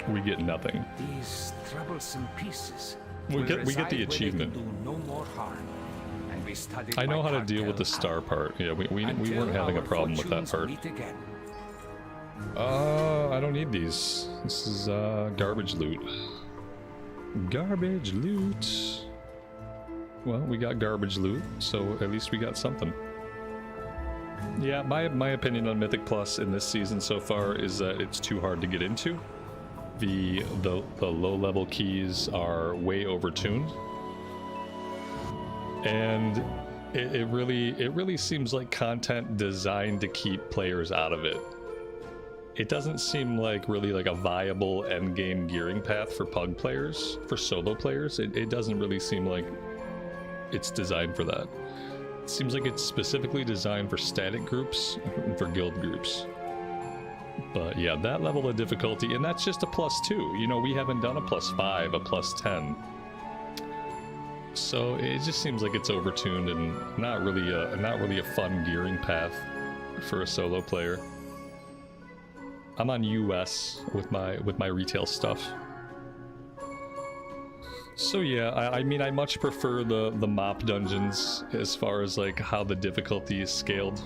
we get nothing. These troublesome pieces. We get the achievement. No more harm. I know how to deal with the star part. Yeah, we weren't having a problem with that part. I don't need these. This is garbage loot. Garbage loot. Well, we got garbage loot, so at least we got something. Yeah, my opinion on Mythic Plus in this season so far is that it's too hard to get into. The low level keys are way overtuned. And it really seems like content designed to keep players out of it. It doesn't seem like really like a viable endgame gearing path for pug players, for solo players. It doesn't really seem like it's designed for that. It seems like it's specifically designed for static groups and for guild groups. But yeah, that level of difficulty, and that's just a +2. You know, we haven't done a +5, a +10. So it just seems like it's overtuned and not really a fun gearing path for a solo player. I'm on US with my retail stuff. So yeah, I mean, I much prefer the mop dungeons as far as like how the difficulty is scaled,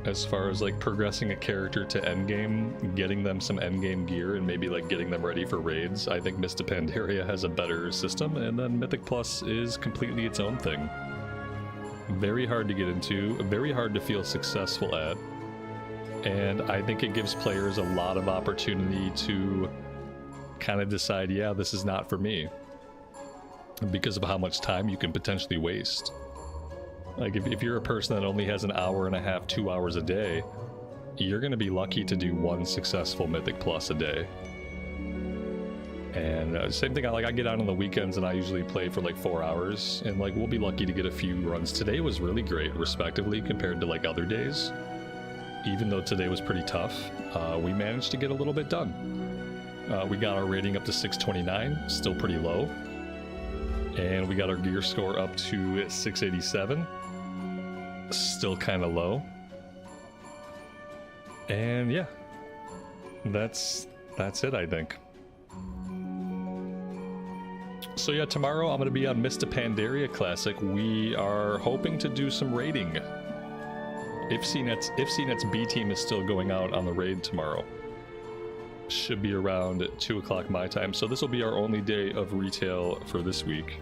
as far as like progressing a character to endgame, getting them some endgame gear, and maybe like getting them ready for raids. I think Mists of Pandaria has a better system, and then Mythic Plus is completely its own thing. Very hard to get into, very hard to feel successful at, and I think it gives players a lot of opportunity to kind of decide, yeah, this is not for me, because of how much time you can potentially waste. Like, if you're a person that only has an hour and a half, 2 hours a day, you're going to be lucky to do one successful Mythic Plus a day. And same thing, I get out on the weekends and I usually play for like 4 hours, and like we'll be lucky to get a few runs. Today was really great, respectively, compared to like other days. Even though today was pretty tough, we managed to get a little bit done. We got our rating up to 629, still pretty low. And we got our gear score up to 687. Still kind of low. And yeah, that's it, I think. So yeah, tomorrow I'm going to be on Mists of Pandaria Classic. We are hoping to do some raiding. If CNET's B team is still going out on the raid tomorrow. Should be around 2 o'clock my time, so this will be our only day of retail for this week.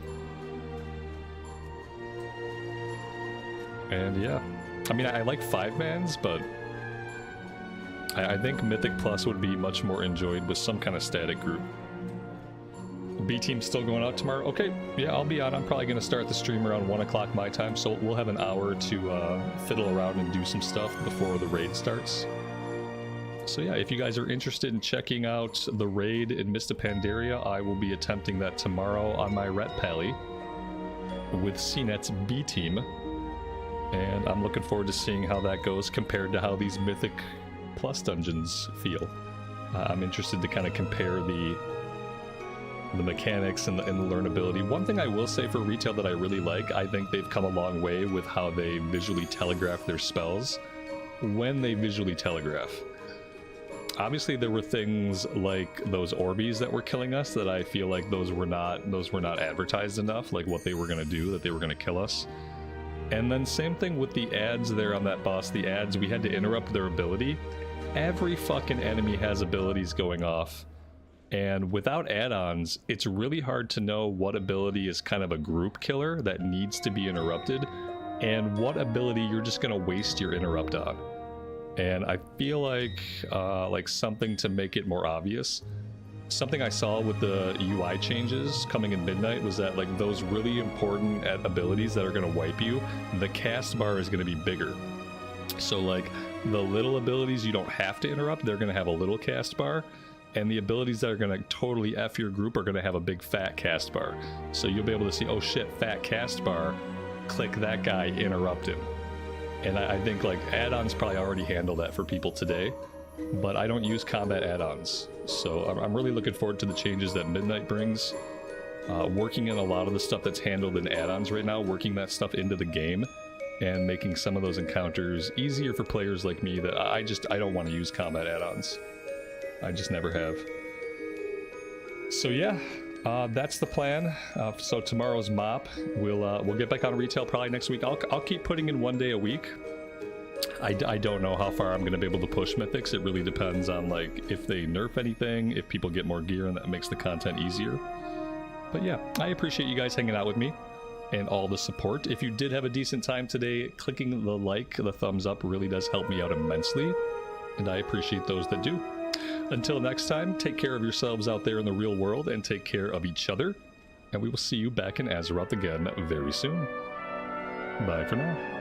And yeah, I mean, I like 5-mans, but I think Mythic Plus would be much more enjoyed with some kind of static group. B team's still going out tomorrow? Okay, yeah, I'll be out. I'm probably going to start the stream around 1 o'clock my time, so we'll have an hour to fiddle around and do some stuff before the raid starts. So yeah, if you guys are interested in checking out the raid in Mists of Pandaria, I will be attempting that tomorrow on my Ret Pally with CNET's B team. And I'm looking forward to seeing how that goes compared to how these Mythic Plus dungeons feel. I'm interested to kind of compare the mechanics and the learnability. One thing I will say for retail that I really like, I think they've come a long way with how they visually telegraph their spells when they visually telegraph. Obviously, there were things like those Orbeez that were killing us that I feel like those were not advertised enough, like what they were going to do, that they were going to kill us. And then same thing with the ads there on that boss. The ads, we had to interrupt their ability. Every fucking enemy has abilities going off. And without add-ons, it's really hard to know what ability is kind of a group killer that needs to be interrupted, and what ability you're just going to waste your interrupt on. And I feel like something to make it more obvious. Something I saw with the UI changes coming in Midnight was that like those really important abilities that are going to wipe you, the cast bar is going to be bigger. So like the little abilities you don't have to interrupt, they're going to have a little cast bar. And the abilities that are going to totally F your group are going to have a big fat cast bar. So you'll be able to see, oh shit, fat cast bar, click that guy, interrupt him. And I think like add-ons probably already handle that for people today, but I don't use combat add-ons. So I'm really looking forward to the changes that Midnight brings. Working in a lot of the stuff that's handled in add-ons right now, working that stuff into the game and making some of those encounters easier for players like me that I don't want to use combat add-ons. I just never have. So yeah, that's the plan. So tomorrow's mop, we'll get back on retail probably next week. I'll keep putting in 1 day a week. I don't know how far I'm going to be able to push Mythics. It really depends on like if they nerf anything, if people get more gear, and that makes the content easier. But yeah, I appreciate you guys hanging out with me and all the support. If you did have a decent time today, clicking the thumbs up really does help me out immensely, and I appreciate those that do. Until next time, take care of yourselves out there in the real world and take care of each other. And we will see you back in Azeroth again very soon. Bye for now.